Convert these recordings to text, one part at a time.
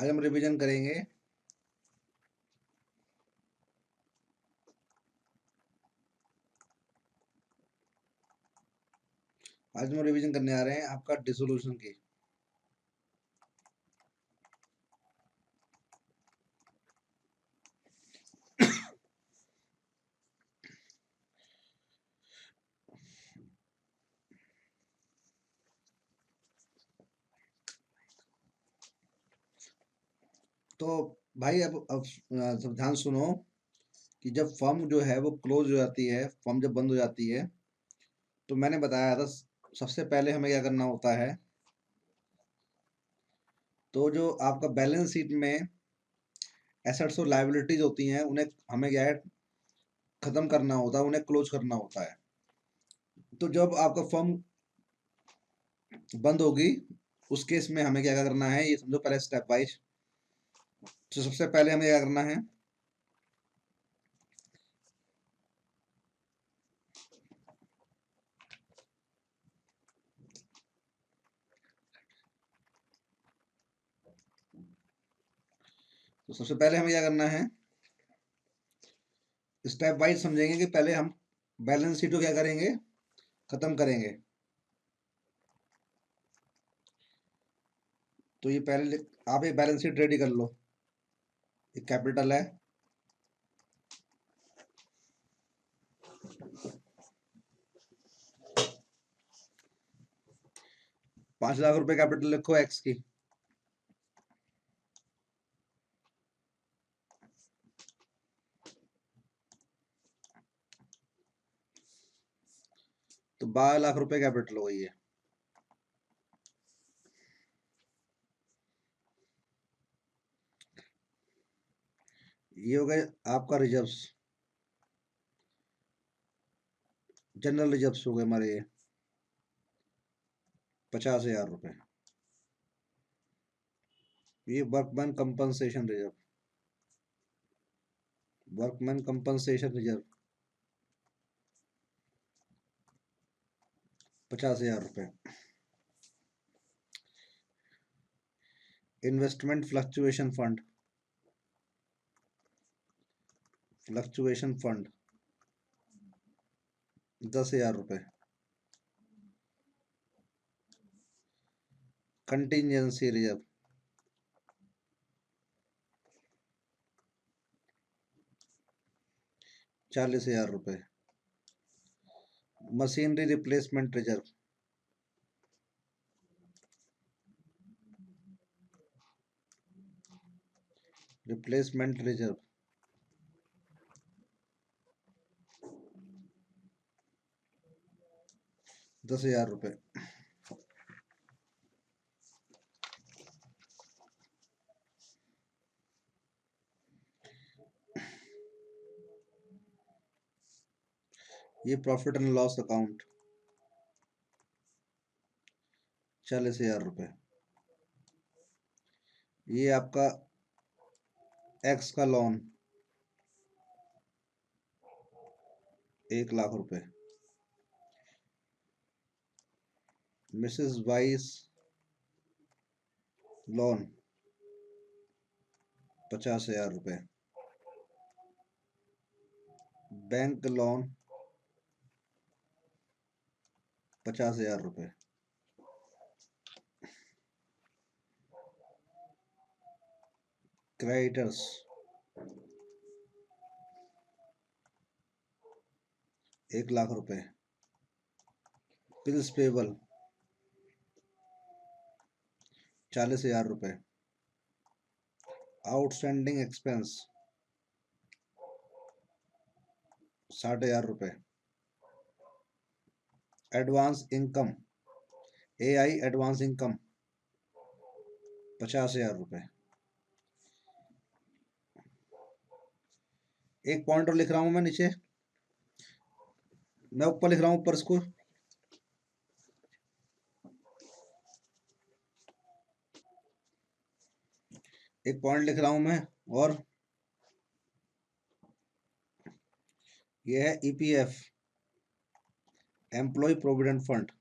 आज हम रिवीजन करेंगे आज हम रिवीजन करने आ रहे हैं आपका डिसोल्यूशन की। तो भाई अब सब ध्यान सुनो कि जब फर्म जो है वो क्लोज हो जाती है, फर्म जब बंद हो जाती है, तो मैंने बताया था सबसे पहले हमें क्या करना होता है। तो जो आपका बैलेंस शीट में एसेट्स और लायबिलिटीज होती हैं, उन्हें हमें क्या है, खत्म करना होता है, उन्हें क्लोज करना होता है। तो जब आपका फर्म बंद होगी, उस केस में हमें क्या करना है, ये समझो पहले स्टेप वाइज। तो सबसे पहले हमें क्या करना है, तो सबसे पहले हमें क्या करना है, स्टेप वाइज समझेंगे कि पहले हम बैलेंस शीट को क्या करेंगे, खत्म करेंगे। तो ये पहले आप एक बैलेंस शीट रेडी कर लो। एक कैपिटल है, 5 लाख रुपए कैपिटल लिखो एक्स की। तो 12 लाख रुपए कैपिटल हो गई है। ये हो गए आपका रिजर्व्स, जनरल रिजर्व्स हो गए हमारे ये 50,000 रुपए। ये workman compensation reserve, workman compensation reserve 50,000 रुपए। Investment fluctuation fund, fluctuation fund 10,000 रुपए। कंटिजेंसी रिजर्व 40,000 रुपए। Machinery replacement reserve, replacement reserve 10,000 रुपए। ये प्रॉफिट एंड लॉस अकाउंट 40,000 रुपए। ये आपका एक्स का लोन 1 लाख रुपए। मिसेस वाइस लोन 50,000 रुपए। बैंक लोन 50,000 रुपए। क्रेडिटर्स 1 लाख रुपए। बिल्स पेबल 40,000 रुपए। आउटस्टैंडिंग एक्सपेंस 60,000 रुपए। Advance income, AI advance income 50,000 रुपए। एक पॉइंट और लिख रहा हूं मैं नीचे, मैं ऊपर लिख रहा हूं ऊपर इसको। एक पॉइंट लिख रहा हूं मैं, और ये है EPF, एम्प्लॉय प्रोविडेंट फंड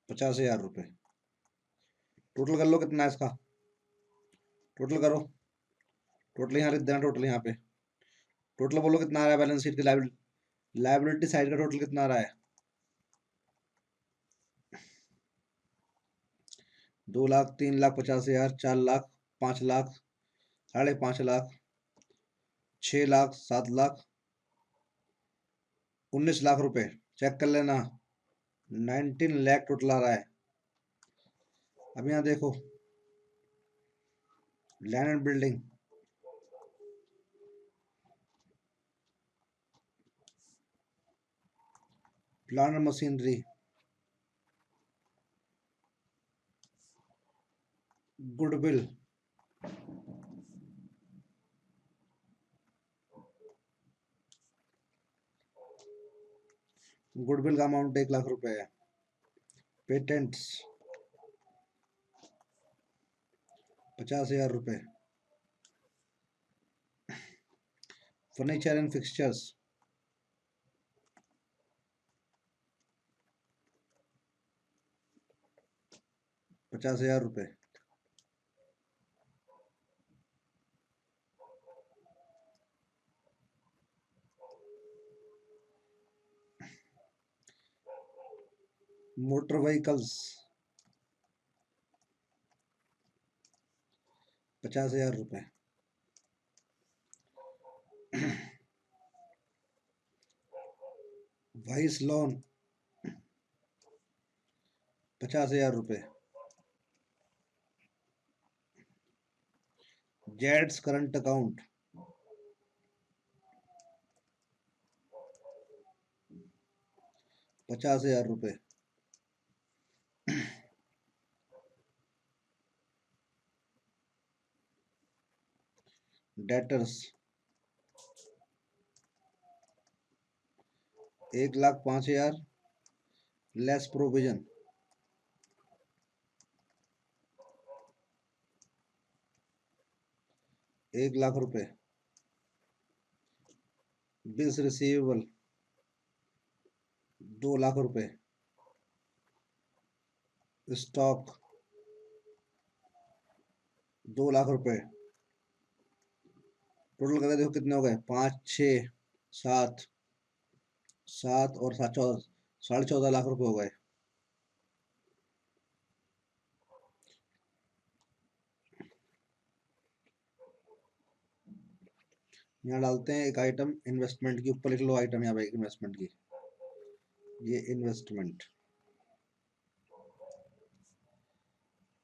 50,000 रुपए। टोटल कर लो कितना है इसका, टोटल करो, टोटल यहाँ लिख देना, टोटल यहाँ पे टोटल बोलो कितना आ रहा है बैलेंस शीट की लाइबिलिटी साइड का टोटल कितना आ रहा है। 2 लाख, 3,50,000, 4 लाख, 5 लाख, 5.5 लाख, 6 लाख, 7 लाख, 19 लाख रुपए। चेक कर लेना, 19 लाख टोटल आ रहा है। अब यहाँ देखो, land and building, plant and machinery, goodwill, goodwill का अमाउंट 1 लाख रुपए है। पेटेंट्स 50,000 रुपए। फर्नीचर एंड फिक्सचर्स 50,000 रुपए। मोटर व्हीकल्स 50,000 रुपए। वाइस लोन 50,000 रुपए। जेड्स करंट अकाउंट 50,000 रुपए। डेटर्स 1,05,000 लेस प्रोविजन 1 लाख रुपए। बिल्स रिसीवेबल 2 लाख रुपए। स्टॉक 2 लाख रुपए। टोटल करके देखो कितने हो गए, 5, 6, 7, 7 और 7, 14, 14.5 लाख रुपए हो गए। यहाँ डालते हैं एक आइटम इन्वेस्टमेंट की, ऊपर लिख लो आइटम यहाँ पे इन्वेस्टमेंट की, ये इन्वेस्टमेंट,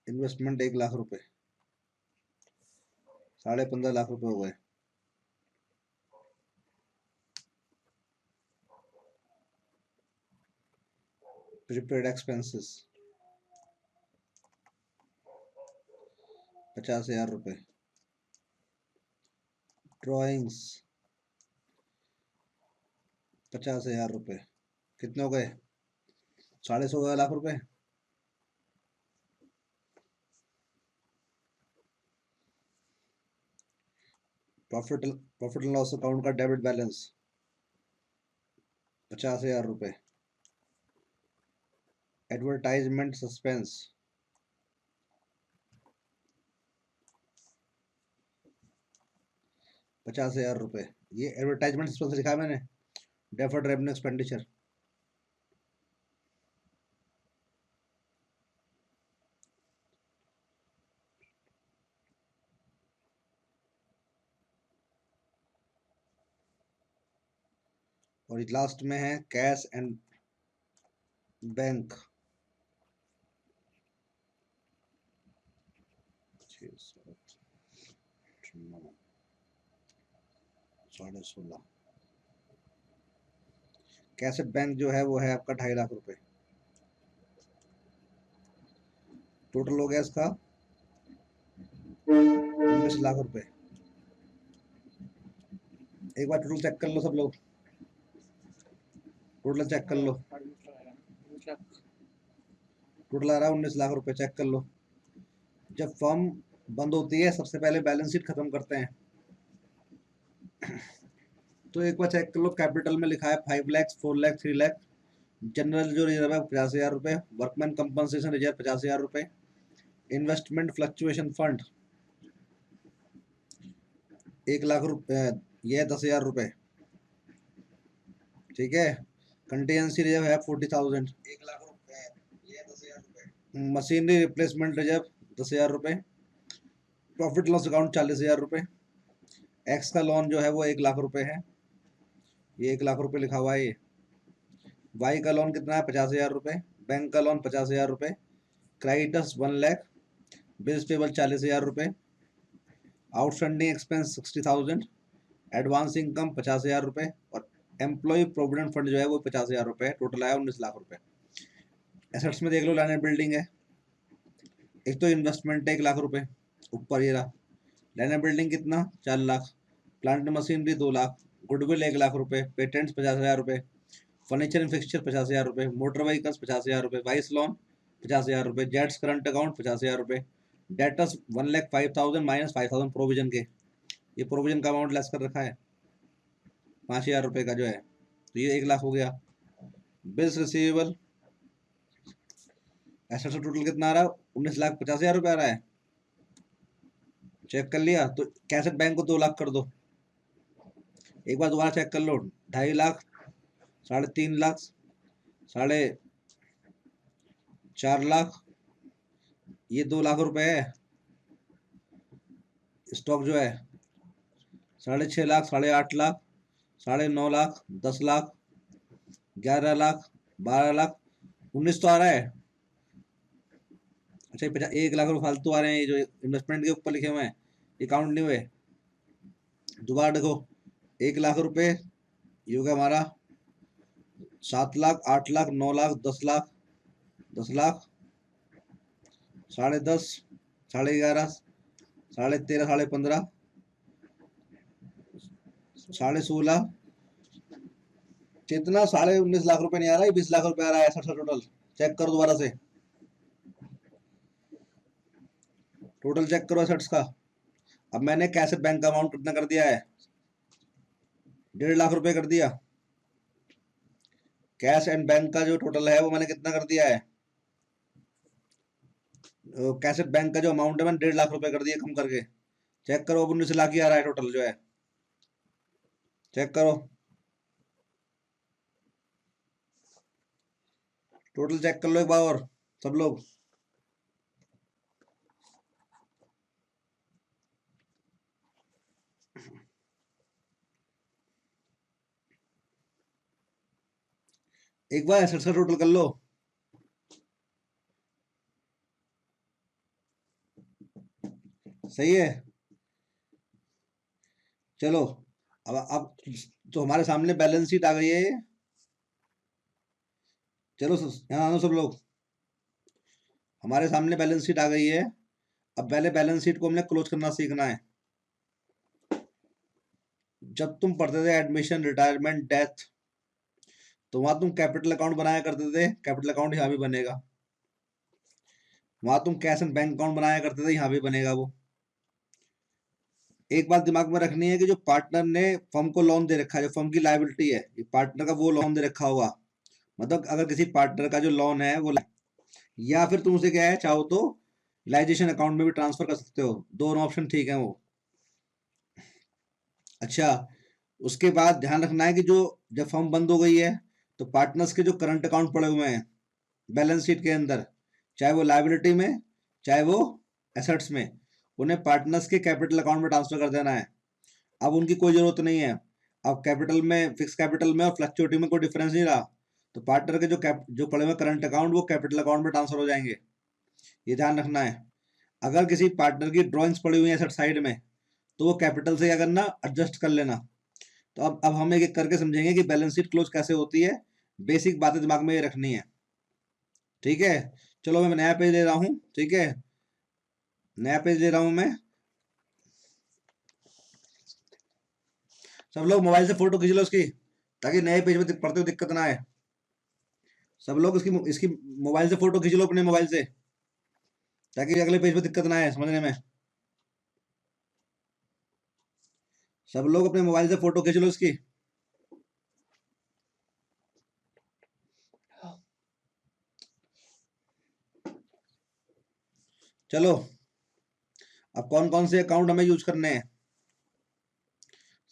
इन्वेस्टमेंट 1 लाख रुपए, 15.5 लाख रुपए हो गए। प्रीपेड एक्सपेंसेस 50,000 रुपए। ड्रॉइंग्स 50,000 रुपए। कितने हो गए, 16.5 लाख रुपए। प्रॉफिट एंड लॉस अकाउंट का डेबिट बैलेंस 50,000 रुपए। एडवर्टाइजमेंट सस्पेंस 50,000 रुपए। ये एडवर्टाइजमेंट सस्पेंस लिखा है मैंने, डेफर्ड रेवेन्यू एक्सपेंडिचर। और लास्ट में है cash and bank 16.5। Cash and bank जो है वो है आपका 2.5 लाख रुपए। टोटल हो गया इसका 19 लाख रुपए। एक बार टोटल चेक कर लो सब लोग, टोटल चेक कर लो, टोटल आ रहा है 19 लाख रुपए। चेक कर लो। जब फर्म बंद होती है सबसे पहले बैलेंस शीट खत्म करते हैं, तो एक बार चेक कर लो, कैपिटल में लिखा है 5 लाख, 4 लाख, 3 लाख। जनरल जो रिजर्व है 50,000 रुपए। वर्कमैन कंपनसेशन रिजर्व 50,000 रुपए। इन्वेस्टमेंट फ्लक्चुएशन फंड 1 लाख रुपए, ये है 10,000 रुपए। ठीक है। कंटीजेंसी रिजर्व है 40,000। 1 लाख रुपए, ये 10,000 रुपए। मशीनरी रिप्लेसमेंट रिजर्व 10,000 रुपए। प्रॉफिट लॉस अकाउंट 40,000 रुपए। एक्स का लोन जो है वो 1 लाख रुपए है, ये 1 लाख रुपए लिखा हुआ है। ये वाई का लोन कितना है? 50,000 रुपए। बैंक का लोन 50,000 रुपए। क्रेडिटर्स 1 लाख। बिल्स पेबल 40,000 रुपए। Outstanding expense 60,000। एडवांस इनकम 50,000 रुपए। और एम्प्लॉय प्रोविडेंट फंड जो है वो 50,000 रुपए। टोटल आया 19 लाख रुपए। एसेट्स में देख लो, लैंड एंड बिल्डिंग है। एक तो इन्वेस्टमेंट है 1 लाख रुपए, ऊपर ये रहा। लैंड एंड बिल्डिंग कितना? 4 lakh. Plant machinery 2 lakh. Goodwill 1 lakh रुपए। पेटेंट्स 50,000 रुपए। फर्नीचर एंड फिक्सचर 50,000 रुपए। मोटर व्हीकल्स 50,000 रुपए। वाइस लोन 50,000 रुपए। जेट्स करंट अकाउंट 50,000 रुपए। डेटर्स 1,05,000 माइनस 5,000 प्रोविजन के, ये प्रोविजन का अमाउंट लेस कर रखा है 5,000 रुपए का जो है, तो ये 1 लाख हो गया। बिल्स रिसीवेबल, ऐसा टोटल कितना आ रहा है? 19,50,000 रुपए आ रहा है। चेक कर लिया तो कैसेट बैंक को 2 लाख कर दो। एक बार दोबारा चेक कर लो। 2.5 लाख, 3.5 लाख, 4.5 लाख, ये 2 लाख रुपए है। स्टॉक जो है 6.5 लाख, 8.5 लाख, 9.5 लाख, 10 लाख, 11 लाख, 12 लाख, 19 तो आ रहा है। अच्छा, 1 लाख रुपए फालतू आ रहे हैं, ये जो इन्वेस्टमेंट के ऊपर लिखे हुए हैं, ये काउंट नहीं हुए। दोबारा देखो, 1 लाख रुपए ये हो गया हमारा 7 लाख, 8 लाख, 9 लाख, 10 लाख, 10 लाख, 10.5, 11.5, 13.5, 15, 16.5, कितना? 19.5 लाख रुपए नहीं आ रहा है, 20 लाख रुपए आ रहा है ऐसा टोटल। चेक करो दोबारा से, टोटल चेक करो एसेट्स का। अब मैंने कैसे बैंक का अमाउंट कितना कर दिया है? 1.5 लाख रुपए कर दिया। कैश एंड बैंक का जो टोटल है वो मैंने कितना कर दिया है? कैसेट बैंक का जो अमाउंट है मैंने 1.5 लाख रुपए कर दिया कम करके। चेक करो, अब 19 लाख ही आ रहा है टोटल जो है। चेक करो, टोटल चेक कर लो एक बार और सब लोग। एक बार एसेट्स का टोटल कर लो। सही है। चलो, अब तो हमारे सामने बैलेंस शीट आ गई है। चलो यहाँ आनो सब लोग, हमारे सामने बैलेंस शीट आ गई है। अब पहले बैलेंस शीट को हमने क्लोज करना सीखना है। जब तुम पढ़ते थे एडमिशन, रिटायरमेंट, डेथ, तो वहां तुम कैपिटल अकाउंट बनाया करते थे, कैपिटल अकाउंट यहाँ भी बनेगा। वहां तुम कैश एंड बैंक अकाउंट बनाया करते थे, यहाँ भी बनेगा वो। एक बात दिमाग में रखनी है कि जो पार्टनर ने फर्म को लोन दे रखा है, जो फर्म की लायबिलिटी है, ये पार्टनर का वो लोन दे रखा होगा। मतलब अगर किसी पार्टनर का जो लोन है वो, या फिर तुम उसे क्या है, चाहो तो लाइजेशन अकाउंट में भी ट्रांसफर कर सकते हो, दोनों ऑप्शन ठीक है वो। अच्छा, उसके बाद ध्यान रखना है कि जो जब फर्म बंद हो गई है, तो पार्टनर्स के जो करंट अकाउंट पड़े हुए हैं बैलेंस शीट के अंदर, चाहे वो लाइबिलिटी में, चाहे वो एसेट्स में, उन्हें पार्टनर्स के कैपिटल अकाउंट में ट्रांसफर कर देना है। अब उनकी कोई जरूरत नहीं है। अब कैपिटल में, फिक्स कैपिटल में और फ्लक्चुएटिंग में कोई डिफरेंस नहीं रहा, तो पार्टनर के जो पड़े हुए करंट अकाउंट वो कैपिटल अकाउंट में ट्रांसफर हो जाएंगे। ये ध्यान रखना है। अगर किसी पार्टनर की ड्रॉइंग्स पड़ी हुई है एसेट साइड में, तो वो कैपिटल से क्या करना, एडजस्ट कर लेना। तो अब हम एक एक करके समझेंगे कि बैलेंस शीट क्लोज कैसे होती है। बेसिक बातें दिमाग में ये रखनी है। ठीक है। चलो मैं नया पेज ले रहा हूँ। ठीक है, नया पेज ले रहा हूँ मैं। सब लोग मोबाइल से फोटो खींच लो इसकी, ताकि नए पेज में पढ़ते हुए दिक्कत ना आए। सब लोग इसकी इसकी मोबाइल से फोटो खींच लो, अपने मोबाइल से, ताकि अगले पेज में दिक्कत ना आए समझने में। सब लोग अपने मोबाइल से फोटो खींच लो इसकी। चलो, अब कौन कौन से अकाउंट हमें यूज करने हैं?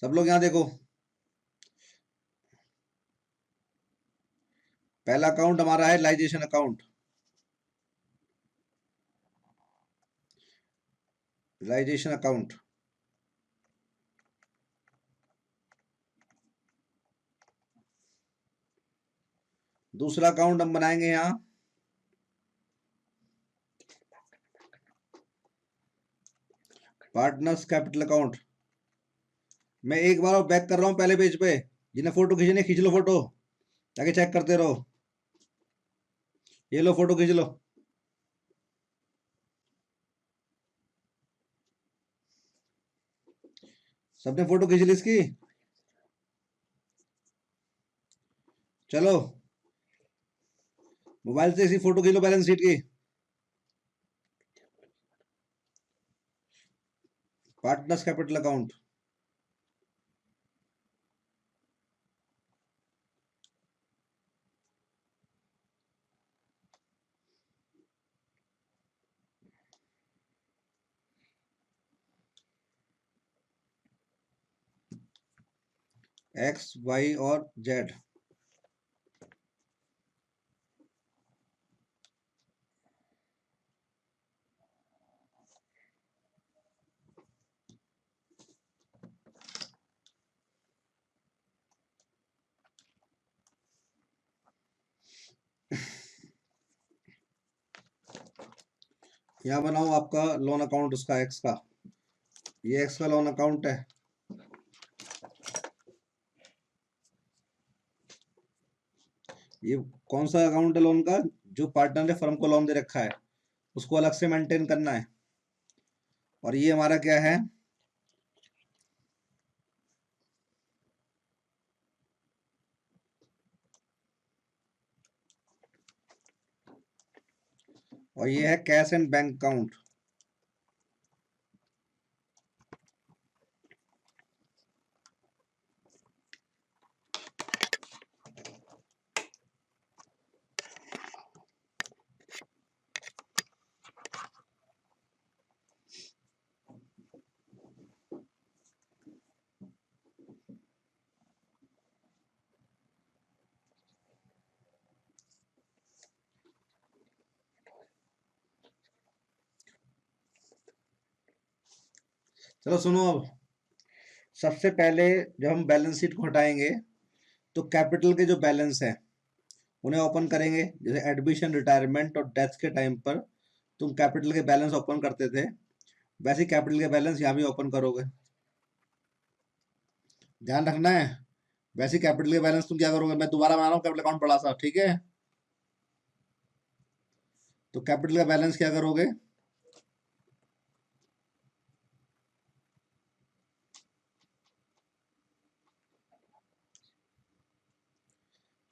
सब लोग यहाँ देखो, पहला अकाउंट हमारा है लाइजेशन अकाउंट, लाइजेशन अकाउंट। दूसरा अकाउंट हम बनाएंगे यहाँ पार्टनर्स कैपिटल अकाउंट। मैं एक बार और बैक कर रहा हूँ पहले पेज पे, जिन्हें फोटो खींचने खींच लो फोटो, ताकि चेक करते रहो। ये लो फोटो खींच लो। सबने फोटो खींच ली इसकी? चलो मोबाइल से इसी फोटो खींच लो बैलेंस शीट की। Partners capital account, X Y और जेड। यहाँ बनाओ आपका लोन अकाउंट, उसका एक्स का, ये एक्स का लोन अकाउंट है। ये कौन सा अकाउंट है लोन का? जो पार्टनर ने फर्म को लोन दे रखा है, उसको अलग से मेंटेन करना है। और ये हमारा क्या है? और ये है कैश एंड बैंक अकाउंट। चलो सुनो, अब सबसे पहले जब हम बैलेंस शीट को हटाएंगे तो कैपिटल के जो बैलेंस है उन्हें ओपन करेंगे। जैसे एडमिशन, रिटायरमेंट और डेथ के टाइम पर तुम कैपिटल के बैलेंस ओपन करते थे, वैसे कैपिटल के बैलेंस यहाँ भी ओपन करोगे। ध्यान रखना है, वैसे कैपिटल के बैलेंस तुम क्या करोगे, मैं दोबारा बना रहा हूँ कैपिटल अकाउंट बड़ा सा, ठीक है? तो कैपिटल का बैलेंस क्या करोगे?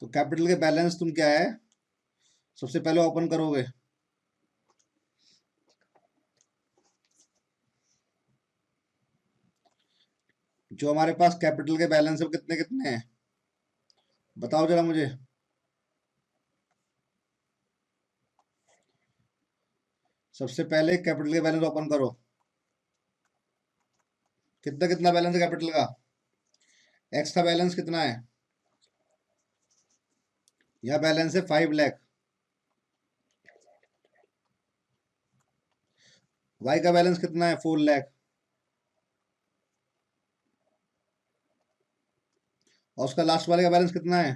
तो कैपिटल के बैलेंस तुम क्या है, सबसे पहले ओपन करोगे। जो हमारे पास कैपिटल के बैलेंस है वो कितने कितने हैं, बताओ जरा मुझे। सबसे पहले कैपिटल के बैलेंस ओपन करो। कितना कितना बैलेंस है कैपिटल का? एक्स का बैलेंस कितना है? यह बैलेंस है 5 लाख। वाई का बैलेंस कितना है? 4 लाख। और उसका लास्ट वाले का बैलेंस कितना है?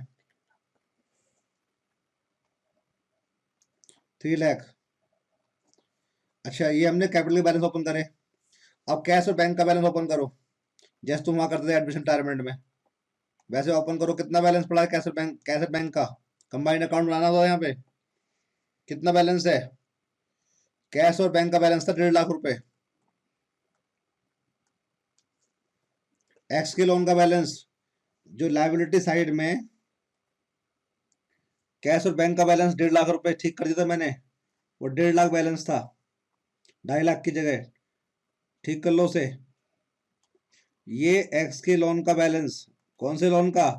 3 लाख। अच्छा, ये हमने कैपिटल के बैलेंस ओपन करे। अब कैश और बैंक का बैलेंस ओपन करो, जैसे तुम वहां करते थे एडमिशन रिटायरमेंट में, वैसे ओपन करो। कितना बैलेंस पड़ा है कैश और बैंक, कैश और बैंक का कंबाइंड अकाउंट बनाना था यहाँ पे। कितना बैलेंस है? कैश और बैंक का बैलेंस था 1.5 लाख रुपए। एक्स के लोन का बैलेंस, जो लाइबिलिटी साइड में कैश और बैंक का बैलेंस 1.5 लाख रुपए ठीक कर दिया था मैंने, वो 1.5 लाख बैलेंस था, 2.5 लाख की जगह। ठीक कर लो उसे। ये एक्स के लोन का बैलेंस, कौन से लोन का?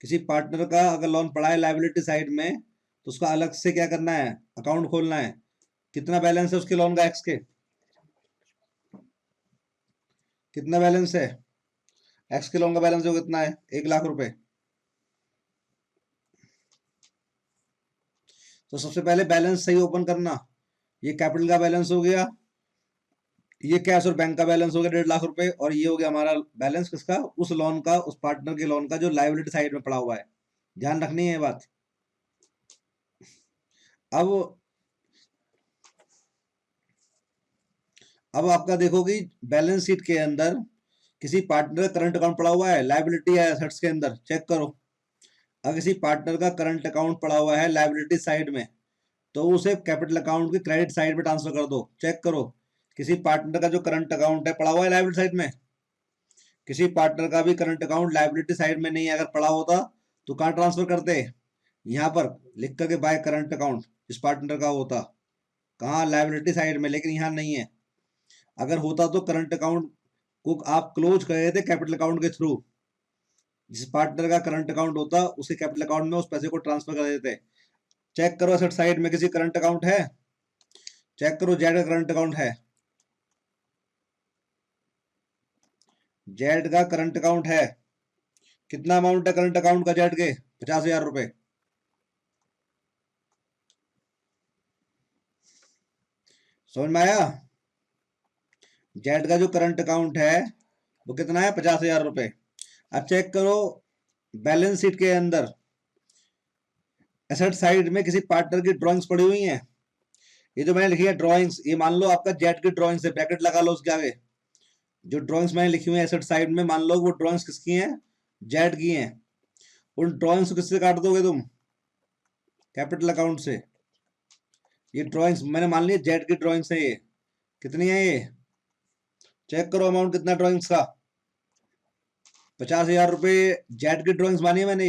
किसी पार्टनर का अगर लोन पड़ा है लाइबिलिटी साइड में, तो उसका अलग से क्या करना है, अकाउंट खोलना है। कितना बैलेंस है उसके लोन का, एक्स के? कितना बैलेंस है? एक्स के लोन का बैलेंस जो कितना है, 1 लाख रुपए। तो सबसे पहले बैलेंस सही ओपन करना। ये कैपिटल का बैलेंस हो गया, ये कैश और बैंक का बैलेंस हो गया 1.5 लाख रुपए, और ये हो गया हमारा बैलेंस किसका, उस लोन का, उस पार्टनर के लोन का जो लाइबिलिटी साइड में पड़ा हुआ है। ध्यान रखनी है ये बात। अब अब आपका देखो कि बैलेंस शीट के अंदर किसी पार्टनर का करंट अकाउंट पड़ा हुआ है, लाइबिलिटी है एसेट्स के अंदर, चेक करो। अगर किसी पार्टनर का करंट अकाउंट पड़ा हुआ है लाइबिलिटी साइड में, तो उसे कैपिटल अकाउंट की क्रेडिट साइड में ट्रांसफर कर दो। चेक करो, किसी पार्टनर का जो करंट अकाउंट है पड़ा हुआ है लाइबिलिटी साइड में, किसी पार्टनर का भी करंट अकाउंट लाइबिलिटी साइड में नहीं है, अगर पड़ा होता तो कहाँ ट्रांसफर करते, यहाँ पर लिख करके बाय करंट अकाउंट, जिस पार्टनर का होता, कहाँ, लाइबिलिटी साइड में, लेकिन यहाँ नहीं है। अगर होता तो करंट अकाउंट को आप क्लोज कर देते कैपिटल अकाउंट के थ्रू, जिस पार्टनर का करंट अकाउंट होता उसके कैपिटल अकाउंट में उस पैसे को ट्रांसफर कर देते। चेक करो एसेट साइड में किसी करंट अकाउंट है, चेक करो जेड का करंट अकाउंट है, जेड का करंट अकाउंट है, कितना अमाउंट है करंट अकाउंट का जेड के, 50,000 रुपए। समझ में आया? जेड का जो करंट अकाउंट है वो कितना है, 50,000 रुपए। अब चेक करो बैलेंस शीट के अंदर एसेट साइड में किसी पार्टनर की ड्राइंग्स पड़ी हुई हैं। ये जो मैंने लिखी है ड्राइंग्स, ये मान लो आपका जेड की ड्राइंग्स है, ब्रैकेट लगा लो उसके आगे। जो ड्राइंग्स मैंने लिखी हुई है एसेट साइड में, मान लो वो ड्राइंग्स किसकी हैं, जेड की हैं। उन ड्राइंग्स को किससे काट दोगे तुम, कैपिटल अकाउंट से। ये ड्राइंग्स मैंने मान ली जेड की ड्राइंग्स है, ये कितनी है ये, चेक करो अमाउंट कितना ड्राइंग्स का, 50,000 रुपए जेड की ड्राइंग्स मानी है मैंने।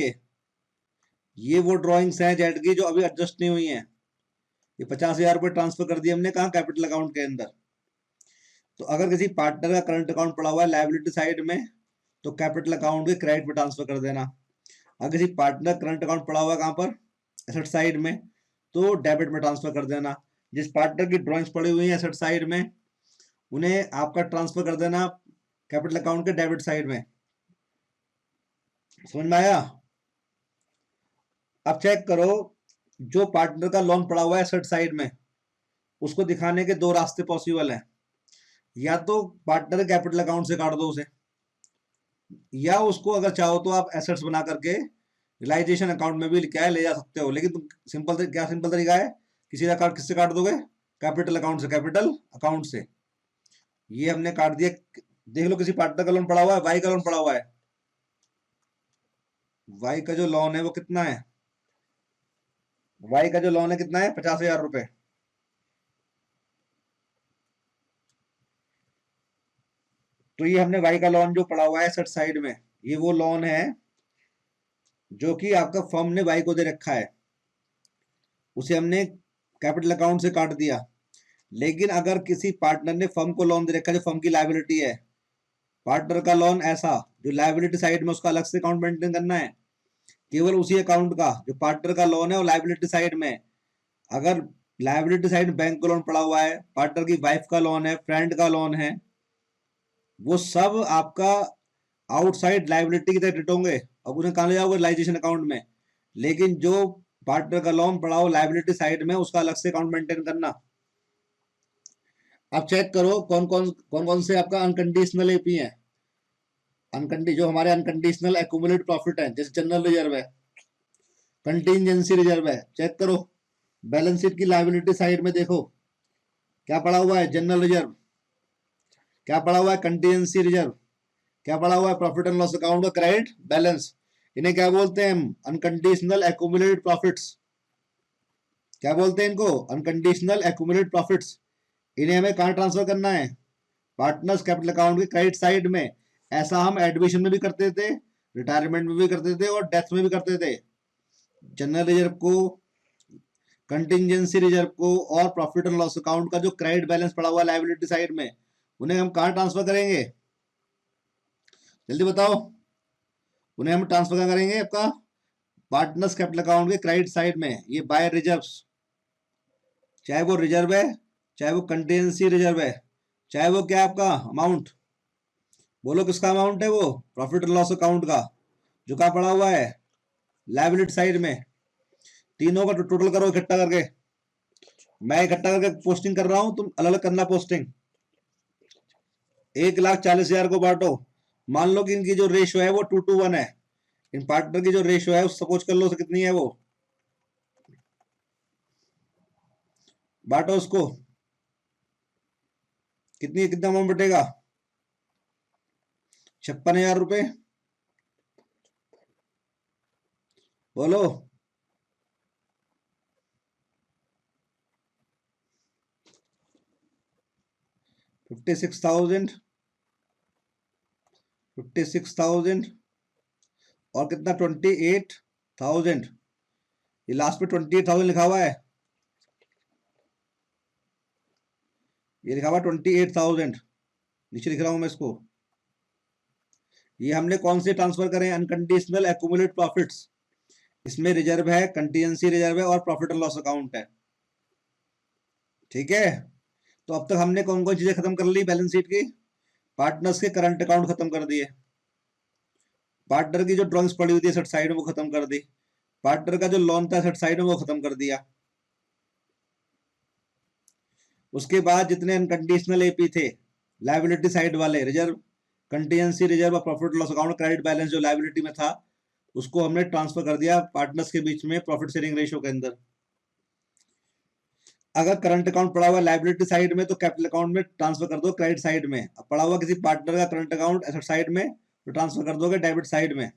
ये वो ड्राइंग्स हैं जेड की जो अभी एडजस्ट नहीं हुई हैं। ये 50,000 रुपए ट्रांसफर कर दिए हमने, कहाँ, कैपिटल अकाउंट के अंदर। तो अगर किसी पार्टनर का करंट अकाउंट पड़ा हुआ है लाइबिलिटी साइड में, तो कैपिटल अकाउंट के क्रेडिट में ट्रांसफर कर देना। अगर किसी पार्टनर करंट अकाउंट पड़ा हुआ है कहाँ पर, एसेट साइड में, तो डेबिट में ट्रांसफर कर देना। जिस पार्टनर की ड्राइंग्स पड़ी हुई है एसेट साइड में, उन्हें आपका ट्रांसफर कर देना कैपिटल अकाउंट के डेबिट साइड में। समझ में आया? अब चेक करो, जो पार्टनर का लोन पड़ा हुआ है एसेट साइड में, उसको दिखाने के दो रास्ते पॉसिबल हैं। या तो पार्टनर कैपिटल अकाउंट से काट दो उसे, या उसको अगर चाहो तो आप एसेट्स बना करके रियलाइजेशन अकाउंट में भी क्या ले जा सकते हो। लेकिन तुम क्या सिंपल तरीका है, किसी का कार्ड किससे काट दोगे, कैपिटल अकाउंट से, कैपिटल अकाउंट से। ये हमने काट दिया। देख लो किसी पार्टनर का लोन पड़ा हुआ है, वाई का लोन पड़ा हुआ है, वाई का जो लोन है वो कितना है, वाई का जो लोन है कितना है, 50,000 रुपए। तो ये हमने वाई का लोन जो पड़ा हुआ है एसेट साइड में, ये वो लोन है जो कि आपका फर्म ने वाई को दे रखा है, उसे हमने कैपिटल अकाउंट से काट दिया। लेकिन अगर किसी पार्टनर ने फर्म को लोन दे रखा है जो फर्म की लायबिलिटी है, पार्टनर का लोन ऐसा जो लायबिलिटी साइड में, उसका अलग से अकाउंट मेंटेन करना है, केवल उसी अकाउंट का जो पार्टनर का लोन है वो लायबिलिटी साइड में। अगर लायबिलिटी साइड में बैंक का लोन पड़ा हुआ है, पार्टनर की वाइफ का लोन है, फ्रेंड का लोन है, वो सब आपका आउटसाइड लायबिलिटी की तरह ट्रीट होंगे, अब उन्हें कहाँ ले जाओगे, रियलाइजेशन अकाउंट में। लेकिन जो पार्टनर का लोन पड़ा हो लायबिलिटी साइड में, उसका अलग से अकाउंट मेंटेन करना। अब चेक करो कौन कौन से आपका अनकंडीशनल एपी है। जो हमारे अनकंडीशनल एक्यूमुलेट प्रॉफिट है, जैसे जनरल रिजर्व है, कंटीजेंसी रिजर्व है। चेक करो बैलेंस शीट की लायबिलिटी साइड में, देखो क्या पड़ा हुआ है, जनरल रिजर्व, क्या पड़ा हुआ है, कंटीजेंसी रिजर्व, क्या पड़ा हुआ है, प्रॉफिट एंड लॉस अकाउंट का क्रेडिट बैलेंस। इन्हें क्या बोलते हैं हम, अनकंडीशनल एक्यूमुलेटेड प्रॉफिट्स। क्या बोलते हैं इनको, अनकंडीशनल एक्यूमुलेटेड प्रॉफिट्स। इन्हें हमें कहाँ ट्रांसफर करना है, पार्टनर्स कैपिटल अकाउंट के क्रेडिट साइड में। ऐसा हम एडमिशन में भी करते थे, रिटायरमेंट में भी करते थे, और डेथ में भी करते थे। जनरल रिजर्व को, कंटिजेंसी रिजर्व को, और प्रॉफिट एंड लॉस अकाउंट का जो क्रेडिट बैलेंस पड़ा हुआ है लायबिलिटी साइड में, उन्हें हम कहाँ ट्रांसफर करेंगे, जल्दी बताओ। उन्हें हम ट्रांसफर कहाँ करेंगे, आपका पार्टनर्स कैपिटल अकाउंट के क्रेडिट साइड में। ये बाय रिजर्व्स, चाहे वो रिजर्व है, चाहे वो कंटिजेंसी रिजर्व है, चाहे वो क्या आपका अमाउंट, बोलो किसका अमाउंट है वो, प्रॉफिट एंड लॉस अकाउंट का, जो कहाँ पड़ा हुआ है, लायबिलिटी साइड में। तीनों का टोटल करो इकट्ठा करके, मैं इकट्ठा करके पोस्टिंग कर रहा हूं, तुम अलग अलग करना पोस्टिंग। 1,40,000 को बांटो। मान लो कि इनकी जो रेशियो है वो 2:1 है, इन पार्टनर की जो रेशियो है सपोज कर लो कितनी है, वो बांटो उसको, कितना अमाउंट बटेगा, 56,000 रुपए। बोलो। 56,000, 56,000 और कितना 28,000, ये लास्ट में 28,000 लिखा हुआ है, ये लिखा हुआ 28,000, नीचे लिख रहा हूं मैं इसको। ये हमने कौन से ट्रांसफर करें, अनकंडीशनल एक्यूमुलेट प्रॉफिट्स, इसमें रिजर्व है, कंटीजेंसी रिजर्व है और प्रॉफिट एंड लॉस अकाउंट है। ठीक है, तो अब तक हमने कौन कौन चीजें खत्म कर ली बैलेंस शीट की, पार्टनर्स के करंट अकाउंट खत्म कर दिए, पार्टनर की जो ड्रॉइंग्स पड़ी हुई थी सेट साइड में वो खत्म कर दी, पार्टनर का जो लोन था सेट साइड में वो खत्म कर दिया। उसके बाद जितने अनकंडीशनल एपी थे, लायबिलिटी साइड वाले, रिजर्व, कंटीजेंसी रिजर्व और profit loss account, credit balance जो लायबिलिटी में था उसको हमने ट्रांसफर कर दिया पार्टनर्स के बीच में प्रॉफिट शेयरिंग रेशियो के अंदर। अगर करंट अकाउंट पड़ा हुआ लायबिलिटी साइड में तो कैपिटल अकाउंट में ट्रांसफर कर दो क्रेडिट साइड में, अब पड़ा हुआ किसी पार्टनर का करंट अकाउंट एसेट साइड में तो ट्रांसफर कर दोगे डेबिट साइड में।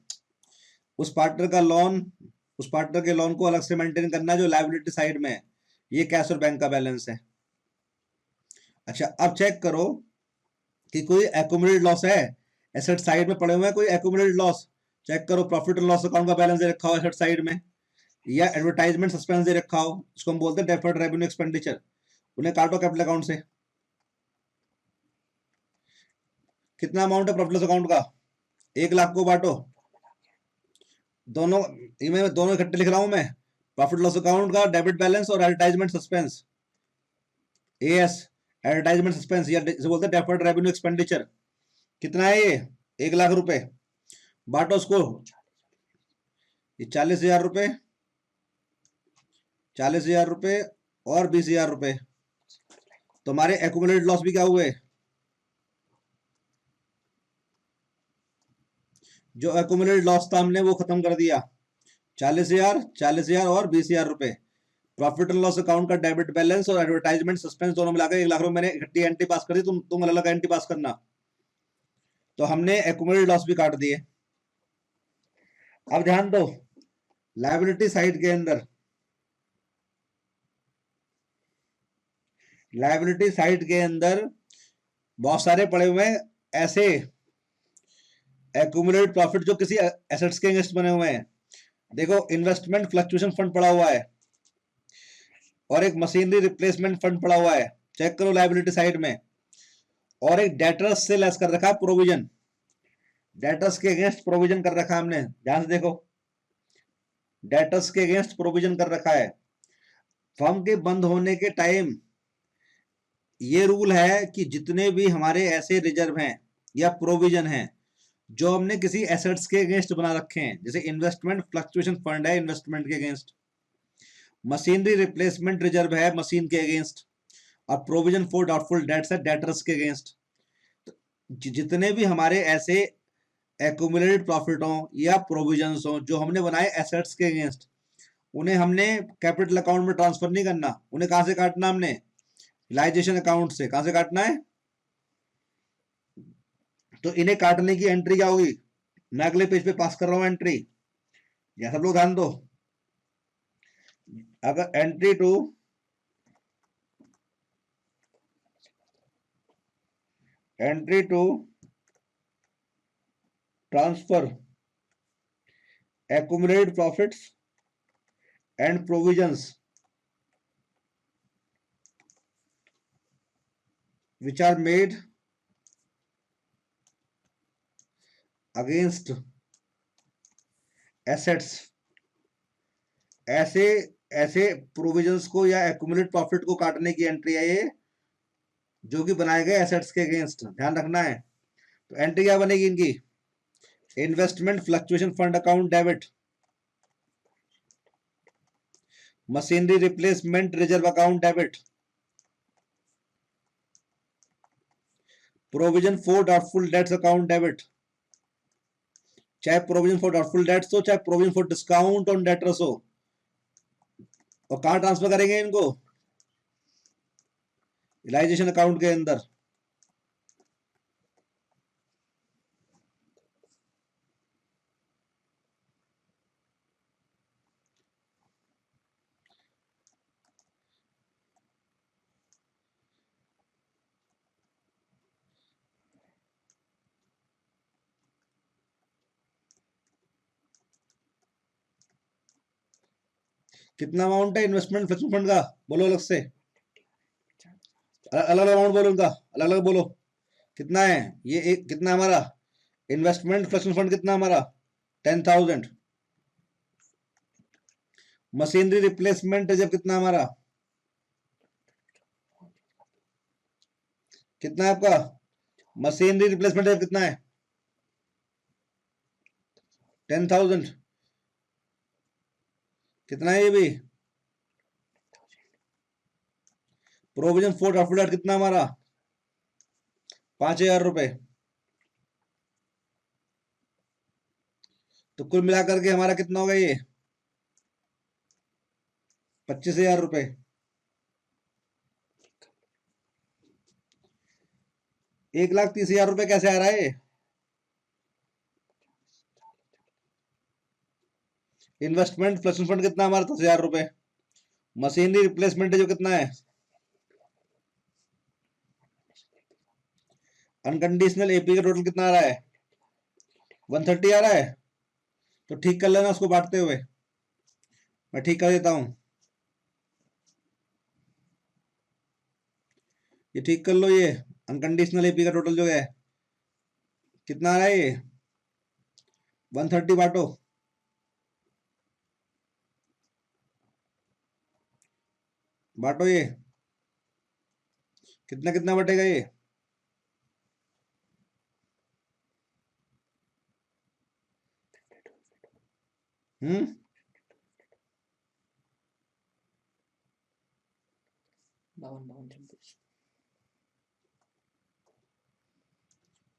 उस पार्टनर का लोन, उस पार्टनर के लोन को अलग से मेंटेन करना है जो लायबिलिटी साइड में है, ये कैश और बैंक का बैलेंस है। अच्छा, अब चेक करो कि कोई एक्यूमुलेटेड लॉस है, एसेट साइड में पड़े हुए हैं कोई एक्यूमुलेटेड लॉस, चेक करो प्रॉफिट एंड लॉस अकाउंट का बैलेंस दे रखा हो एसेट साइड में, या एडवर्टाइजमेंट सस्पेंस दे रखा हो, इसको हम बोलते हैं डेफर्ड रेवेन्यू एक्सपेंडिचर, उन्हें काटो कैपिटल अकाउंट से। कितना अमाउंट है प्रॉफिट लॉस अकाउंट का, 1,00,000 को बांटो, दोनों, ये मैं दोनों इकट्ठे लिख रहा हूं मैं, प्रॉफिट लॉस अकाउंट का डेबिट बैलेंस और advertisement suspense, as, advertisement suspense या जिसे बोलते हैं डेफर्ड रेवेन्यू एक्सपेंडिचर। कितना है ये, 1,00,000 रुपए, बांटो उसको, ये 40,000 रुपए, 40,000 रुपए और 20,000 रुपए, तुम्हारे एक्यूमुलेटेड लॉस भी क्या हुए, जो एक्यूमुलेटेड लॉस था हमने वो खत्म कर दिया, 40,000, 40,000 और 20,000 रुपए। प्रॉफिट एंड लॉस अकाउंट का डेबिट बैलेंस और एडवर्टाइजमेंट सस्पेंस दोनों मिलाकर 1,00,000 रुपए मैंने इकट्ठी एंट्री पास कर दी, तुम अलग अलग एंट्री पास करना। तो हमने एक्यूमुलेटेड लॉस भी काट दिए। अब ध्यान दो, लायबिलिटी साइड के अंदर, लायबिलिटी साइड के अंदर बहुत सारे पड़े हुए हैं ऐसे एक्यूमुलेटेड प्रॉफिट जो किसी एसेट्स के अगेंस्ट बने हुए हैं। देखो, इन्वेस्टमेंट फ्लक्चुएशन फंड पड़ा हुआ है और एक मशीनरी रिप्लेसमेंट फंड पड़ा हुआ है, चेक करो लायबिलिटी साइड में, और एक डेटर्स से लेस कर रखा है प्रोविजन, डेटर्स के अगेंस्ट प्रोविजन कर रखा है हमने, ध्यान से देखो, डेटर्स के अगेंस्ट प्रोविजन कर रखा है। फर्म के बंद होने के टाइम ये रूल है कि जितने भी हमारे ऐसे रिजर्व हैं या प्रोविजन हैं जो हमने किसी एसेट्स के अगेंस्ट बना रखे हैं, जैसे इन्वेस्टमेंट फ्लक्चुएशन फंड है इन्वेस्टमेंट के अगेंस्ट, मशीनरी रिप्लेसमेंट रिजर्व है मशीन के अगेंस्ट, और प्रोविजन फॉर डाउटफुल डेट्स है डेटर्स के अगेंस्ट। तो जितने भी हमारे ऐसे एक्यूमुलेटेड प्रॉफिट हो या प्रोविजंस हो जो हमने बनाए एसेट्स के अगेंस्ट, उन्हें हमने कैपिटल अकाउंट में ट्रांसफर नहीं करना, उन्हें कहां से काटना, हमने रिलाइजेशन अकाउंट से, कहां से काटना है। तो इन्हें काटने की एंट्री क्या होगी, मैं अगले पेज पे पास कर रहा हूं एंट्री, या सब लोग ध्यान दो। अगर entry to transfer accumulated profits and provisions which are made against assets, ऐसे ऐसे प्रोविजंस को या एक्यूमुलेट प्रॉफिट को काटने की एंट्री है ये, जो कि बनाए गए एसेट्स के अगेंस्ट, ध्यान रखना है। तो एंट्री क्या बनेगी इनकी? Investment fluctuation fund account debit, machinery replacement reserve account debit, provision for doubtful debts account debit. चाहे प्रोविजन फॉर डाउटफुल डेट्स हो, चाहे provision for discount on debtors हो। और कहां ट्रांसफर करेंगे इनको? रियलाइजेशन अकाउंट के अंदर। कितना अमाउंट है इन्वेस्टमेंट फ्लक्चुएशन फंड का? बोलो अलग से, अलग अलग अमाउंट बोलो उनका, अलग अलग बोलो। कितना है ये? एक कितना हमारा इन्वेस्टमेंट फ्लक्चुएशन फंड? कितना हमारा? 10,000। मशीनरी रिप्लेसमेंट रिजर्व कितना हमारा? कितना है आपका? मशीनरी रिप्लेसमेंट रिजर्व कितना है? 10,000। कितना है ये भी? प्रोविजन फॉर डाउटफुल डेट कितना हमारा? 5,000 रुपए। तो कुल मिलाकर के हमारा कितना होगा ये? 25,000 रुपए। 1,30,000 रुपए कैसे आ रहा है? इन्वेस्टमेंट फ्लक्चुएशन फंड कितना हमारा? 10,000 रुपए। मशीनरी रिप्लेसमेंट जो कितना है? अनकंडीशनल एपी का टोटल कितना आ रहा है? 130 आ रहा है। तो ठीक कर लेना उसको बांटते हुए, मैं ठीक कर देता हूं। ये ठीक कर लो। ये अनकंडीशनल एपी का टोटल जो है कितना आ रहा है? ये 130 बांटो। बांटो ये कितना कितना बटेगा ये? हम्म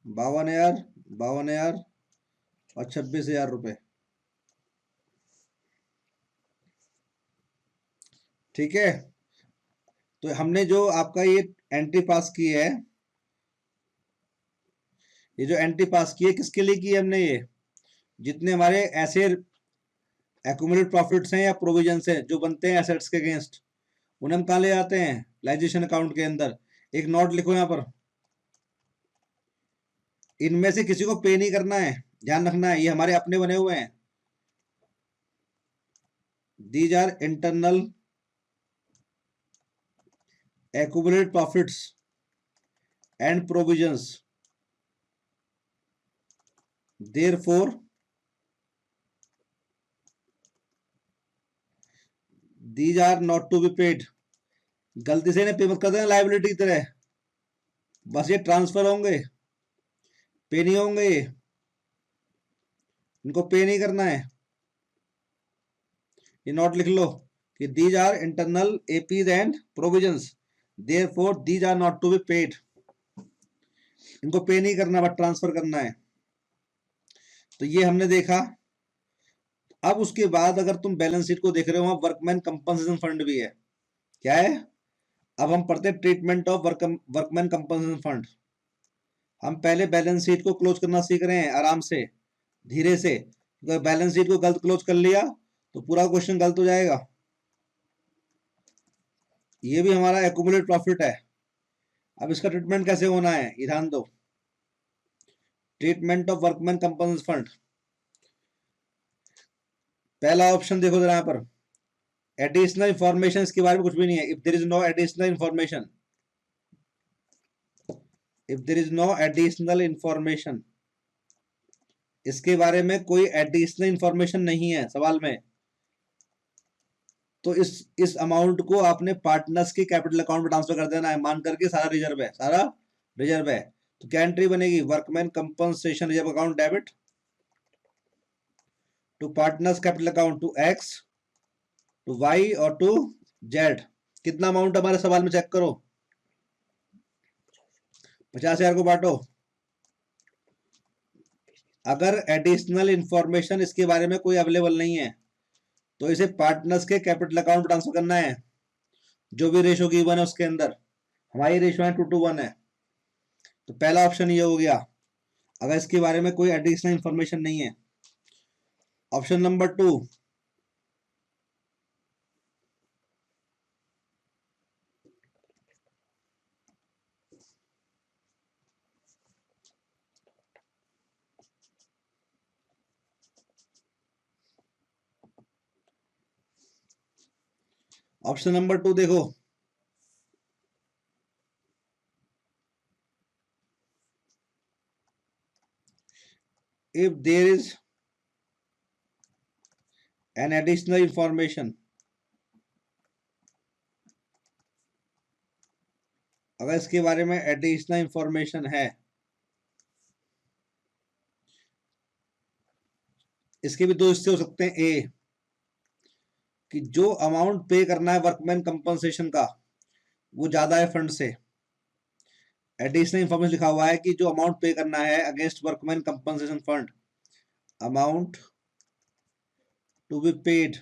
52,000, 52,000 और 26,000 रुपए। ठीक है। तो हमने जो आपका ये एंट्री पास की है, ये जो एंट्री पास की है किसके लिए की है हमने? ये जितने हमारे ऐसे एक्यूमुलेटेड प्रॉफिट्स हैं या प्रोविजंस हैं जो बनते हैं एसेट्स के अगेंस्ट, उन्हें हम कहाँ ले जाते हैं? लाइजेशन अकाउंट के अंदर। एक नोट लिखो यहाँ पर, इनमें से किसी को पे नहीं करना है, ध्यान रखना है, ये हमारे अपने बने हुए हैं। These are internal accumulated profits and provisions, therefore these are not to be paid। गलती से इन्हें पे मत कर देना लाइबिलिटी की तरह, बस ये ट्रांसफर होंगे, पे नहीं होंगे। ये इनको पे नहीं करना है। ये नोट लिख लो कि these are internal APs and provisions, therefore these are not to be paid. इनको पे नहीं करना, बट ट्रांसफर करना है। तो ये हमने देखा। अब उसके बाद अगर तुम बैलेंस शीट को देख रहे हो, वहां वर्कमैन कंपनसेशन फंड भी है। क्या है? अब हम पढ़ते हैं treatment of workman compensation fund. हम पहले बैलेंस शीट को क्लोज करना सीख रहे हैं आराम से, धीरे से। अगर बैलेंस शीट को गलत क्लोज कर लिया तो पूरा क्वेश्चन गलत हो जाएगा। ये भी हमारा एक्यूमुलेट प्रॉफिट है। अब इसका ट्रीटमेंट कैसे होना है ये ध्यान दो। Treatment of workman compensation fund, पहला ऑप्शन देखो जरा यहाँ पर, एडिशनल इंफॉर्मेशन। इसके बारे में कुछ भी नहीं है। If there is no additional information, if there is no additional information, इसके बारे में कोई एडिशनल इंफॉर्मेशन नहीं है सवाल में, तो इस अमाउंट को आपने पार्टनर्स के कैपिटल अकाउंट में ट्रांसफर कर देना है, मान करके सारा रिजर्व है, सारा रिजर्व है। तो क्या एंट्री बनेगी? Workman compensation reserve account debit to partners capital account to X, to Y और टू जेड। कितना अमाउंट हमारे सवाल में चेक करो, 50,000 को बांटो। अगर एडिशनल इंफॉर्मेशन इसके बारे में कोई अवेलेबल नहीं है तो इसे पार्टनर्स के कैपिटल अकाउंट ट्रांसफर करना है। जो भी रेशो गिवन है उसके अंदर, हमारी रेशो है 2:1 है, तो पहला ऑप्शन ये हो गया अगर इसके बारे में कोई एडिशनल इंफॉर्मेशन नहीं है। ऑप्शन नंबर 2, ऑप्शन नंबर 2 देखो, if there is an additional information, अगर इसके बारे में एडिशनल इंफॉर्मेशन है, इसके भी दो हिस्से हो सकते हैं। ए कि जो अमाउंट पे करना है वर्कमैन कंपनसेशन का वो ज्यादा है फंड से। एडिशनल इंफॉर्मेशन लिखा हुआ है कि जो अमाउंट पे करना है against workman compensation fund, amount to be paid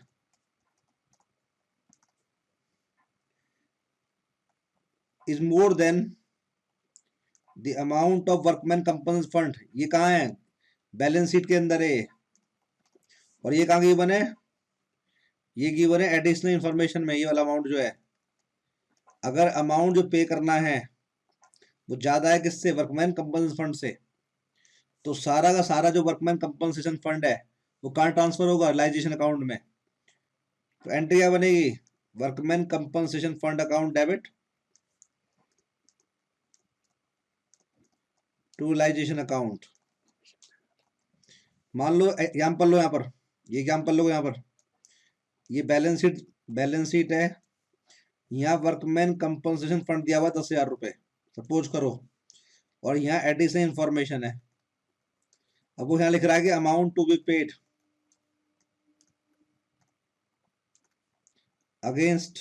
is more than the amount of workman compensation fund. ये कहाँ है? बैलेंस शीट के अंदर है। और ये कहाँ गिवन है? ये गिवन है एडिशनल इंफॉर्मेशन में, ये वाला अमाउंट जो है। अगर अमाउंट जो पे करना है वो ज्यादा है किससे? वर्कमैन कंपनसेशन फंड से, तो सारा का सारा जो वर्कमैन कंपनसेशन फंड है वो कहाँ ट्रांसफर होगा? रियलाइजेशन अकाउंट में। तो एंट्री क्या बनेगी? Workman compensation fund account debit to realisation account. मान लो एग्जाम्पल लो, यहाँ पर ये एग्जाम्पल लो, यहाँ पर ये बैलेंस शीट है, यहाँ वर्कमैन कंपनसेशन फंड दिया हुआ 10,000 रुपए सपोज करो, और यहाँ एडिशनल इंफॉर्मेशन है। अब वो यहाँ लिख रहा है कि amount to be paid against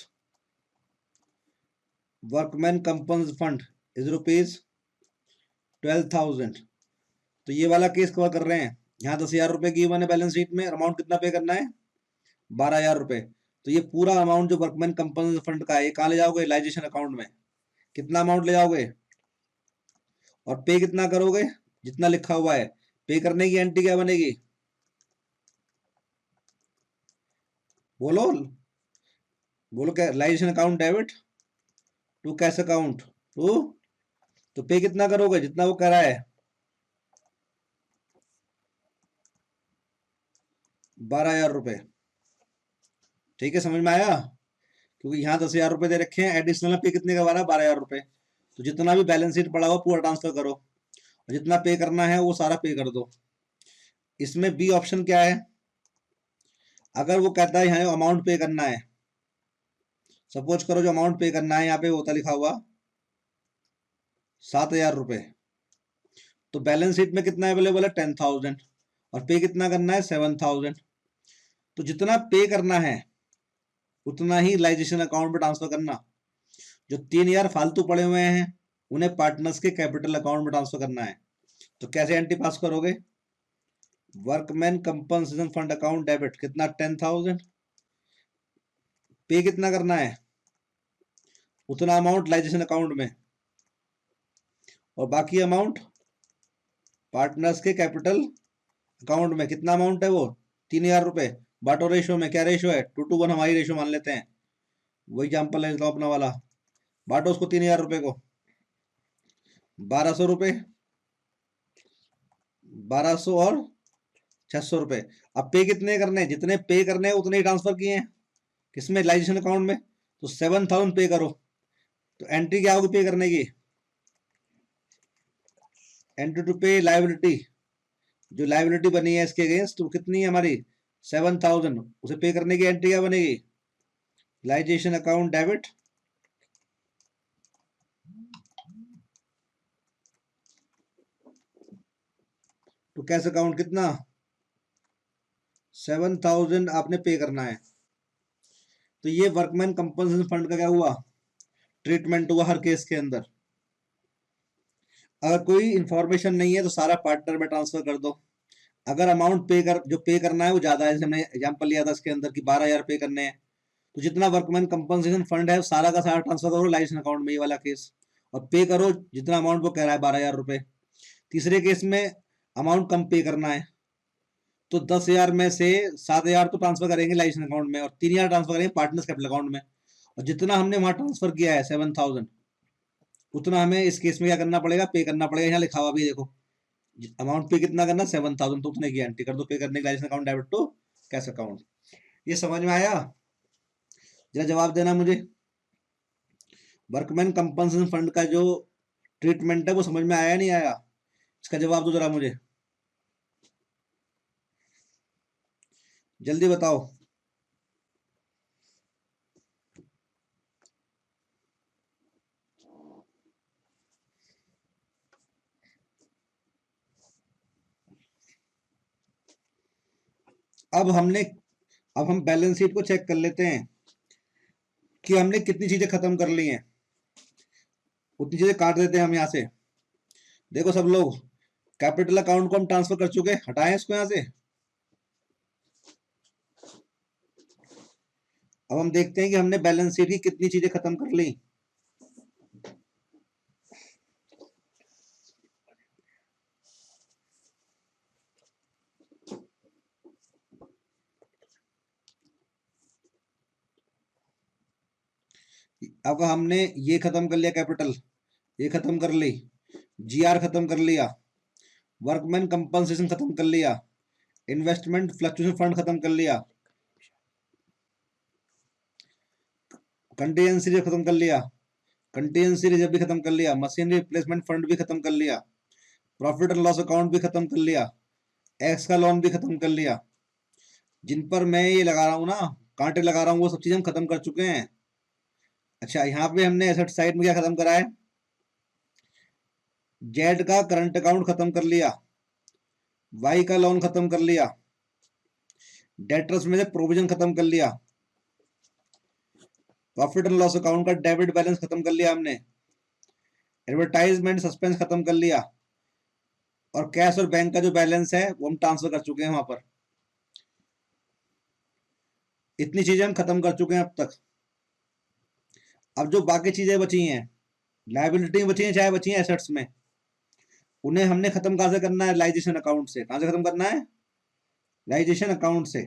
workman compensation fund is ₹12,000। तो ये वाला केस कवर कर रहे हैं। यहाँ 10,000 रुपए की मैंने बैलेंस शीट में, अमाउंट कितना पे करना है? 12,000 रुपए। तो ये पूरा अमाउंट जो वर्कमैन कंपनसेशन फंड का है ये कहाँ ले जाओगे? रियलाइजेशन अकाउंट में। कितना अमाउंट ले जाओगे और पे कितना करोगे? जितना लिखा हुआ है। पे करने की एंट्री क्या बनेगी? बोलो बोलो, क्या? Realisation account debit to cash account to, तो पे कितना करोगे? जितना वो करा है, 12,000 रुपए। ठीक है, समझ में आया? क्योंकि यहाँ 10,000 रुपए दे रखे हैं, एडिशनल पे कितने का? 12,000 रुपए। तो जितना भी बैलेंस शीट पड़ा हुआ पूरा ट्रांसफर करो, और जितना पे करना है वो सारा पे कर दो। इसमें बी ऑप्शन क्या है? अगर वो कहता है यहाँ अमाउंट पे करना है, सपोज करो जो अमाउंट पे करना है यहाँ पे होता लिखा हुआ 7,000 रुपए, तो बैलेंस शीट में कितना अवेलेबल है? 10,000, और पे कितना करना है? 7,000। तो जितना पे करना है उतना ही रियलाइजेशन अकाउंट में ट्रांसफर करना। जो 3,000 फालतू पड़े हुए हैं उन्हें पार्टनर्स के कैपिटल अकाउंट में ट्रांसफर करना है। तो कैसे एंट्री पास करोगे? Workman compensation fund account debit कितना? 10,000। पे कितना करना है? उतना अमाउंट रियलाइजेशन अकाउंट में, और बाकी अमाउंट पार्टनर्स के कैपिटल अकाउंट में। कितना अमाउंट है वो? 3,000 रुपए। बाटो रेशो में, क्या रेशो है? 2:1 हमारी रेशो मान लेते हैं। वही एग्जाम्पल है अपना वाला। बांटो उसको 3,000 रुपए को, 1,200 रुपए, 1,200 और 600 रुपए। अब पे कितने करने हैं? जितने पे करने हैं उतने ही ट्रांसफर किए हैं किसमें? रियलाइजेशन अकाउंट में। तो 7,000 पे करो। तो एंट्री क्या होगी पे करने की? एंट्री टू पे लाइबिलिटी, जो लाइबिलिटी बनी है इसके अगेंस्ट वो कितनी है हमारी? 7,000। उसे पे करने की एंट्री क्या बनेगी? Realisation account debit to cash account कितना 7,000 आपने पे करना है। तो ये वर्कमैन कंपनसेशन फंड का क्या हुआ, ट्रीटमेंट हुआ हर केस के अंदर। अगर कोई इंफॉर्मेशन नहीं है तो सारा पार्टनर में ट्रांसफर कर दो। अगर अमाउंट जो पे करना है वो ज्यादा है, जैसे हमने एग्जांपल लिया था इसके अंदर कि 12,000 पे करने हैं, तो जितना वर्कमैन कंपनसेशन फंड है सारा का सारा ट्रांसफर करो लाइसेंस अकाउंट में, ये वाला केस, और पे करो जितना अमाउंट वो कह रहा है 12,000 रुपए। तीसरे केस में अमाउंट कम पे करना है तो 10,000 में से 7,000 तो ट्रांसफर करेंगे लाइसेंस अकाउंट में और 3,000 ट्रांसफर करेंगे पार्टनर्स कैपिटल अकाउंट में। और जितना हमने वहां ट्रांसफर किया है 7,000, उतना हमें इस केस में क्या करना पड़ेगा, पे करना पड़ेगा। यहाँ लिखा हुआ भी देखो, अमाउंट पे कितना करना 7,000, तो उतने की एंट्री कर दो पे करने के licence account debit to cash account. ये समझ में आया? जरा जवाब देना मुझे। वर्कमैन कंपनसेशन फंड का जो ट्रीटमेंट है वो समझ में आया नहीं आया, इसका जवाब दो जरा मुझे, जल्दी बताओ। अब हमने अब हम बैलेंस शीट को चेक कर लेते हैं कि हमने कितनी चीजें खत्म कर ली हैं। उतनी चीजें काट देते हैं हम यहाँ से। देखो सब लोग, कैपिटल अकाउंट को हम ट्रांसफर कर चुके हैं, हटाएं इसको यहाँ से। अब हम देखते हैं कि हमने बैलेंस शीट की कितनी चीजें खत्म कर ली। अब हमने ये खत्म कर लिया, कैपिटल ये खत्म कर ली, जीआर खत्म कर लिया, वर्कमैन कंपनसेशन खत्म कर लिया, इन्वेस्टमेंट फ्लक्चुएशन फंड खत्म कर लिया, कंटीजेंसी रिजर्व खत्म कर लिया, कंटीजेंसी रिजर्व भी खत्म कर लिया, मशीनरी रिप्लेसमेंट फंड भी खत्म कर लिया, प्रॉफिट एंड लॉस अकाउंट भी खत्म कर लिया, एक्स का लोन भी खत्म कर लिया। जिन पर मैं ये लगा रहा हूँ ना, कांटे लगा रहा हूँ, वो सब चीजें हम खत्म कर चुके हैं। अच्छा, यहाँ पे हमने एसेट साइड में क्या खत्म करा है, जेड का करंट अकाउंट खत्म कर लिया, वाई का लोन खत्म कर लिया, डेटर्स में से प्रोविजन खत्म कर लिया, प्रॉफिट एंड लॉस अकाउंट का डेबिट बैलेंस खत्म कर लिया हमने, एडवर्टाइजमेंट सस्पेंस खत्म कर लिया, और कैश और बैंक का जो बैलेंस है वो हम ट्रांसफर कर चुके हैं वहां पर। इतनी चीजें हम खत्म कर चुके हैं अब तक। अब जो बाकी चीजें बची हैं, लायबिलिटी बची हैं चाहे बची हैं एसेट्स में, उन्हें हमने खत्म कहां से करना है, लाइजेशन अकाउंट से। कहां से खत्म करना है, लाइजेशन अकाउंट से।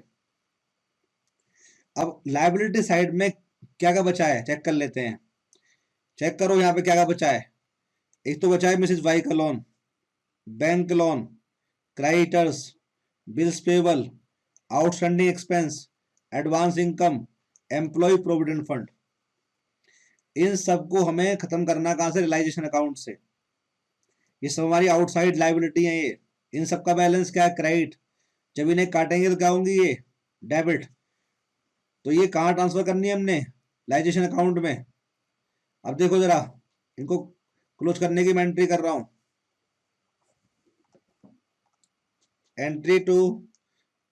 अब लायबिलिटी साइड में क्या क्या बचा है चेक कर लेते हैं। चेक करो यहाँ पे क्या क्या बचा है। एक तो बचा है मिसेज वाई का loan, bank loan, creditors, bills payable, outstanding expense, advance income, employee provident fund. इन सबको हमें खत्म करना कहां से, रियलाइजेशन अकाउंट से। ये सब हमारी आउटसाइड लाइबिलिटी है ये। इन सब का बैलेंस क्या है, क्रेडिट। जब इन्हें काटेंगे तो क्या होंगी, ये डेबिट। तो ये कहाँ ट्रांसफर करनी है हमने, लाइजेशन अकाउंट में। अब देखो जरा, इनको क्लोज करने की मैं एंट्री कर रहा हूं, entry to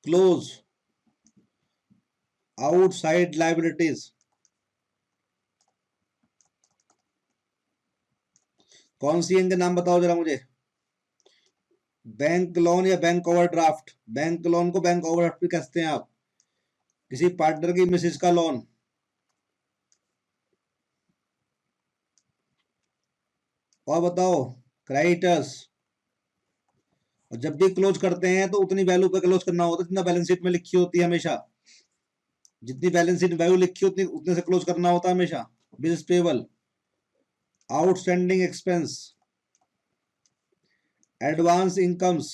close outside liabilities. कौन सी इनके नाम बताओ जरा मुझे, बैंक लोन या बैंक ओवरड्राफ्ट। बैंक लोन को बैंक ओवरड्राफ्ट भी कहते हैं आप। किसी पार्टनर की मिसेज का लोन, और बताओ क्रेडिटर्स। और जब भी क्लोज करते हैं तो उतनी वैल्यू पे क्लोज करना होता है जितना बैलेंस शीट में लिखी होती है हमेशा। जितनी बैलेंस शीट वैल्यू लिखी होती है उतने से क्लोज करना होता है हमेशा। Bills payable, outstanding expense, advance incomes,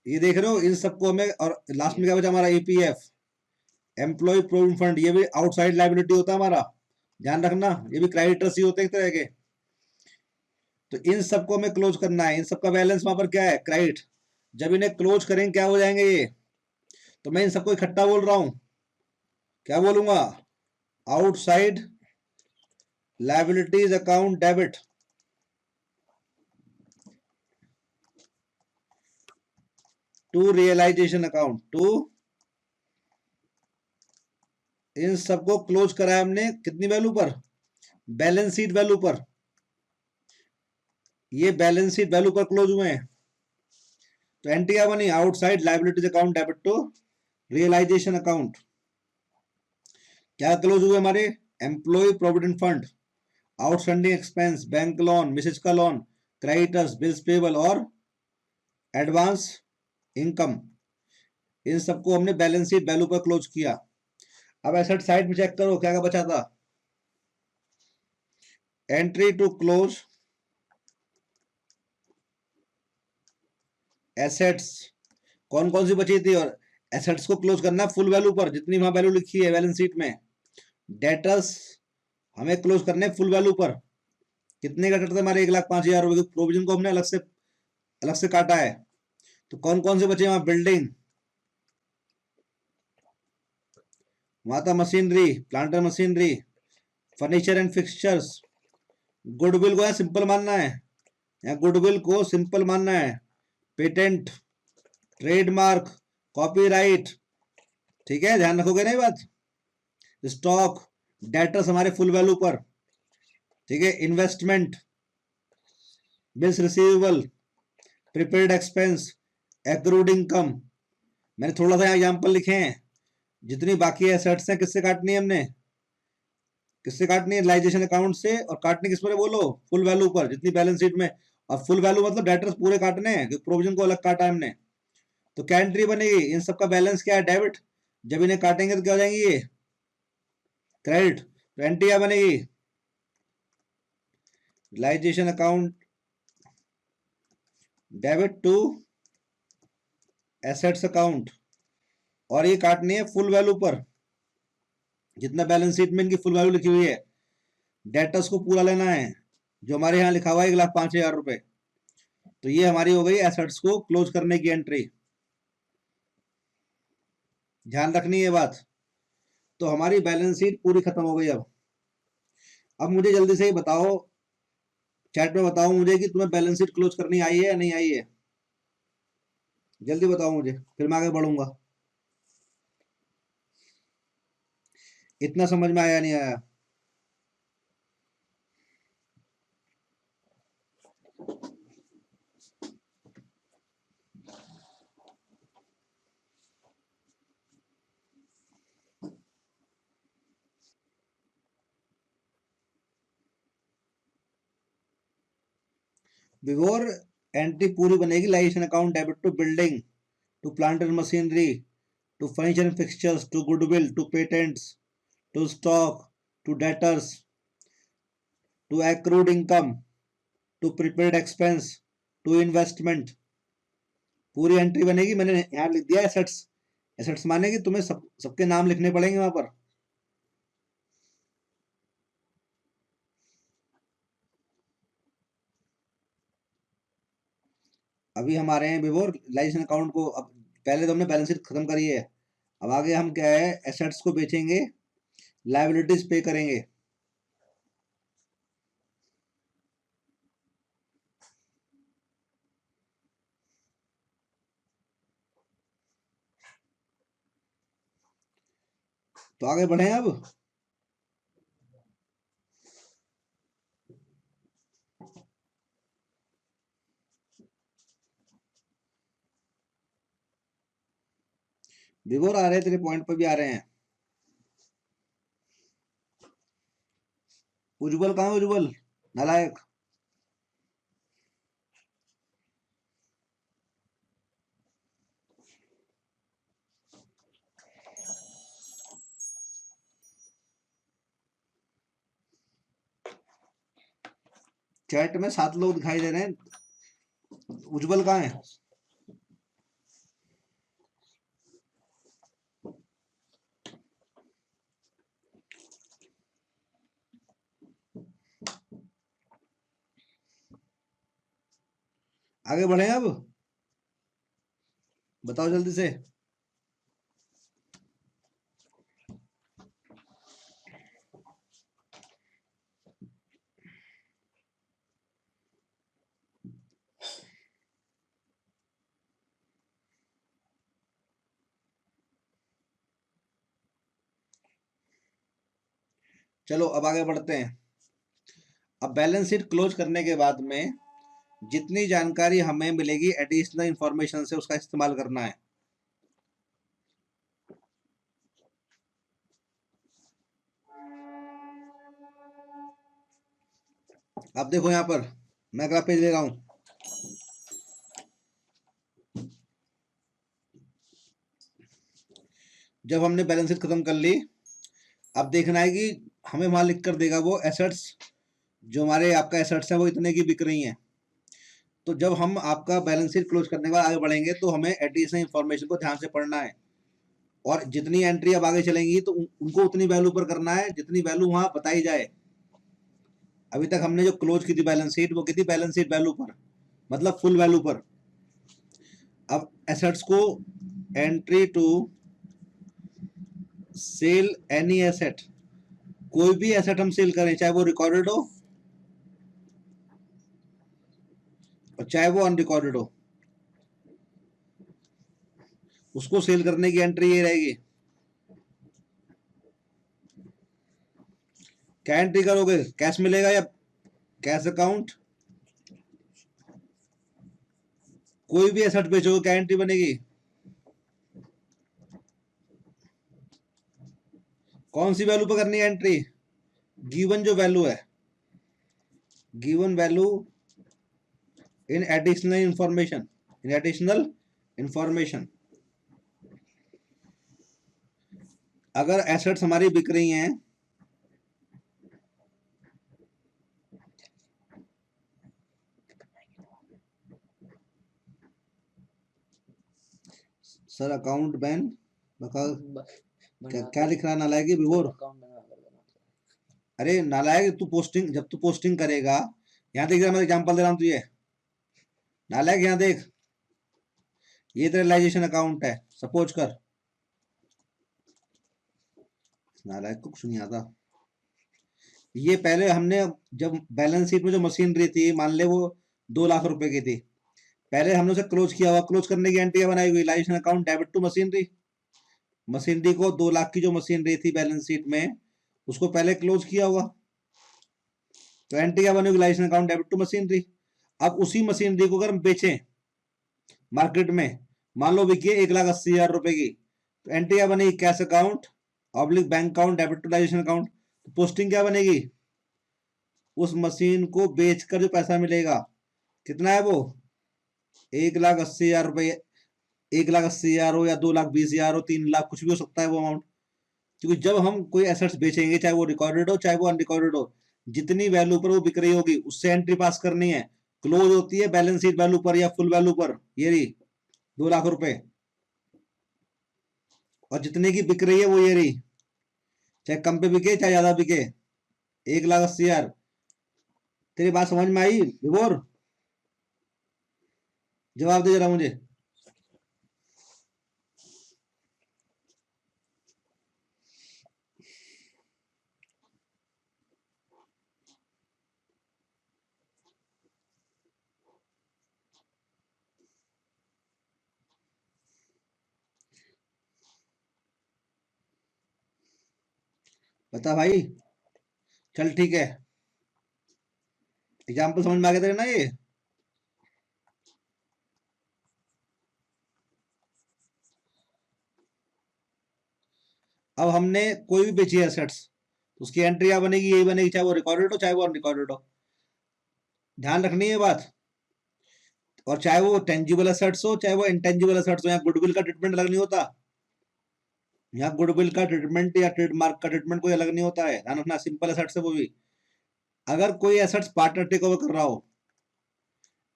ये देख रहे हो इन सबको हमें। और लास्ट में क्या बचा हमारा, एपीएफ, एम्प्लॉय प्रोविडेंट फंड। ये भी आउटसाइड लाइबिलिटी होता है हमारा, ध्यान रखना। ये भी क्रेडिटर्स ही होते हैं एक तरह के। तो इन सबको हमें क्लोज करना है। इन सबका बैलेंस वहां पर क्या है, क्रेडिट। जब इन्हें क्लोज करेंगे क्या हो जाएंगे ये, तो मैं इन सबको इकट्ठा बोल रहा हूं। क्या बोलूंगा, outside liabilities account debit. To realisation account, to इन सबको क्लोज करा है हमने कितनी वैल्यू पर? बैलेंस शीट वैल्यू पर। ये बैलेंस शीट वैल्यू पर क्लोज हुए हैं। तो एंट्री क्या बनी? Outside liabilities account debit to realisation account. क्या क्लोज हुए हमारे? Employee provident fund, outstanding expense, bank loan, Mrs का लोन, क्रेडिटर्स, बिल्स पेबल और एडवांस इनकम। इन सबको हमने बैलेंस शीट वैल्यू पर क्लोज किया। अब एसेट साइड में चेक करो क्या क्या बचा था। एंट्री टू क्लोज एसेट्स कौन कौन सी बची थी? और एसेट्स को क्लोज करना फुल वैल्यू पर, जितनी वहां वैल्यू लिखी है बैलेंस शीट में। डेटर्स हमें क्लोज करने फुल वैल्यू पर। कितने का कटते हमारे? 1,05,000 रुपए की प्रोविजन को हमने अलग से काटा है। तो कौन कौन से बचे वहां? बिल्डिंग, वहां था machinery, planter machinery, furniture and fixtures. Goodwill को यहाँ सिंपल मानना है, यहाँ गुडविल को सिंपल मानना है। पेटेंट, ट्रेडमार्क, कॉपीराइट, ठीक है, ध्यान रखोगे ना ये बात। स्टॉक, डेटर्स हमारे फुल वैल्यू पर, ठीक है। Investment, bills receivable, prepaid expense, accrued income. मैंने थोड़ा सा यहाँ एग्जाम्पल लिखे हैं। जितनी बाकी एसेट्स हैं किससे काटनी है हमने? किससे काटनी है? रियलाइजेशन अकाउंट से। और काटनी किस पर है बोलो? फुल वैल्यू पर, जितनी बैलेंस शीट में। और फुल वैल्यू मतलब डेटर्स पूरे काटने हैं, प्रोविजन को अलग काटा है हमने। तो क्या एंट्री बनेगी? इन सबका बैलेंस क्या है? डेबिट। जब इन्हें काटेंगे तो क्या हो जाएंगी? ये क्रेडिट। तो एंट्री क्या बनेगी? Realisation account debit to assets account. और ये काटनी है फुल वैल्यू पर, जितना बैलेंस शीट में इनकी फुल वैल्यू लिखी हुई है। डेटर्स को पूरा लेना है, जो हमारे यहाँ लिखा हुआ है 1,05,000 रुपए। तो ये हमारी हो गई एसेट्स को क्लोज करने की एंट्री। ध्यान रखनी है बात। तो हमारी बैलेंस शीट पूरी खत्म हो गई। अब मुझे जल्दी से ही बताओ, चैट में बताओ मुझे कि तुम्हें बैलेंस शीट क्लोज करनी आई है या नहीं आई है। जल्दी बताओ मुझे, फिर मैं आगे बढ़ूंगा। इतना समझ में आया नहीं आया? बिफोर एंट्री पूरी बनेगी। Realisation account debit to building, to plant and machinery, to furniture and fixtures, to goodwill, to patents, to stock, to debtors, to accrued income, to prepaid expense, to investment. पूरी entry बनेगी। मैंने यहाँ लिख दिया assets. Assets माने कि तुम्हें सबके नाम लिखने पड़ेंगे वहां पर। अभी हमारे हैं बिफोर लाइसेंस अकाउंट को। अब पहले तो हमने बैलेंस शीट खत्म करी है। अब आगे हम क्या है, एसेट्स को बेचेंगे, लायबिलिटीज पे करेंगे। तो आगे बढ़े अब। बिफोर आ रहे हैं, तेरे पॉइंट पर भी आ रहे हैं। उज्जवल कहाँ है? उज्जवल नालायक। चैट में 7 लोग दिखाई दे रहे हैं। उज्जवल कहाँ है? आगे बढ़े अब। बताओ जल्दी से। चलो अब आगे बढ़ते हैं। अब बैलेंस शीट क्लोज करने के बाद में जितनी जानकारी हमें मिलेगी एडिशनल इंफॉर्मेशन से उसका इस्तेमाल करना है। अब देखो यहाँ पर मैं अगला पेज ले रहा हूं। जब हमने बैलेंस शीट खत्म कर ली, अब देखना है कि हमें वहां लिख कर देगा वो एसेट्स, जो हमारे आपका एसेट्स है वो इतने की बिक रही हैं। तो जब हम आपका बैलेंस शीट क्लोज करने के बाद आगे बढ़ेंगे तो हमें एडिशनल इंफॉर्मेशन को ध्यान से पढ़ना है, और जितनी एंट्री अब आगे चलेंगी तो उनको उतनी वैल्यू पर करना है जितनी वैल्यू वहां बताई जाए। अभी तक हमने जो क्लोज की थी बैलेंस शीट वो की थी बैलेंस शीट वैल्यू पर, मतलब फुल वैल्यू पर। अब एसेट्स को entry to sell any asset, कोई भी एसेट हम सेल करें चाहे वो रिकॉर्डेड हो और चाहे वो अनरिकॉर्डेड हो, उसको सेल करने की एंट्री ये रहेगी। क्या एंट्री करोगे, कैश मिलेगा या कैश अकाउंट? कोई भी एसेट बेचोगे क्या एंट्री बनेगी? कौन सी वैल्यू पर करनी है एंट्री? गिवन जो वैल्यू है, given value in additional information, in additional information. अगर एसेट्स हमारी बिक रही हैं, सर अकाउंट बैन बता, क्या लिख रहा है नालायक विभोर? अरे नालायक, तू पोस्टिंग, जब तू पोस्टिंग करेगा, यहाँ देख रहा, मैं एग्जांपल दे रहा हूँ तुझे। नालायक यहाँ देख, ये तेरा रियलाइजेशन अकाउंट है, सपोज कर। नालायक को कुछ नहीं आता। ये पहले हमने जब बैलेंस शीट में जो मशीनरी थी, मान ले वो 2 लाख रुपए की थी, पहले हमने उसे क्लोज किया हुआ, क्लोज करने की एंट्री बनाई हुई, realisation account debit to machinery. Machinery को 2 लाख की जो मशीनरी थी बैलेंस शीट में, उसको पहले क्लोज किया हुआ, तो एंट्री क्या बनेगी, realisation account debit to machinery. अब उसी मशीनरी को अगर हम बेचें मार्केट में, मान लो बिकी 1,80,000 रुपए की, तो एंट्री क्या बनेगी, cash account oblique bank account debit to realisation account. तो पोस्टिंग क्या बनेगी, उस मशीन को बेचकर जो पैसा मिलेगा, कितना है वो, 1,80,000 रुपए। 1,80,000 हो या 2,20,000 हो, 3 लाख, कुछ भी हो सकता है वो अमाउंट। क्योंकि जब हम कोई एसेट्स बेचेंगे, चाहे वो रिकॉर्डेड हो चाहे वो अनरिकॉर्डेड हो, जितनी वैल्यू पर वो बिक रही होगी उससे एंट्री पास करनी है। क्लोज होती है बैलेंस शीट वैल्यू पर या फुल वैल्यू पर, ये रही 2 लाख रुपए, और जितने की बिक रही है वो ये रही, चाहे कम पे बिके चाहे ज्यादा बिके, 1,80,000। तेरी बात समझ में आई विभोर? जवाब दे जरा मुझे। बता भाई। चल ठीक है, एग्जाम्पल समझ में आ गया तेरे ना ये? अब हमने कोई भी बेची एसेट्स, तो उसकी एंट्री क्या बनेगी, यही बनेगी, चाहे वो रिकॉर्डेड हो चाहे वो अनरिकॉर्डेड हो। ध्यान रखनी है बात। और चाहे वो टेंजिबल एसेट्स हो चाहे वो इंटेंजिबल एसेट्स हो, यहाँ गुडविल का ट्रीटमेंट अलग नहीं होता। यहाँ गुडविल का ट्रीटमेंट या ट्रेडमार्क का ट्रीटमेंट कोई अलग नहीं होता है, ध्यान रखना। सिंपल एसेट्स है वो भी। अगर कोई एसेट्स पार्टनर टेक ओवर कर रहा हो,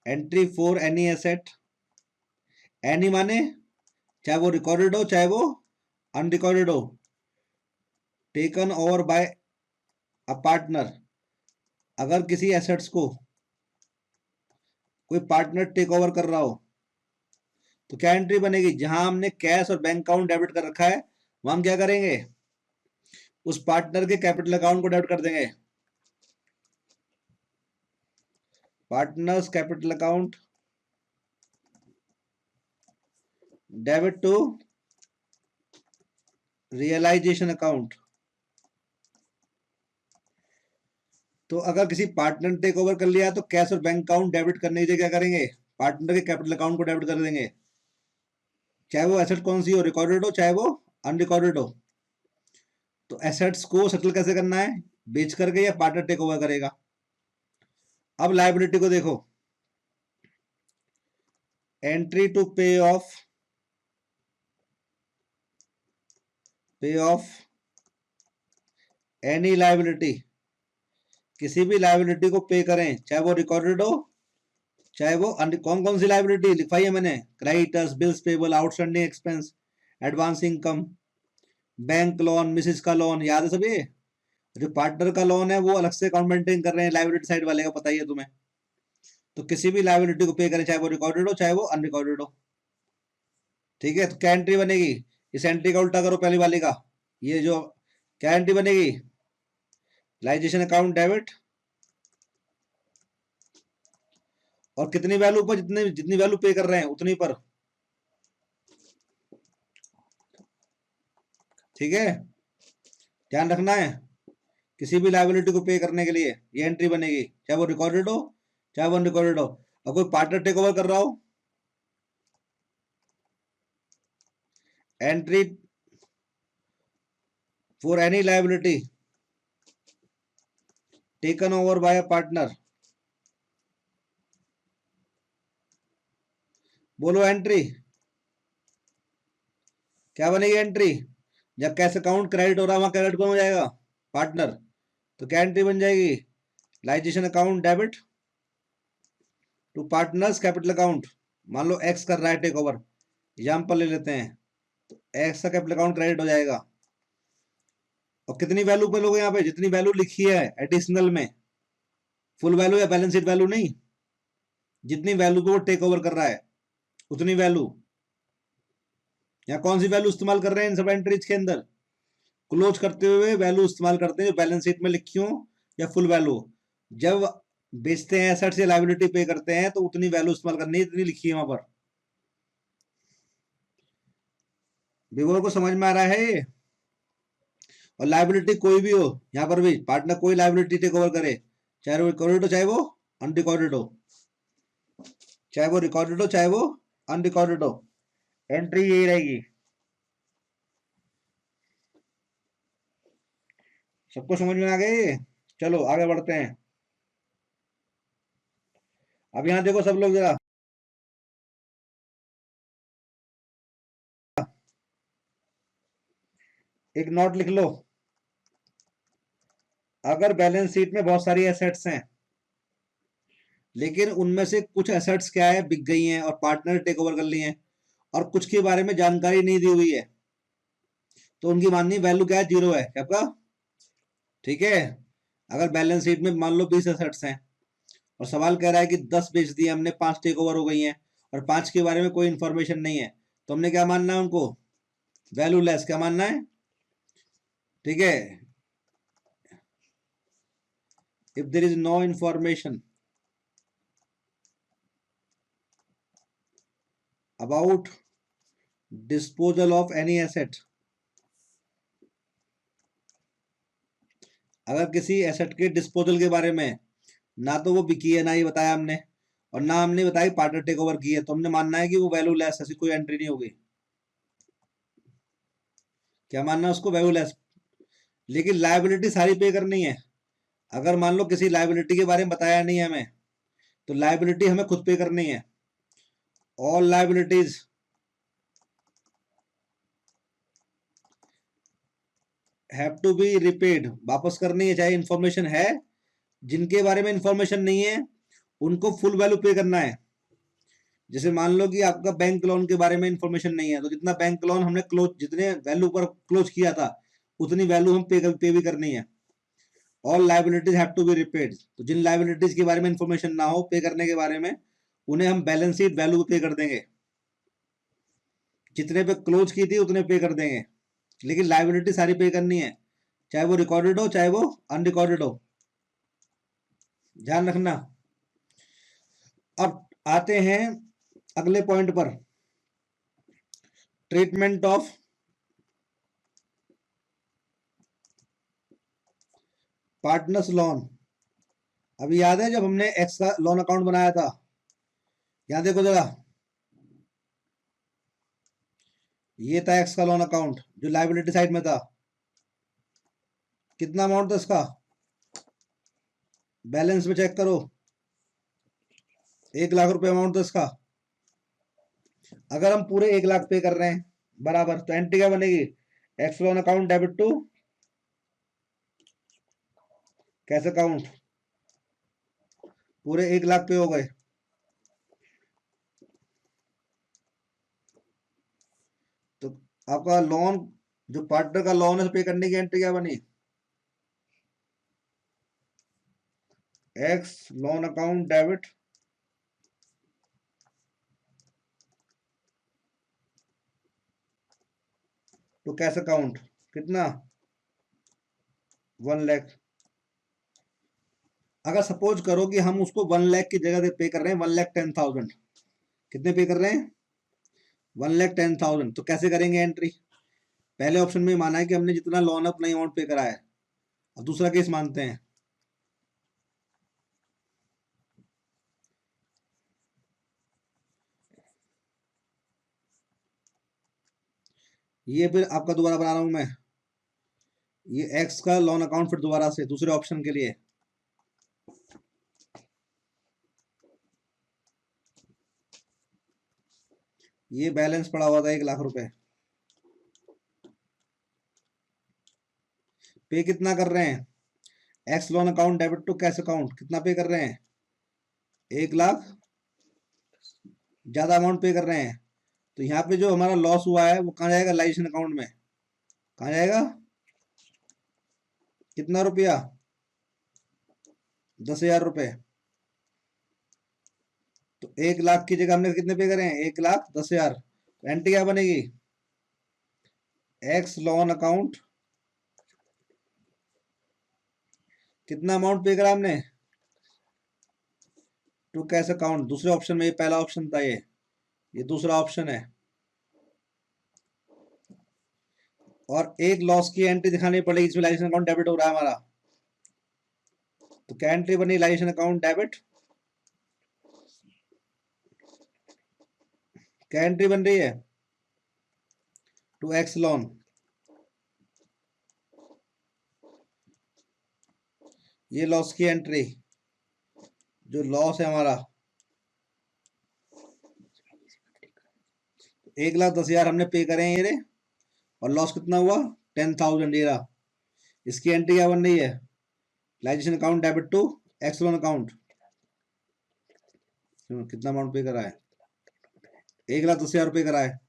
entry for any asset, any माने चाहे वो रिकॉर्डेड हो चाहे वो अनरिकॉर्डेड हो, taken over by a partner. अगर किसी एसेट्स को कोई पार्टनर टेक ओवर कर रहा हो, तो क्या एंट्री बनेगी, जहां हमने कैश और बैंक अकाउंट डेबिट कर रखा है वहां हम क्या करेंगे, उस पार्टनर के कैपिटल अकाउंट को डेबिट कर देंगे। Partners capital account debit to realisation account. तो अगर किसी पार्टनर टेक ओवर कर लिया तो कैश और बैंक अकाउंट डेबिट करने की जगह क्या करेंगे, पार्टनर के कैपिटल अकाउंट को डेबिट कर देंगे, चाहे वो एसेट कौन सी हो, रिकॉर्डेड हो चाहे वो अनरिकॉर्डेड हो। तो एसेट्स को सेटल कैसे करना है, बेच करके या पार्टनर टेक ओवर करेगा। अब लायबिलिटी को देखो, एंट्री टू पे ऑफ एनी लायबिलिटी, किसी भी लायबिलिटी को पे करें, चाहे वो रिकॉर्डेड हो चाहे वो कौन कौन सी लायबिलिटी लिखवाई है मैंने, creditors, bills payable, outstanding expense, advance income, bank loan, Mrs का लोन, याद है सब ये। जो पार्टनर का लोन है वो अलग से अकाउंट मेंटेन कर रहे हैं, लायबिलिटी साइड वाले का पता ही है तुम्हें। तो किसी भी लायबिलिटी को पे करें, चाहे वो रिकॉर्डेड हो चाहे वो अनरिकॉर्डेड हो। ठीक है, तो क्या एंट्री बनेगी, इस एंट्री का उल्टा करो पहली वाली का, ये जो क्या एंट्री बनेगी, लाइजेशन अकाउंट डेबिट, और कितनी वैल्यू पर, जितनी जितनी वैल्यू पे कर रहे हैं उतनी पर। ठीक है, ध्यान रखना है, किसी भी लायबिलिटी को पे करने के लिए ये एंट्री बनेगी, चाहे वो रिकॉर्डेड हो चाहे वो अनरिकॉर्डेड हो। अब कोई पार्टनर टेक ओवर कर रहा हो, entry for any liability taken over by a partner, बोलो एंट्री क्या बनेगी, एंट्री जब कैश अकाउंट क्रेडिट हो रहा है वहां क्रेडिट कौन हो जाएगा, पार्टनर। तो क्या एंट्री बन जाएगी, realisation account debit to partners capital account. मान लो एक्स कर रहा है टेक ओवर, एग्जाम्पल ले लेते हैं, तो एक्स का कैपिटल अकाउंट क्रेडिट हो जाएगा। और कितनी वैल्यू पे लोगे यहाँ पे, जितनी वैल्यू लिखी है एडिशनल में, फुल वैल्यू या बैलेंस शीट वैल्यू नहीं, जितनी वैल्यू पे वो टेक ओवर कर रहा है उतनी वैल्यू। यहाँ कौन सी वैल्यू इस्तेमाल कर रहे हैं इन सब एंट्रीज के अंदर, क्लोज करते हुए वैल्यू इस्तेमाल करते हैं जो बैलेंस शीट में लिखी हो या फुल वैल्यू। जब बेचते हैं एसेट्स या लायबिलिटी पे करते हैं तो उतनी वैल्यू इस्तेमाल करनी है इतनी लिखी है वहां पर। विवो को समझ में आ रहा है ये। और लायबिलिटी कोई भी हो, यहाँ पर भी पार्टनर कोई लायबिलिटी टेक ओवर करे, चाहे वो रिकॉर्डेड हो चाहे वो अनरिकॉर्डेड हो, चाहे वो रिकॉर्डेड हो चाहे वो अनरिकॉर्डेड हो, एंट्री यही रहेगी। सबको समझ में आ गए, चलो आगे बढ़ते हैं। अब यहाँ देखो सब लोग जरा, एक नोट लिख लो, अगर बैलेंस शीट में बहुत सारी एसेट्स हैं लेकिन उनमें से कुछ एसेट्स क्या है बिक गई हैं और पार्टनर टेक ओवर कर ली हैं और कुछ के बारे में जानकारी नहीं दी हुई है, तो उनकी माननी वैल्यू क्या है, जीरो है आपका। ठीक है, अगर बैलेंस शीट में मान लो 20 एसेट्स हैं और सवाल कह रहा है कि 10 बेच दिए हमने, 5 टेक ओवर हो गई हैं और 5 के बारे में कोई इंफॉर्मेशन नहीं है, तो हमने क्या मानना है उनको, वैल्यू लेस क्या मानना है। ठीक है, if there is no information about disposal of any asset, अगर किसी एसेट के डिस्पोजल के बारे में ना तो वो बिकी है ना ही बताया हमने, और ना हमने बताया पार्टनर टेक ओवर की है, तो हमने मानना है कि वो वैल्यू लेस, ऐसी कोई एंट्री नहीं होगी। क्या मानना है उसको, वैल्यू लेस। लेकिन लायबिलिटी सारी पे करनी है, अगर मान लो किसी लायबिलिटी के बारे में बताया नहीं है हमें, तो लायबिलिटी हमें खुद पे करनी है। All liabilities have to be repaid, वापस करनी है, चाहे इंफॉर्मेशन है, जिनके बारे में इंफॉर्मेशन नहीं है उनको फुल वैल्यू पे करना है। जैसे मान लो कि आपका बैंक लोन के बारे में इंफॉर्मेशन नहीं है, तो जितना बैंक लोन हमने क्लोज, जितने वैल्यू पर क्लोज किया था उतनी वैल्यू हम पे भी करनी है। All liabilities have to be repaid, तो जिन लायबिलिटीज के बारे में इंफॉर्मेशन ना हो पे करने के बारे में, उन्हें हम बैलेंस शीट वैल्यू पे कर देंगे, जितने पे क्लोज की थी उतने पे कर देंगे। लेकिन लायबिलिटी सारी पे करनी है, चाहे वो रिकॉर्डेड हो चाहे वो अनरिकॉर्डेड हो, ध्यान रखना। अब आते हैं अगले पॉइंट पर, ट्रीटमेंट ऑफ पार्टनर्स लोन। अभी याद है जब हमने एक्स का लोन अकाउंट बनाया था, यहाँ देखो जरा, ये था एक्स का लोन अकाउंट जो लायबिलिटी साइड में था। कितना अमाउंट था इसका, बैलेंस में चेक करो, 1 लाख रुपए अमाउंट था इसका। अगर हम पूरे 1 लाख पे कर रहे हैं बराबर, तो एंट्री क्या बनेगी, X loan account debit to cash account, पूरे 1 लाख पे हो गए। तो आपका लोन, जो पार्टनर का लोन है पे करने की एंट्री क्या बनी, X loan account debit to cash account, कितना, 1 लाख। अगर सपोज करो कि हम उसको 1 लाख की जगह पे कर रहे हैं 1,10,000, कितने पे कर रहे हैं, 1,10,000, तो कैसे करेंगे एंट्री। पहले ऑप्शन में माना है कि हमने जितना लोन अपना अमाउंट पे करा है, और दूसरा केस मानते हैं, ये फिर आपका दोबारा बना रहा हूं मैं, ये एक्स का लोन अकाउंट फिर दोबारा से दूसरे ऑप्शन के लिए, ये बैलेंस पड़ा हुआ था 1 लाख रुपए, पे कितना कर रहे हैं, X loan account debit to cash account, कितना पे कर रहे हैं, 1 लाख, ज्यादा अमाउंट पे कर रहे हैं। तो यहाँ पे जो हमारा लॉस हुआ है वो कहाँ जाएगा, लाइजेशन अकाउंट में, कहाँ जाएगा, कितना रुपया, 10,000 रुपए। तो 1 लाख की जगह हमने कितने पे करे हैं, 1,10,000। एंट्री क्या बनेगी, एक्स लोन अकाउंट, कितना अमाउंट पे करा हमने, टू कैश अकाउंट, दूसरे ऑप्शन में, ये पहला ऑप्शन था, ये दूसरा ऑप्शन है। और एक लॉस की एंट्री दिखानी पड़ेगी, इसमें लाइसेंस अकाउंट डेबिट हो रहा है हमारा, तो क्या एंट्री बनी, लाइसेंस अकाउंट डेबिट, क्या एंट्री बन रही है, टू एक्स लोन। ये लॉस की एंट्री, जो लॉस है हमारा, 1,10,000 हमने पे करे हैं ये रे, और लॉस कितना हुआ, 10,000 ये रहा। इसकी एंट्री क्या बन रही है, realisation account debit to X loan account, कितना अमाउंट पे करा है, 1,10,000 रुपये करा है।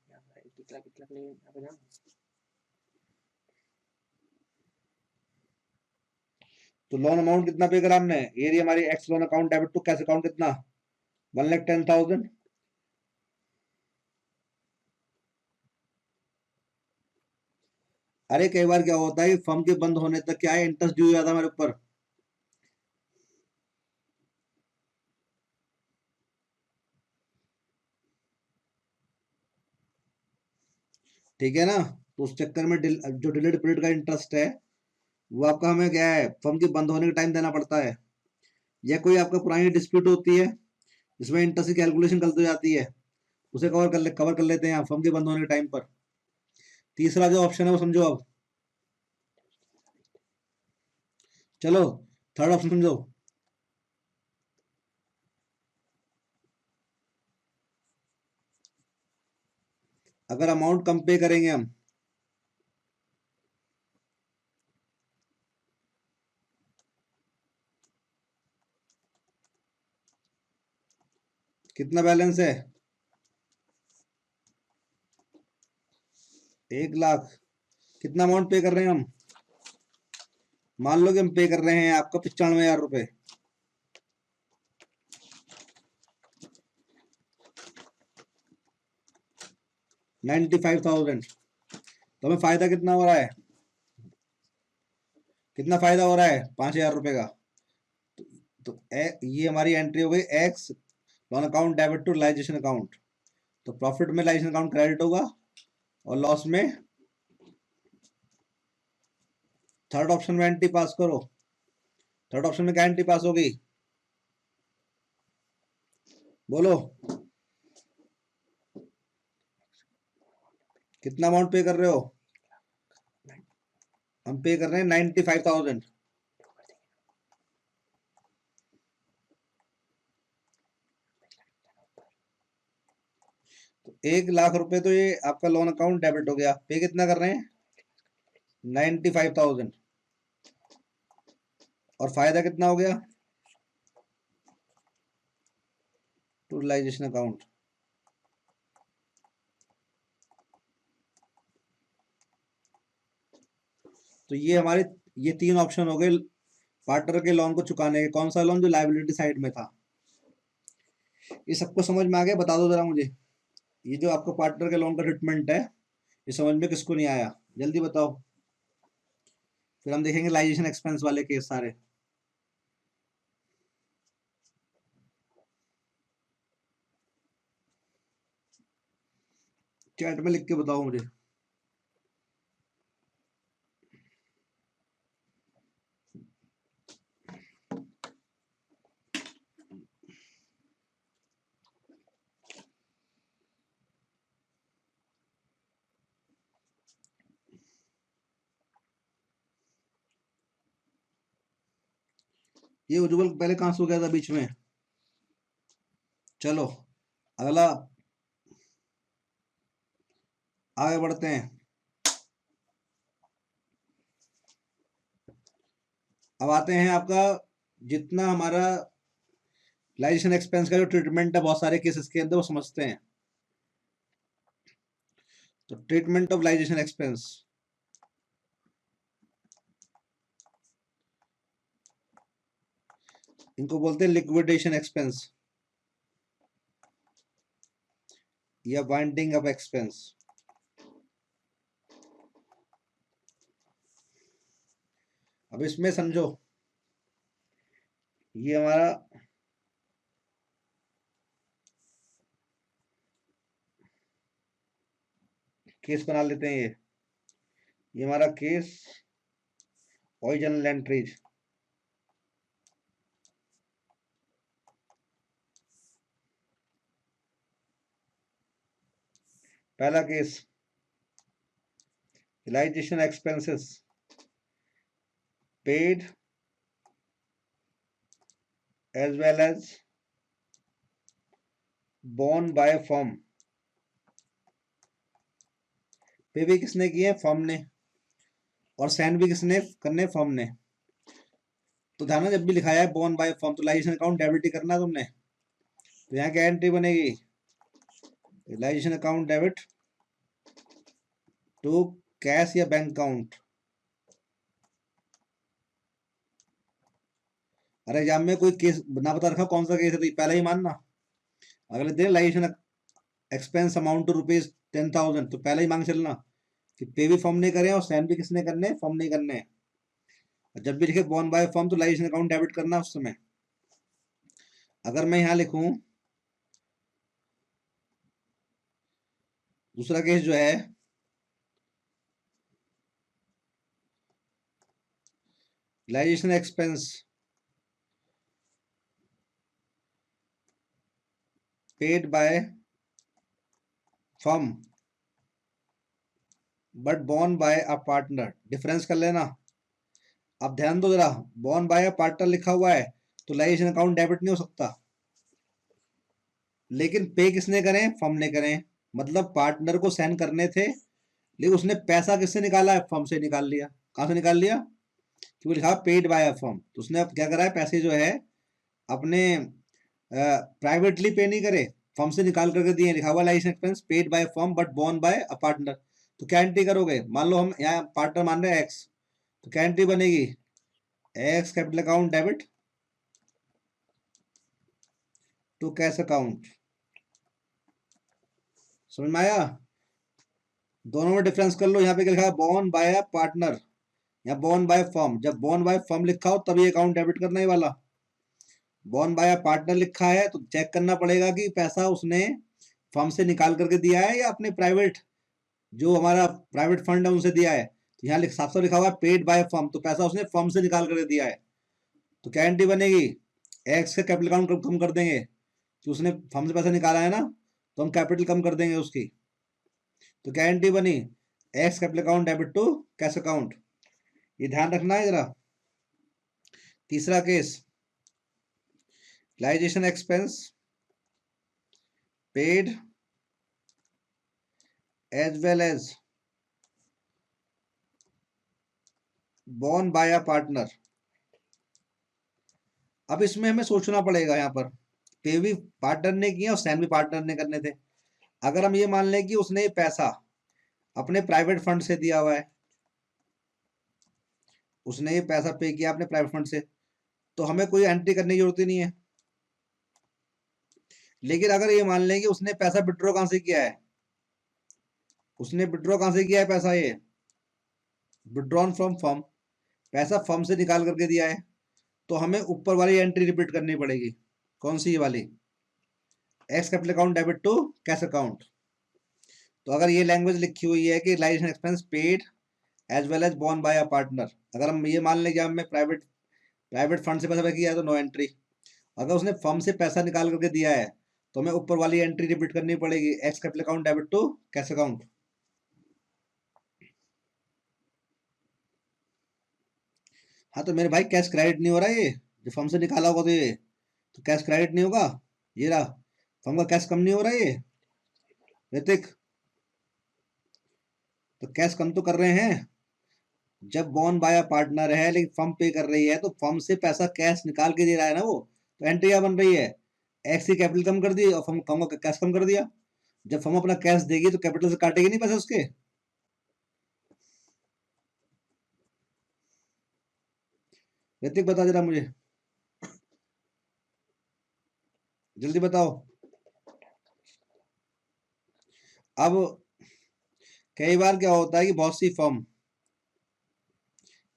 तो लोन अमाउंट कितना पे करा हमने, ये रही हमारी X loan account debit to cash account, कितना, 1,10,000। अरे कई बार क्या होता है, फर्म के बंद होने तक क्या है, इंटरेस्ट ड्यू जाता है हमारे ऊपर, ठीक है ना। तो उस चक्कर में जो डिलेड पीरियड का इंटरेस्ट है, वो आपका हमें क्या है, फर्म के बंद होने के टाइम देना पड़ता है। या कोई आपका पुरानी डिस्प्यूट होती है जिसमें इंटरेस्ट की कैलकुलेशन गलत हो जाती है, उसे कवर कर लेते हैं फर्म के बंद होने के टाइम पर। तीसरा जो ऑप्शन है वो समझो अब, चलो थर्ड ऑप्शन समझो। अगर अमाउंट कम पे करेंगे हम, कितना बैलेंस है, 1 लाख, कितना अमाउंट पे कर रहे हैं हम, मान लो कि हम पे कर रहे हैं आपका 95,000 रुपए, 95,000। तो हमें फायदा कितना हो रहा है, कितना फायदा हो रहा है, 5,000 रुपए का। तो ये हमारी एंट्री हो गई, X loan account debit to realisation account. तो प्रॉफिट में लाइजेशन अकाउंट क्रेडिट होगा, और लॉस में, थर्ड ऑप्शन में एंट्री पास करो। थर्ड ऑप्शन में क्या एंट्री पास होगी, बोलो कितना अमाउंट पे कर रहे हो? हम पे कर रहे हैं 95,000। तो 1 लाख रुपए तो ये आपका लोन अकाउंट डेबिट हो गया। पे कितना कर रहे हैं? 95,000। और फायदा कितना हो गया? टोटलाइजेशन अकाउंट। तो ये 3 ऑप्शन हो गए पार्टनर के लोन को चुकाने के। कौन सा लोन? जो लायबिलिटी साइड में था। ये सबको समझ में आ गया? बता दो जरा मुझे, ये जो आपका पार्टनर के लोन का ट्रीटमेंट है, ये समझ में किसको नहीं आया? जल्दी बताओ, फिर हम देखेंगे लाइजेशन एक्सपेंस वाले केस सारे। चैट में लिख के बताओ मुझे। ये उज्जवल पहले कहां सो गया था बीच में? चलो अगला आगे बढ़ते हैं। अब आते हैं आपका जितना हमारा लाइजेशन एक्सपेंस का जो ट्रीटमेंट है बहुत सारे केसेस के अंदर, वो समझते हैं। तो ट्रीटमेंट ऑफ लाइजेशन एक्सपेंस, इनको बोलते हैं लिक्विडेशन एक्सपेंस या वाइंडिंग अप एक्सपेंस। अब इसमें समझो, ये हमारा केस बना लेते हैं। ये हमारा केस ओरिजिनल एंट्रीज। पहला case, realisation expenses paid as well as borne by firm। पे भी किसने किए? फर्म ने। और सेंड भी किसने करने? फर्म ने। तो ध्यान, जब भी लिखाया है borne by firm, तो लाइजेशन अकाउंट डेबिट ही करना है तुमने। तो यहाँ क्या एंट्री बनेगी? Realisation account debit to cash या बैंक अकाउंट। अरे एग्जाम में कोई केस ना बता रखा कौन सा केस है, तो पहला ही मानना। अगले दिन लाइजेशन एक्सपेंस अमाउंट टू ₹10,000, तो पहले ही मांग चलना कि पे भी फॉर्म नहीं करे और सेंड भी किसने करने? फॉर्म नहीं करने। जब भी लिखे बॉर्न बाय फॉर्म, तो लाइजेशन अकाउंट डेबिट करना उस समय। अगर मैं यहां लिखूं दूसरा केस जो है, realisation expense paid by firm but borne by a partner, difference कर लेना। अब ध्यान दो जरा, बॉर्न बाय अ पार्टनर लिखा हुआ है तो लाइजेशन अकाउंट डेबिट नहीं हो सकता। लेकिन पे किसने करें? फर्म ने करें। मतलब पार्टनर को सेंड करने थे, लेकिन उसने पैसा किससे निकाला है? फर्म से निकाल लिया। कहां से निकाल लिया? क्योंकि लिखा पेड बाय अ फर्म, तो उसने अब क्या करा है? पैसे जो है अपने प्राइवेटली पे नहीं करे, फर्म से निकाल करके दिए। लिखा हुआ licence expense paid by firm but borne by a partner. तो क्या एंट्री करोगे? मान लो हम यहाँ पार्टनर मान रहे हैं एक्स, तो क्या एंट्री बनेगी? X capital account debit to cash account. समझ में आया? दोनों में डिफरेंस कर लो। यहाँ पे क्या लिखा है? बोन बाय अ पार्टनर या बोन बाय फर्म। जब बोन बाय फर्म लिखा हो तभी अकाउंट डेबिट करना ही वाला। बोन बाय पार्टनर लिखा है तो चेक करना पड़ेगा कि पैसा उसने फर्म से निकाल करके दिया है या अपने प्राइवेट, जो हमारा प्राइवेट फंड है उनसे दिया है। तो यहाँ साफ साफ लिखा हुआ है पेड बाय फर्म, तो पैसा उसने फर्म से निकाल करके दिया है। तो क्या एंट्री बनेगी? एक्स का कैपिटल अकाउंट कम कर देंगे, कि उसने फर्म से पैसा निकाला है ना, तो हम कैपिटल कम कर देंगे उसकी। तो क्या एंट्री बनी? X capital account debit to cash account. ये ध्यान रखना है जरा। तीसरा case, realisation expense paid as well as borne by a partner. अब इसमें हमें सोचना पड़ेगा, यहाँ पर पे भी पार्टनर ने किया और सेंड भी पार्टनर ने करने थे। अगर हम ये मान लें कि उसने ये पैसा अपने प्राइवेट फंड से दिया हुआ है, उसने ये पैसा पे किया अपने प्राइवेट फंड से, तो हमें कोई एंट्री करने की जरूरत ही नहीं है। लेकिन अगर ये मान लें कि उसने पैसा विड्रॉ कहां से किया है, उसने विड्रॉ कहां से किया है पैसा, ये विड्रॉन फ्रॉम फर्म, पैसा फर्म से निकाल करके दिया है, तो हमें ऊपर वाली एंट्री रिपीट करनी पड़ेगी। कौन सी वाली? X capital account debit to cash account. तो अगर ये लैंग्वेज लिखी हुई है कि realisation expense paid as well as borne by a partner, अगर हम ये मान लें कि हमें प्राइवेट प्राइवेट फंड से पैसा पे किया है तो नो एंट्री। अगर उसने फर्म से पैसा निकाल करके दिया है तो हमें ऊपर वाली एंट्री रिपीट करनी पड़ेगी, X capital account debit to cash account. हाँ तो मेरे भाई कैश क्रेडिट नहीं हो रहा ये, जो फर्म से निकाला होगा तो ये तो कैश क्रेडिट नहीं होगा। ये रहा, फर्म का कैश कम नहीं हो रहा ये ऋतिक, तो कैश कम तो कर रहे हैं। जब बॉन्ड बाय पार्टनर है लेकिन फर्म पे कर रही है, तो फर्म से पैसा कैश निकाल के दे रहा है ना वो, तो एंट्री क्या बन रही है? एक्स की कैपिटल कम कर दी और फर्म का कैश कम कर दिया। जब फर्म अपना कैश देगी तो कैपिटल से काटेगी नहीं पैसे उसके। ऋतिक बता जरा मुझे, जल्दी बताओ। अब कई बार क्या होता है कि बहुत सी फर्म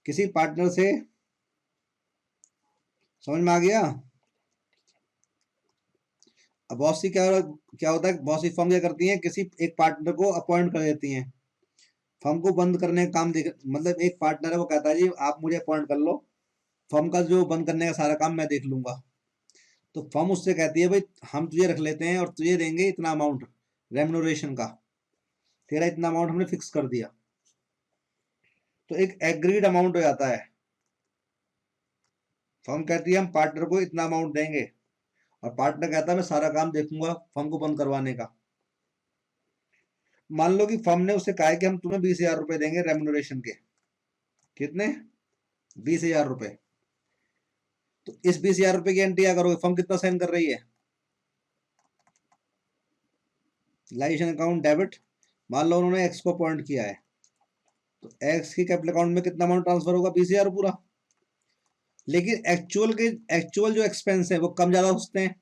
किसी पार्टनर से, समझ में आ गया? अब बहुत सी क्या होता है, बहुत सी फर्म क्या करती हैं, किसी एक पार्टनर को अपॉइंट कर देती हैं फर्म को बंद करने का काम देख, मतलब एक पार्टनर है वो कहता है जी आप मुझे अपॉइंट कर लो, फर्म का जो बंद करने का सारा काम मैं देख लूंगा। तो फर्म उससे कहती है भाई हम तुझे रख लेते हैं और तुझे देंगे इतना अमाउंट रेम्यूनरेशन का, तेरा इतना अमाउंट हमने फिक्स कर दिया। तो एक एग्रीड अमाउंट हो जाता है। फर्म कहती है हम पार्टनर को इतना अमाउंट देंगे और पार्टनर कहता है मैं सारा काम देखूंगा फर्म को बंद करवाने का। मान लो कि फर्म ने उससे कहा है कि हम तुम्हें 20,000 रुपए देंगे रेम्यूनरेशन के। कितने? 20,000 रुपए। तो इस 20,000 रुपए की एंट्री क्या करोगे? फर्म कितना साइन कर रही है? लाइजेशन अकाउंट डेबिट, मान लो उन्होंने एक्स को अपॉइंट किया है, तो एक्स की कैपिटल अकाउंट में कितना अमाउंट ट्रांसफर होगा? 20,000 पूरा। लेकिन एक्चुअल जो एक्सपेंस है वो कम ज्यादा हो सकते हैं।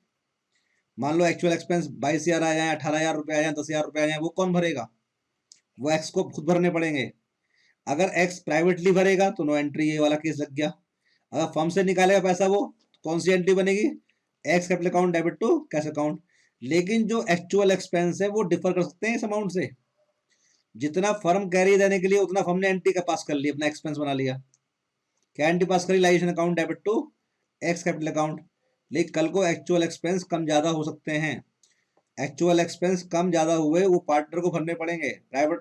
मान लो एक्चुअल एक्सपेंस 22,000 आ जाए, 18,000 रुपए आ जाए, 10,000 रुपए आ जाए, वो कौन भरेगा? वो एक्स को खुद भरने पड़ेंगे। अगर एक्स प्राइवेटली भरेगा तो नो एंट्री, ये वाला केस लग गया। अगर फर्म से निकालेगा पैसा वो, तो कौन सी एंट्री बनेगी? X capital account debit to cash account. लेकिन जो एक्चुअल एक्सपेंस है वो डिफर कर सकते हैं इस अमाउंट से। जितना फर्म कैरी देने के लिए उतना फर्म ने एंट्री का पास कर लिया, अपना एक्सपेंस बना लिया। क्या एंट्री पास करी? Realisation account debit to X capital account. लेकिन कल को एक्चुअल एक्सपेंस कम ज्यादा हो सकते हैं। एक्चुअल एक्सपेंस कम ज्यादा हुए वो पार्टनर को भरने पड़ेंगे। प्राइवेट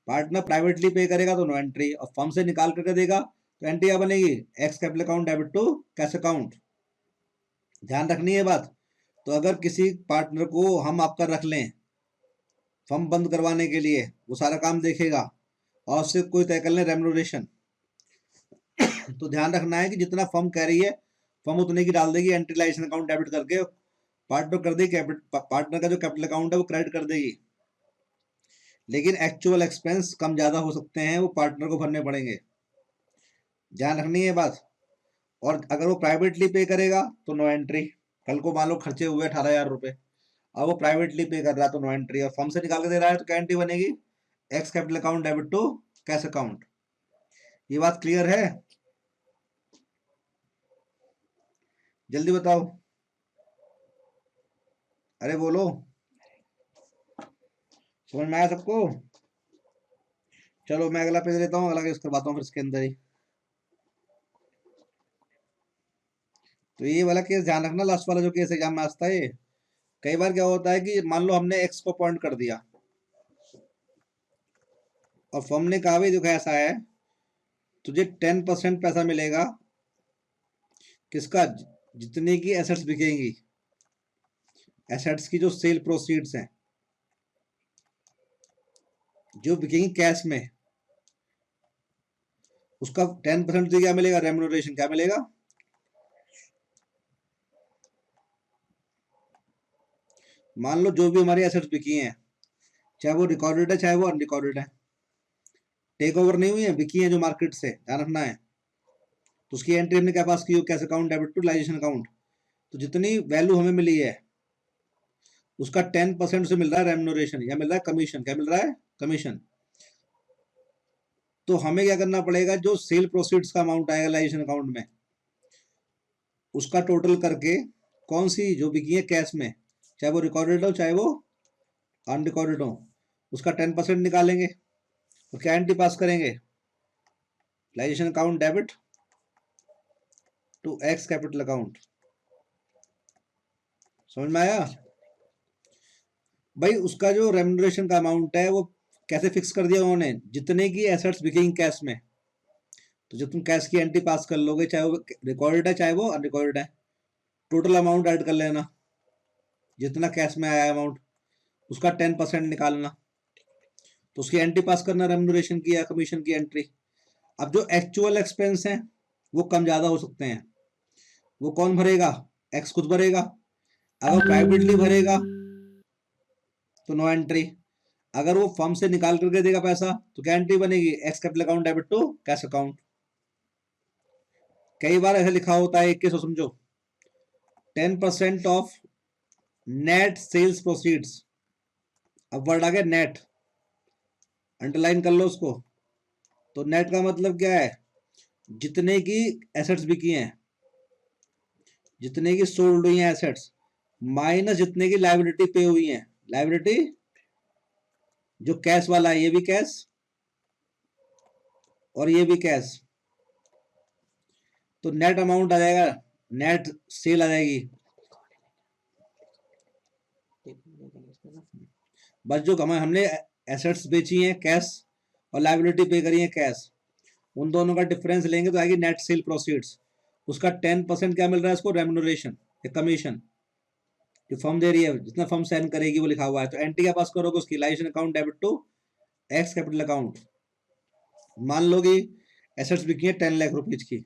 पार्टनर प्राइवेटली पे करेगा तो नो एंट्री, और फर्म से निकाल करके देगा तो एंट्री क्या बनेगी? X capital account debit to cash account. ध्यान रखनी है बात। तो अगर किसी पार्टनर को हम आपका रख लें फर्म बंद करवाने के लिए, वो सारा काम देखेगा और उससे कोई तय कर ले रेम्यूनरेशन, तो ध्यान रखना है कि जितना फर्म कह रही है फर्म उतने की डाल देगी एंट्री, लाइसेंस अकाउंट डेबिट करके पार्टनर कर देगी, पार्टनर का जो कैपिटल अकाउंट है वो क्रेडिट कर देगी। लेकिन एक्चुअल एक्सपेंस कम ज्यादा हो सकते हैं, वो पार्टनर को भरने पड़ेंगे। ध्यान रखनी है बात। और अगर वो प्राइवेटली पे करेगा तो नो एंट्री। कल को मान लो खर्चे हुए 18,000 रुपए, अब वो प्राइवेटली पे कर रहा है तो नो एंट्री, और फर्म से निकाल के दे रहा है तो क्या एंट्री बनेगी? X capital account debit to cash account. ये बात क्लियर है? जल्दी बताओ, अरे बोलो, समझ में आया सबको? चलो मैं अगला पेज लेता हूँ, अगला केस करवाता हूँ फिर इसके अंदर ही। तो ये वाला केस ध्यान रखना, लास्ट वाला जो केस एग्जाम में आता है ये, कई बार क्या होता है कि मान लो हमने एक्स को पॉइंट कर दिया और फर्म ने कहा भाई देखो ऐसा है, तुझे 10% पैसा मिलेगा किसका, जितने की एसेट्स बिकेंगी, एसेट्स की जो सेल प्रोसीड्स हैं जो बिकेंगी कैश में, उसका 10% तुझे क्या मिलेगा, रेम्यूनरेशन क्या मिलेगा। मान लो जो भी हमारी एसेट्स बिकी हैं, चाहे वो रिकॉर्डेड है चाहे वो अनरिकॉर्डेड है, टेक ओवर नहीं हुई है, बिकी है जो मार्केट से, ध्यान रखना है, तो उसकी एंट्री हमने क्या पास की हो, cash account debit to realisation account. तो जितनी वैल्यू हमें मिली है उसका 10% से मिल रहा है रेम्यूनरेशन या मिल रहा है कमीशन, क्या मिल रहा है, कमीशन। तो हमें क्या करना पड़ेगा, जो सेल प्रोसीड्स का अमाउंट आएगा लाइजेशन अकाउंट में, उसका टोटल करके कौन सी जो बिकी है कैश में, चाहे वो रिकॉर्डेड हो चाहे वो अनरिकॉर्डेड हो, उसका 10% निकालेंगे और क्या एंट्री पास करेंगे, realisation account debit to X capital account. समझ में आया भाई। उसका जो रेम्यूनरेशन का अमाउंट है वो कैसे फिक्स कर दिया उन्होंने, जितने की एसेट्स बिकेंगी कैश में, तो जब तुम कैश की एंट्री पास कर लोगे, चाहे वो रिकॉर्डेड है चाहे वो अनरिकॉर्डेड है, टोटल अमाउंट ऐड कर लेना, जितना कैश में आया अमाउंट उसका 10% निकालना, तो उसकी एंट्री पास करना रेम्यूनरेशन की या कमीशन की एंट्री। अब जो एक्चुअल एक्सपेंस हैं वो कम ज्यादा हो सकते हैं, वो कौन भरेगा, एक्स खुद भरेगा। अगर प्राइवेटली भरेगा तो नो एंट्री, अगर वो फर्म से निकाल करके देगा पैसा तो क्या एंट्री बनेगी, X capital account debit to cash account. कई बार ऐसा लिखा होता है, एक केस समझो, 10% ऑफ नेट सेल्स प्रोसीड्स, अब वर्ड आ गया नेट, अंडरलाइन कर लो उसको। तो नेट का मतलब क्या है, जितने की एसेट्स बिकी हैं, जितने की सोल्ड हुई हैं एसेट्स, माइनस जितने की लाइबिलिटी पे हुई हैं, लाइबिलिटी जो कैश वाला है, ये भी कैश और ये भी कैश, तो नेट अमाउंट आ जाएगा, नेट सेल आ जाएगी। बस जो हमने एसेट्स बेची हैं कैश और लाइबिलिटी पे करी है कैश, उन दोनों का डिफरेंस लेंगे तो आएगी नेट सेल प्रोसीड्स। उसका 10% क्या मिल रहा है इसको, रेम्यूनरेशन या कमीशन, जो फर्म दे रही है, जितना फर्म साइन करेगी वो लिखा हुआ है। तो एंट्री क्या पास करोगे उसकी, realisation account debit to X capital account. मान लो कि एसेट्स बिकी है 10 लाख रुपीज की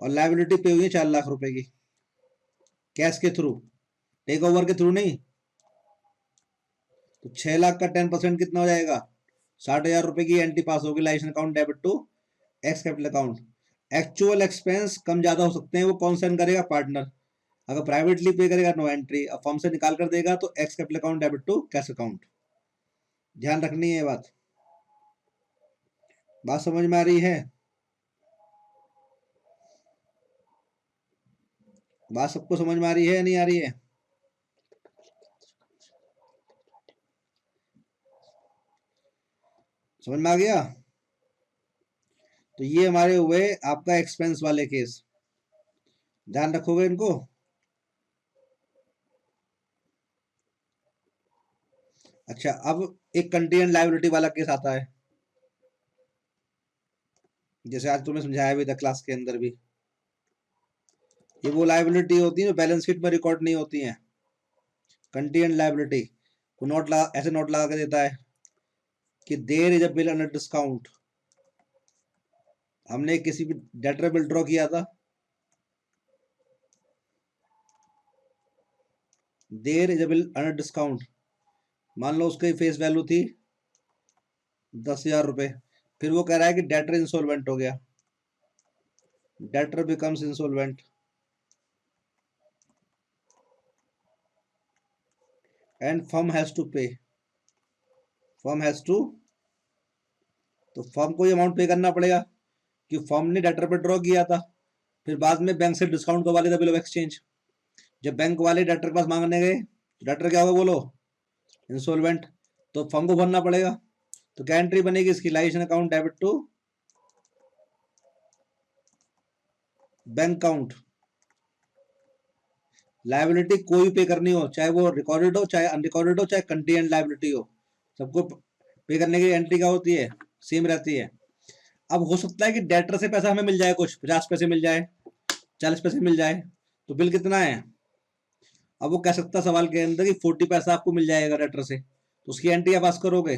और लाइबिलिटी पे हुई है 4 लाख रुपए की, कैश के थ्रू, टेक ओवर के थ्रू नहीं। तो 6 लाख का 10% कितना हो जाएगा, 60,000 रुपए की एंट्री पास होगी, realisation account debit to X capital account. Actual expense कम ज्यादा हो सकते हैं, वो कौन साइन करेगा, पार्टनर। अगर प्राइवेटली पे करेगा नो एंट्री, अब फर्म से निकाल कर देगा तो X capital account debit to cash account. ध्यान रखनी है ये बात। बात समझ में आ रही है, बात सबको समझ में आ रही है या नहीं आ रही है। समझ में आ गया। तो ये हमारे हुए आपका एक्सपेंस वाले केस, ध्यान रखोगे इनको। अच्छा, अब एक कंटीजेंट लायबिलिटी वाला केस आता है, जैसे आज तुम्हें समझाया भी था क्लास के अंदर भी। ये वो लायबिलिटी होती है जो बैलेंस शीट में रिकॉर्ड नहीं होती है, कंटीजेंट लायबिलिटी। वो नोट लगा, ऐसे नोट लगा के देता है कि there is a bill under discount. हमने किसी भी डेटर बिल ड्रॉ किया था, there is a bill under discount, मान लो उसकी फेस वैल्यू थी 10,000 रुपए, फिर वो कह रहा है कि डेटर इंसॉल्वेंट हो गया, debtor becomes insolvent and firm has to pay, firm has to, तो फर्म को ये अमाउंट पे करना पड़ेगा कि फर्म ने डेटर पे ड्रॉ किया था, फिर बाद में बैंक से डिस्काउंट करवा लेता बिल ऑफ एक्सचेंज। जब बैंक वाले डेटर के पास मांगने गए तो डेटर क्या होगा बोलो, इंसॉल्वेंट, तो फर्म को भरना पड़ेगा। तो क्या एंट्री बनेगी इसकी, realisation account debit to bank account. Liability कोई भी पे करनी हो, चाहे वो रिकॉर्डेड हो, चाहे अनरिकॉर्डेड हो, चाहे कंटीजेंट लाइबिलिटी हो, सबको पे करने की एंट्री क्या होती है, सेम रहती है। अब हो सकता है कि डेटर से पैसा हमें मिल जाए, कुछ 50 पैसे मिल जाए, 40 पैसे मिल जाए, तो बिल कितना है। अब वो कह सकता है सवाल के अंदर कि 40 पैसा आपको मिल जाएगा डेटर से, तो उसकी एंट्री आप पास करोगे,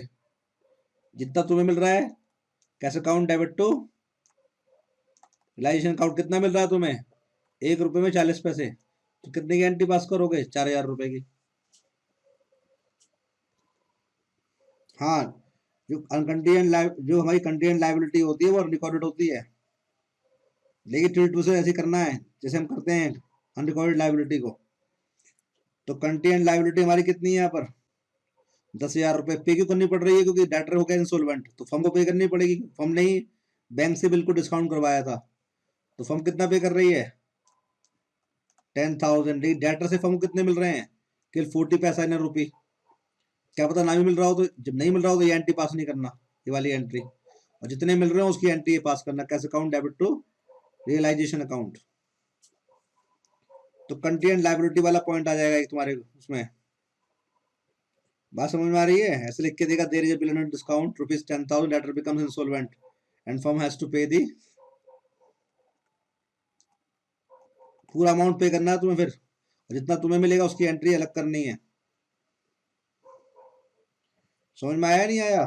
जितना तुम्हें मिल रहा है cash account debit to realisation account, कितना मिल रहा है तुम्हें, 1 रुपए में 40 पैसे, तो कितने की एंट्री पास करोगे, 4000 रुपए की। हाँ, जो हमारी कंटीजेंट लाइबिलिटी होती है वो रिकॉर्डेड होती है, लेकिन ट्रीट से ऐसे करना है जैसे हम करते हैं अनरिकॉर्डेड लाइबिलिटी को। तो कंटीजेंट लाइबिलिटी हमारी कितनी है यहाँ पर, 10,000 रुपए पे क्यों करनी पड़ रही है, क्योंकि डेटर हो गया इंसॉल्वेंट, तो फर्म को पे करनी पड़ेगी। फर्म ने ही बैंक से बिल्कुल डिस्काउंट करवाया था, तो फर्म कितना पे कर रही है, 10,000। डेटर से फर्म को कितने मिल रहे हैं, केवल 40 पैसा इन रुपी। क्या पता ना भी मिल रहा हो, तो जब नहीं मिल रहा हो तो ये एंट्री पास नहीं करना, ये वाली एंट्री, और जितने मिल रहे हो उसकी एंट्री पास करना, cash account debit to realisation account. तो कंटीजेंट लाइबिलिटी वाला पॉइंट आ जाएगा एक तुम्हारे उसमें। बात समझ में आ रही है, ऐसे लिख के देगा, there is a bill under discount ₹10,000, debtor becomes insolvent and firm has to pay the, पूरा अमाउंट पे करना है तुम्हें, फिर जितना तुम्हें मिलेगा उसकी एंट्री अलग करनी है। समझ में आया नहीं आया।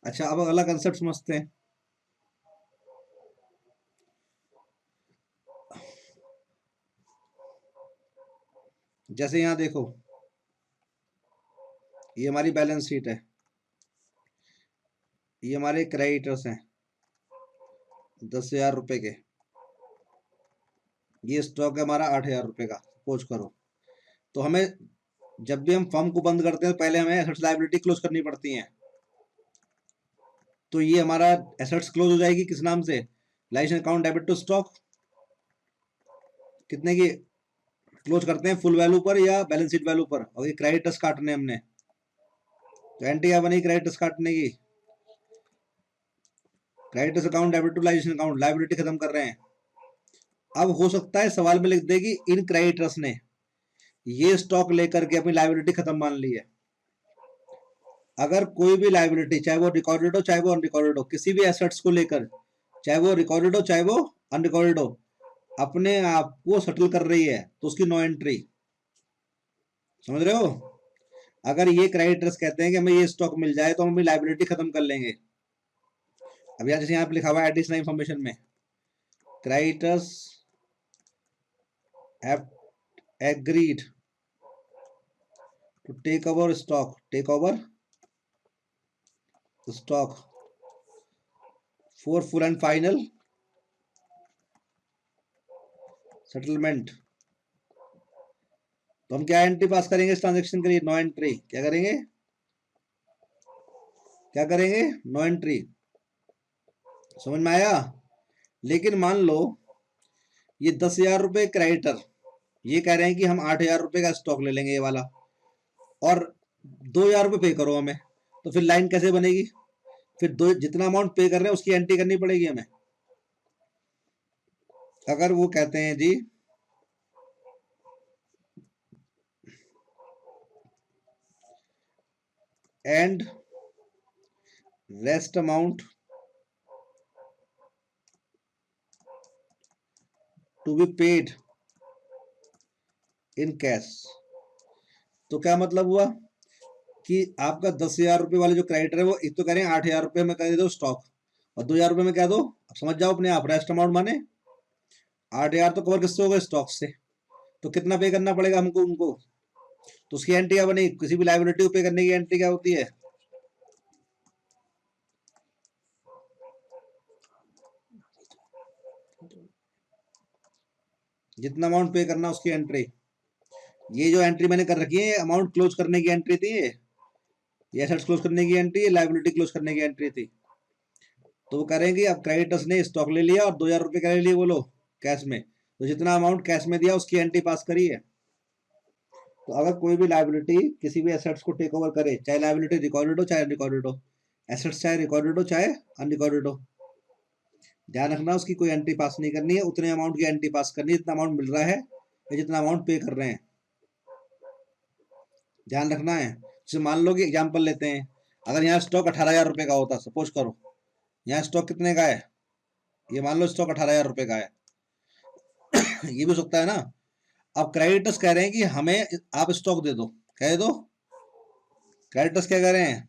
अच्छा, अब अगला कंसेप्ट समझते हैं। जैसे यहाँ देखो, ये हमारी बैलेंस शीट है, ये हमारे क्रेडिटर्स हैं 10,000 रुपए के, ये स्टॉक है हमारा 8,000 रुपए का, सपोज करो। तो हमें जब भी हम फर्म को बंद करते हैं पहले हमें एसेट्स लायबिलिटी क्लोज करनी पड़ती है। तो ये हमारा एसेट्स क्लोज हो जाएगी किस नाम से, licence account debit to stock, कितने की क्लोज करते हैं, फुल वैल्यू पर या बैलेंस शीट वैल्यू पर, और ये क्रेडिटर्स काटने हमने, तो एंट्री क्या बनी क्रेडिटर्स काटने की, creditors account debit to licence account, liability खत्म कर रहे हैं। अब हो सकता है सवाल में लिख दे कि इन क्रेडिटर्स ने ये स्टॉक लेकर के अपनी लायबिलिटी खत्म मान ली है। अगर कोई भी लायबिलिटी, चाहे वो रिकॉर्डेड हो चाहे वो अनरिकॉर्डेड हो, किसी भी एसेट्स को लेकर, चाहे वो रिकॉर्डेड हो चाहे वो अनरिकॉर्डेड हो, अपने आप को सेटल कर रही है, तो उसकी नो एंट्री। समझ रहे हो। अगर ये क्रेडिटर्स कहते हैं कि हमें ये स्टॉक मिल जाए तो हम अपनी लायबिलिटी खत्म कर लेंगे। अब यहाँ जैसे यहाँ पे लिखा हुआ है एडिशनल इंफॉर्मेशन में, creditors have agreed to take over stock, for full and final settlement. तो हम क्या एंट्री पास करेंगे इस ट्रांजेक्शन के लिए, नो एंट्री। क्या करेंगे नो एंट्री। समझ में आया। लेकिन मान लो ये 10,000 रुपए क्रेडिटर, ये कह रहे हैं कि हम 8,000 रुपए का स्टॉक ले लेंगे ये वाला, और 2,000 रुपए पे करो हमें, तो फिर लाइन कैसे बनेगी, फिर दो जितना अमाउंट पे कर रहे हैं उसकी एंट्री करनी पड़ेगी हमें। अगर वो कहते हैं जी and rest amount to be paid in cash, तो क्या मतलब हुआ कि आपका 10,000 रुपए वाले जो क्रेडिटर है वो एक तो कह रहे हैं 8,000 रुपए में कर दो स्टॉक, और 2,000 रुपए में कह दो, अब समझ जाओ अपने आप, रेस्ट अमाउंट माने 8,000 तो कवर किससे होगा, स्टॉक से, तो कितना पे करना पड़ेगा हमको उनको, तो उसकी एंट्री क्या बनेगी, किसी भी लायबिलिटी को पे करने की एंट्री क्या होती है, जितना अमाउंट पे करना उसकी एंट्री। ये जो एंट्री मैंने कर रखी है अमाउंट क्लोज करने की एंट्री थी, ये एसेट्स क्लोज करने की एंट्री, ये लायबिलिटी क्लोज करने की एंट्री थी। तो वो करेंगे, अब क्रेडिटर्स ने स्टॉक ले लिया और 2,000 रुपए का ले लिए वो लोग कैश में, तो जितना अमाउंट कैश में दिया उसकी एंट्री पास करी है। तो अगर कोई भी लायबिलिटी किसी भी एसेट्स को टेक ओवर करे, चाहे लायबिलिटी रिकॉर्डेड हो चाहे अनरिकॉर्डेड हो, एसेट्स चाहे रिकॉर्डेड हो चाहे अनरिकॉर्डेड हो, ध्यान रखना, उसकी कोई एंट्री पास नहीं करनी है, उतने अमाउंट की एंट्री पास करनी है जितना अमाउंट मिल रहा है या जितना अमाउंट पे कर रहे हैं। ध्यान रखना है। जैसे मान लो कि एग्जांपल लेते हैं, अगर यहाँ स्टॉक 18,000 रुपए का होता, सपोज करो यहाँ स्टॉक कितने का है, ये मान लो स्टॉक 18,000 रुपए का है ये भी हो सकता है ना। अब क्रेडिटर्स कह रहे हैं कि हमें आप स्टॉक दे दो, कह दो। क्रेडिटर्स क्या कह रहे हैं,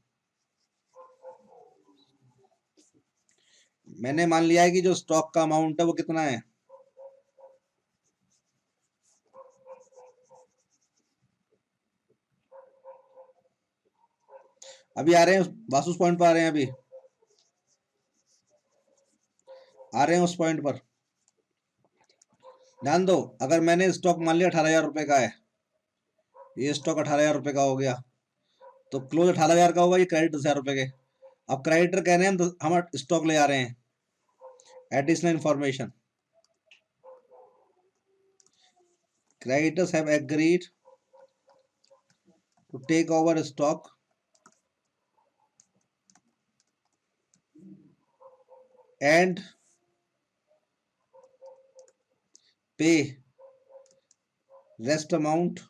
मैंने मान लिया है कि जो स्टॉक का अमाउंट है वो कितना है, अभी आ रहे हैं वासुस पॉइंट पर, आ रहे हैं अभी आ रहे हैं उस पॉइंट पर। ध्यान दो, अगर मैंने स्टॉक मान लिया 18,000 रुपए का है, ये स्टॉक 18,000 रुपए का हो गया, तो क्लोज 18,000 का होगा, ये क्रेडिट 10,000 रुपए के। अब क्रेडिटर कह रहे हैं हम स्टॉक ले आ रहे हैं, additional information, creditors have agreed to take over stock and pay rest amount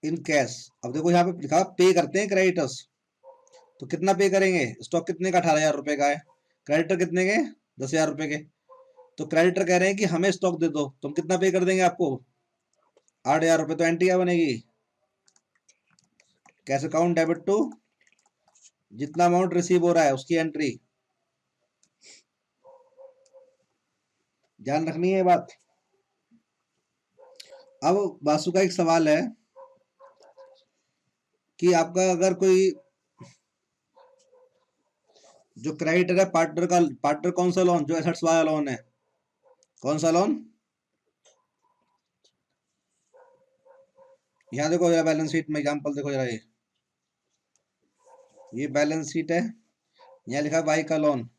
in cash। अब देखो यहाँ पे लिखा पे करते हैं क्रेडिटर्स, तो कितना पे करेंगे, स्टॉक कितने का 18,000 रुपए का है, क्रेडिटर कितने के 10,000 रुपए के। तो क्रेडिटर कह रहे हैं कि हमें स्टॉक दे दो, तो हम कितना पे कर देंगे आपको, 8,000 रुपए। तो एंट्री क्या बनेगी, कैश अकाउंट डेबिट टू, जितना अमाउंट रिसीव हो रहा है उसकी एंट्री। ध्यान रखनी है बात। अब वासु का एक सवाल है कि आपका अगर कोई जो क्रेडिटर है पार्टनर का, पार्टनर कौन सा लोन, जो एसेट्स वाला लोन है, कौन सा लोन, यहाँ देखो जरा बैलेंस शीट में एग्जांपल देखो जरा, ये बैलेंस शीट है, यहाँ लिखा बाई का लोन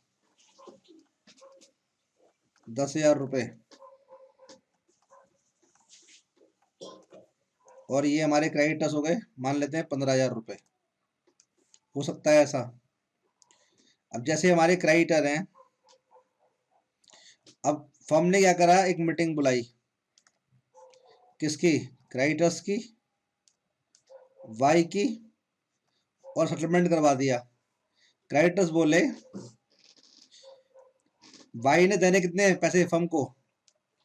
10,000 रुपए, और ये हमारे क्रेडिटर्स हो गए, मान लेते हैं 15,000 रुपए। हो सकता है ऐसा। अब जैसे हमारे क्रेडिटर हैं, अब फर्म ने क्या करा, एक मीटिंग बुलाई, किसकी, क्रेडिटर्स की, वाई की, और सेटलमेंट करवा दिया। क्रेडिटर्स बोले, वाई ने देने कितने पैसे फर्म को,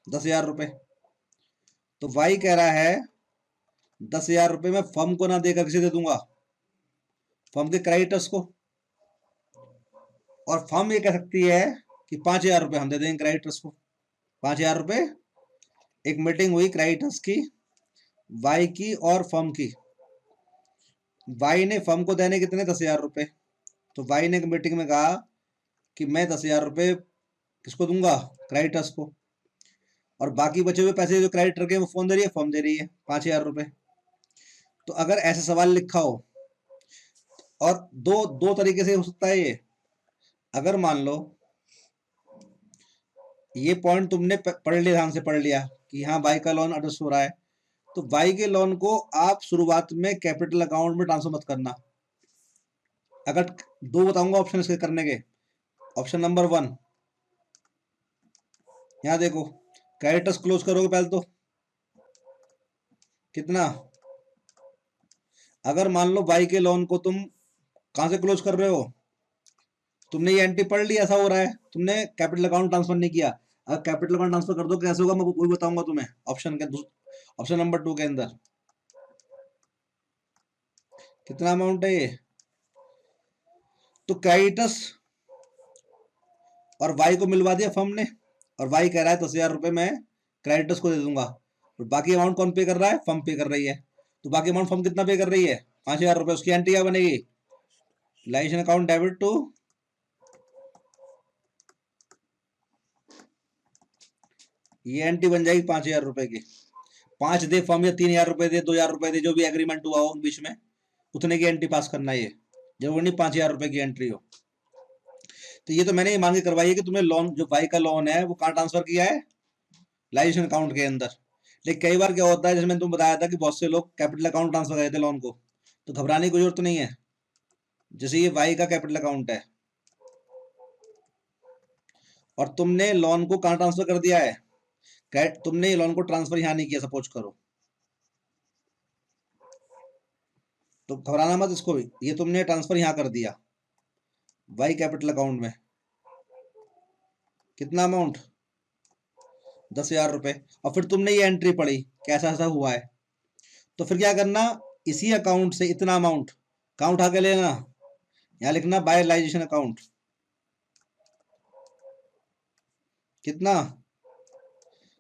10,000 रुपए। तो वाई कह रहा है 10,000 रुपए मैं फर्म को ना देकर किसे दे दूंगा, फर्म के क्रेडिटर्स को। और फर्म ये कह सकती है कि 5,000 रुपए हम दे देंगे क्रेडिटर्स को, 5,000 रुपए। एक मीटिंग हुई क्रेडिटर्स की, वाई की और फर्म की। वाई ने फर्म को देने कितने, 10,000 रुपए। तो वाई ने मीटिंग में कहा कि मैं 10,000 रुपए किसको दूंगा, क्रेडिटर्स को, और बाकी बचे हुए पैसे जो क्रेडिटर के वो फोन दे रही है, फर्म दे रही है 5,000 रुपए। तो अगर ऐसे सवाल लिखा हो, और दो दो तरीके से हो सकता है ये, अगर मान लो ये पॉइंट तुमने पढ़ लिया, ध्यान से पढ़ लिया कि हाँ बाई का लोन एडजस्ट हो रहा है, तो बाई के लोन को आप शुरुआत में कैपिटल अकाउंट में ट्रांसफर मत करना। अगर दो बताऊंगा ऑप्शन इसके करने के, ऑप्शन नंबर 1, यहाँ देखो क्रेडिटर्स क्लोज करोगे पहले तो कितना, अगर मान लो बाई के लोन को तुम कहां से क्लोज कर रहे हो, तुमने ये एंट्री पढ़ ली ऐसा हो रहा है, तुमने कैपिटल अकाउंट ट्रांसफर नहीं किया। अगर कैपिटल अकाउंट ट्रांसफर कर दो कैसे होगा, मैं वही बताऊंगा तुम्हें ऑप्शन के, ऑप्शन नंबर 2 के अंदर। कितना अमाउंट है ये, तो क्रेडिटर्स और वाई को मिलवा दिया फर्म ने, और वाई कह रहा है 10,000 रुपए मैं क्रेडिटर्स को दे दूंगा, और बाकी अमाउंट कौन पे कर रहा है, फर्म पे कर रही है। तो बाकी अमाउंट फर्म कितना पे कर रही है, 5,000 रुपए। उसकी एंट्री क्या बनेगी, लाइसेंस अकाउंट डेबिट टू, ये एंट्री बन जाएगी 5,000 रुपए की। 5 दे फर्म या 3,000 रुपए दे, 2,000 रुपए दे, जो भी एग्रीमेंट हुआ हो बीच में, उतने की एंट्री पास करना है। ये जरूर नहीं 5,000 रुपए की एंट्री हो। तो ये तो मैंने ये मांग के करवाई है कि तुम्हें लोन, जो बाई का लोन है वो कहाँ ट्रांसफर किया है, लाइसेंस अकाउंट के अंदर। लेकिन कई बार क्या होता है, जैसे मैंने तुम बताया था कि बहुत से लोग कैपिटल अकाउंट ट्रांसफर करते लोन को, तो घबराने की जरूरत नहीं है। जैसे ये वाई का कैपिटल अकाउंट है, और तुमने लोन को कहाँ ट्रांसफर कर दिया है, तुमने ये लोन को ट्रांसफर यहाँ नहीं किया, सपोज करो, तो घबराना मत इसको भी, ये तुमने ट्रांसफर यहाँ कर दिया वाई कैपिटल अकाउंट में, कितना अमाउंट, 10,000 रुपए, और फिर तुमने ये एंट्री पढ़ी कैसा ऐसा हुआ है, तो फिर क्या करना, इसी अकाउंट से इतना अमाउंट कहाँ उठा के लेना, यहाँ लिखना बाय रियलाइजेशन अकाउंट, कितना,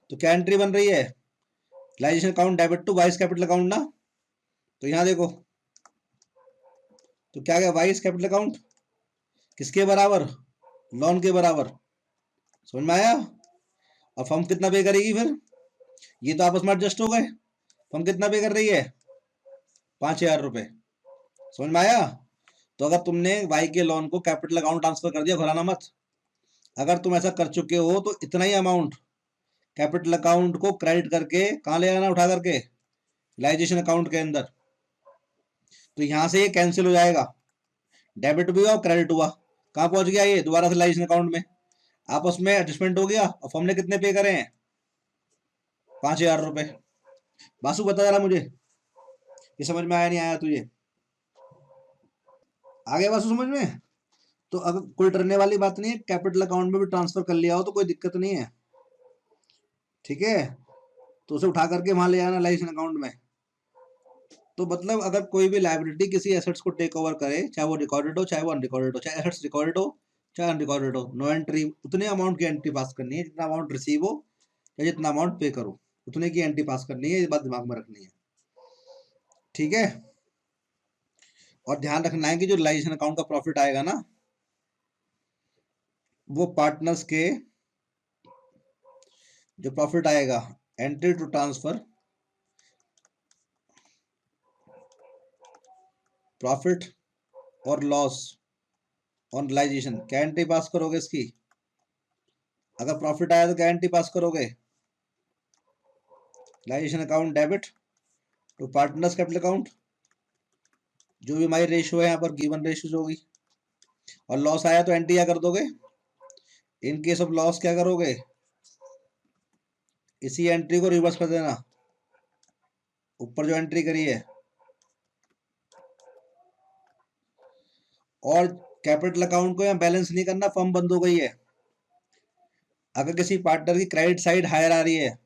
तो क्या एंट्री बन रही है, realisation account debit to vice capital account ना, तो यहाँ देखो, तो क्या गया, वाइस कैपिटल अकाउंट किसके बराबर, लोन के बराबर, समझ में आया, और फर्म कितना पे करेगी फिर, ये तो आपस में एडजस्ट हो गए, फर्म कितना पे कर रही है, 5,000 रुपए, समझ में आया। तो अगर तुमने वाई के लोन को कैपिटल अकाउंट ट्रांसफर कर दिया, घबराना मत, अगर तुम ऐसा कर चुके हो तो इतना ही अमाउंट कैपिटल अकाउंट को क्रेडिट करके कहाँ ले आना, उठा करके रियलाइजेशन अकाउंट के अंदर, तो यहां से ये कैंसिल हो जाएगा, डेबिट भी हुआ और क्रेडिट हुआ, कहाँ पहुंच गया ये, दोबारा से रियलाइजेशन अकाउंट में, आपस में एडजस्टमेंट हो गया, और फर्म ने कितने पे करे हैं, 5,000 रुपए। बासु बता जरा मुझे, ये समझ में आया नहीं आया तुझे, आ गया बासु समझ में। तो अगर कोई डरने वाली बात नहीं है, कैपिटल अकाउंट में भी ट्रांसफर कर लिया हो तो कोई दिक्कत नहीं है, ठीक है, तो उसे उठा करके वहां ले आना लाइसेंस अकाउंट में। तो मतलब अगर कोई भी लाइबिलिटी किसी एसेट्स को टेक ओवर करे, चाहे वो रिकॉर्डेड हो चाहे वो अनरिकॉर्डेड हो, चाहे एसेट्स रिकॉर्डेड हो चाहे अनरिकॉर्डेड हो, नो एंट्री, उतने अमाउंट की एंट्री पास करनी है जितना अमाउंट रिसीव हो या जितना अमाउंट पे करो, उतने की एंट्री पास करनी है, ये बात दिमाग में रखनी है, ठीक है। और ध्यान रखना है कि जो रियलाइजेशन अकाउंट का प्रॉफिट आएगा ना, वो पार्टनर्स के जो प्रॉफिट आएगा, एंट्री टू ट्रांसफर प्रॉफिट और लॉस ऑन रियलाइजेशन, क्या एंट्री पास करोगे इसकी, अगर प्रॉफिट आया तो क्या एंट्री पास करोगे, realisation account debit to partners capital account, जो भी हमारी रेशियो है यहाँ पर गिवन रेशियो जो होगी, और लॉस आया तो एंट्री क्या कर दोगे, इन केस ऑफ लॉस क्या करोगे, इसी एंट्री को रिवर्स कर देना, ऊपर जो एंट्री करी है, और कैपिटल अकाउंट को यहाँ बैलेंस नहीं करना, फर्म बंद हो गई है, अगर किसी पार्टनर की क्रेडिट साइड हायर आ रही है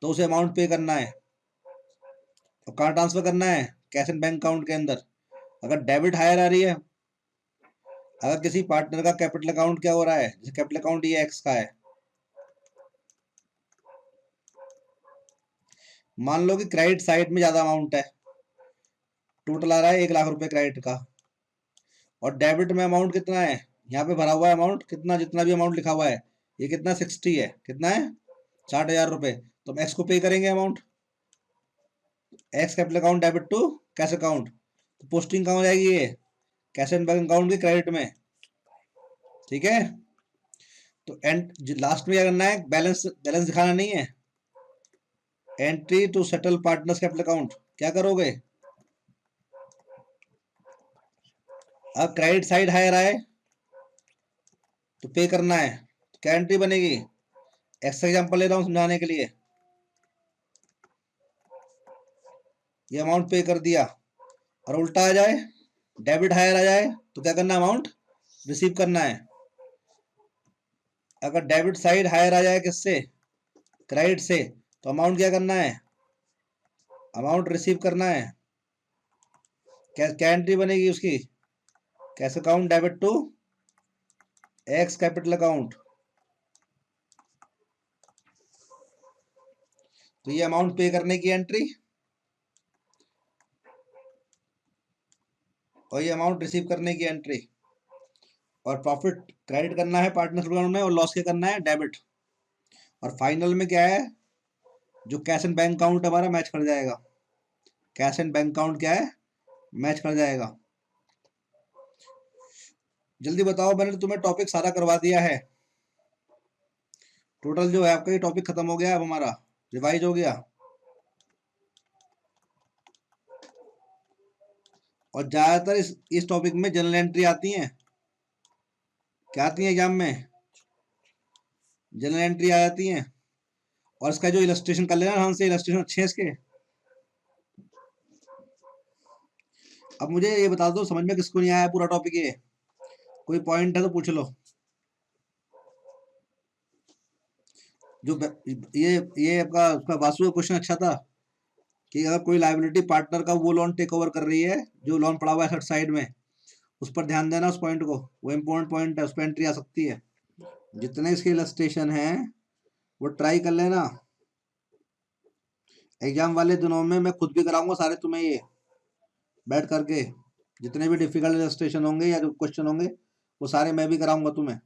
तो उसे अमाउंट पे करना है, तो कहाँ ट्रांसफर करना है, कैश एंड बैंक अकाउंट के अंदर, अगर डेबिट हायर आ रही है, अगर किसी पार्टनर का कैपिटल अकाउंट क्या हो रहा है, जैसे कैपिटल अकाउंट ये एक्स का है, मान लो कि क्रेडिट साइड में ज्यादा अमाउंट है, टोटल आ रहा है 1,00,000 रुपए क्रेडिट का, और डेबिट में अमाउंट कितना है, यहाँ पे भरा हुआ है अमाउंट कितना, जितना भी अमाउंट लिखा हुआ है, ये कितना 60 है, कितना है 60,000 रुपए, तो हम एक्स को पे करेंगे amount, X capital account debit to cash account, तो पोस्टिंग कहाँ हो जाएगी ये, कैश एंड बैंक अकाउंट के क्रेडिट में, ठीक है। तो एंड लास्ट में क्या करना है, बैलेंस बैलेंस दिखाना नहीं है, entry to settle partners capital account, क्या करोगे, अब क्रेडिट साइड हायर आए तो पे करना है, तो क्या एंट्री बनेगी, एक्स एग्जांपल ले रहा हूं समझाने के लिए, ये अमाउंट पे कर दिया, और उल्टा आ जाए, डेबिट हायर आ जाए तो क्या करना, अमाउंट रिसीव करना है, अगर डेबिट साइड हायर आ जाए किससे, क्रेडिट से, तो अमाउंट क्या करना है, अमाउंट रिसीव करना है, क्या क्या एंट्री बनेगी उसकी, cash account debit to X capital account, तो ये अमाउंट पे करने की एंट्री, और ये अमाउंट रिसीव करने की एंट्री, और प्रॉफिट क्रेडिट करना है पार्टनर्स अकाउंट में, और लॉस क्या करना है, डेबिट, और फाइनल में क्या है, जो कैश एंड बैंक अकाउंट हमारा मैच कर जाएगा, कैश एंड बैंक अकाउंट क्या है, मैच कर जाएगा। जल्दी बताओ, मैंने तुम्हें टॉपिक सारा करवा दिया है, टोटल जो है आपका ये टॉपिक खत्म हो गया, अब हमारा रिवाइज हो गया, और ज्यादातर इस टॉपिक में जनरल एंट्री आती हैं, क्या आती है एग्जाम में, जनरल एंट्री आ जाती है, और इसका जो इलस्ट्रेशन कर लेना हमसे, इलस्ट्रेशन अच्छे हैं इसके। अब मुझे ये बता दो, समझ में किसको नहीं आया पूरा टॉपिक ये? कोई पॉइंट है तो पूछ लो। जो ये आपका उसका वासु का क्वेश्चन अच्छा था कि अगर कोई लाइबिलिटी पार्टनर का वो लोन टेक ओवर कर रही है जो लोन पड़ा हुआ है साइड में, उस पर ध्यान देना, उस पॉइंट को, वो इम्पोर्टेंट पॉइंट है, उस पर एंट्री आ सकती है। जितने इसके इलस्ट्रेशन है वो ट्राई कर लेना। एग्जाम वाले दिनों में मैं खुद भी कराऊंगा सारे तुम्हें ये बैठ करके, जितने भी डिफिकल्ट इलस्ट्रेशन होंगे या जो क्वेश्चन होंगे वो सारे मैं भी कराऊंगा तुम्हें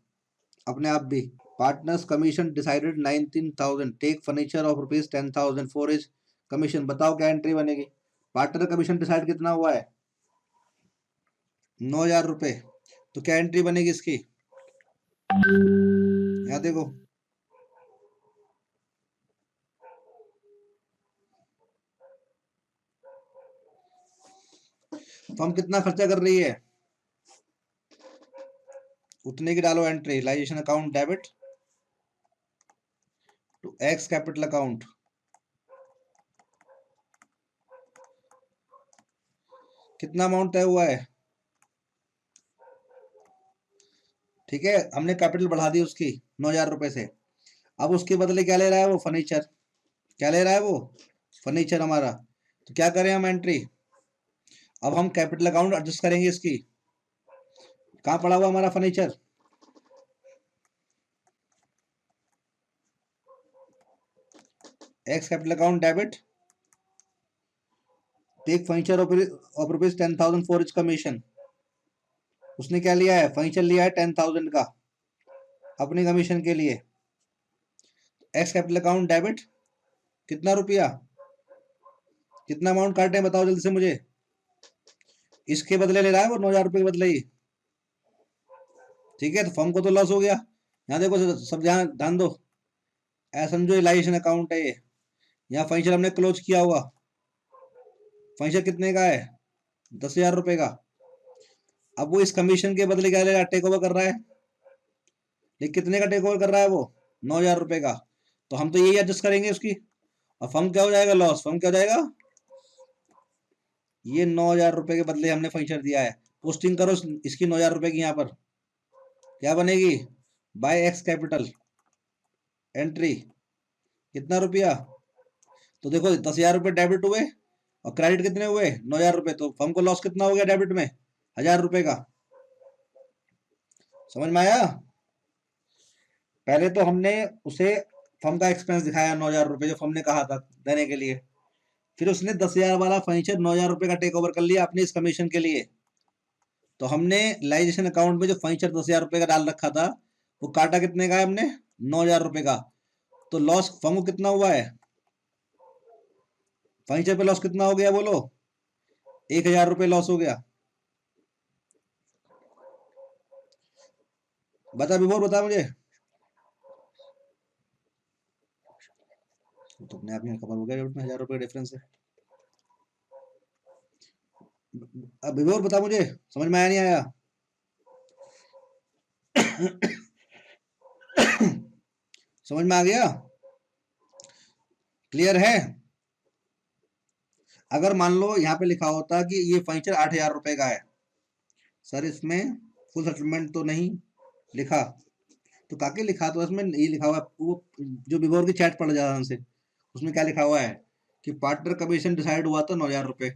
अपने आप भी। Partners commission decided 19,000, take furniture of ₹10,000 for his commission. बताओ क्या एंट्री बनेगी? पार्टनर कमीशन डिसाइड कितना हुआ है? 9,000 रुपए। तो क्या एंट्री बनेगी इसकी? यहाँ देखो, फर्म कितना खर्चा कर रही है उतने की डालो entry. Realisation account debit to X capital account. कितना अमाउंट तय हुआ है? ठीक है, हमने कैपिटल बढ़ा दी उसकी 9,000 रुपए से। अब उसके बदले क्या ले रहा है वो? फर्नीचर। क्या ले रहा है वो? फर्नीचर हमारा। तो क्या करें हम एंट्री? अब हम कैपिटल अकाउंट एडजस्ट करेंगे इसकी। कहाँ पड़ा हुआ हमारा furniture? X capital account debit take furniture of ₹10,000 for his commission. उसने क्या लिया है? फर्नीचर लिया है 10,000 का अपनी कमीशन के लिए। एक्स कैपिटल अकाउंट डेबिट कितना रुपया, कितना अमाउंट काटे बताओ जल्दी से मुझे। इसके बदले ले रहा है वो 9,000 रुपए के बदले ही। ठीक है, तो फर्म को तो लॉस हो गया। यहाँ देखो सब ध्यान ध्यान दो, ऐसा समझो इलाइजेशन अकाउंट है ये। यहाँ फर्नीचर हमने क्लोज किया हुआ। फर्नीचर कितने का है? 10,000 रुपए का। अब वो इस कमीशन के बदले क्या ले रहा है? टेक ओवर कर रहा है। लेकिन कितने का टेक ओवर कर रहा है वो? 9,000 रुपए का। तो हम तो यही एडजस्ट करेंगे उसकी। और फर्म क्या हो जाएगा? लॉस। फर्म क्या हो जाएगा? ये 9,000 रुपए के बदले हमने फर्नीचर दिया है। पोस्टिंग करो इसकी 9,000 रुपए की। यहाँ पर क्या बनेगी? बाय एक्स कैपिटल एंट्री कितना रुपया? तो देखो 10,000 रुपये डेबिट हुए और क्रेडिट कितने हुए? 9,000 रुपए। तो फर्म को लॉस कितना हो गया डेबिट में? 1,000 रुपए का। समझ में आया? पहले तो हमने उसे फर्म का एक्सपेंस दिखाया 9,000 रुपए जो फर्म ने कहा था देने के लिए। फिर उसने 10,000 वाला फर्नीचर 9,000 रुपए का टेक ओवर कर लिया अपने इस कमीशन के लिए। तो हमने लाइजेशन अकाउंट में जो फर्नीचर 10,000 रुपए का डाल रखा था वो काटा कितने का है हमने? 9,000 रुपए का। तो लॉस फर्म को कितना हुआ है? फर्नीचर पे लॉस कितना हो गया बोलो? 1,000 रुपए लॉस हो गया। बता विभोर, बता मुझे। तो अपने आप ही खबर हो गया में 1,000 रुपए डिफरेंस है। अब विभोर बता मुझे, समझ में आया नहीं आया? समझ में आ गया? क्लियर है? अगर मान लो यहाँ पे लिखा होता कि ये फर्नीचर 8,000 रुपए का है, सर इसमें फुल सेटलमेंट तो नहीं लिखा, तो काके लिखा? तो इसमें ये लिखा हुआ वो जो विभोर की चैट पढ़ जा से, उसमें क्या लिखा हुआ है कि पार्टनर कमीशन डिसाइड हुआ था 9,000 रुपए,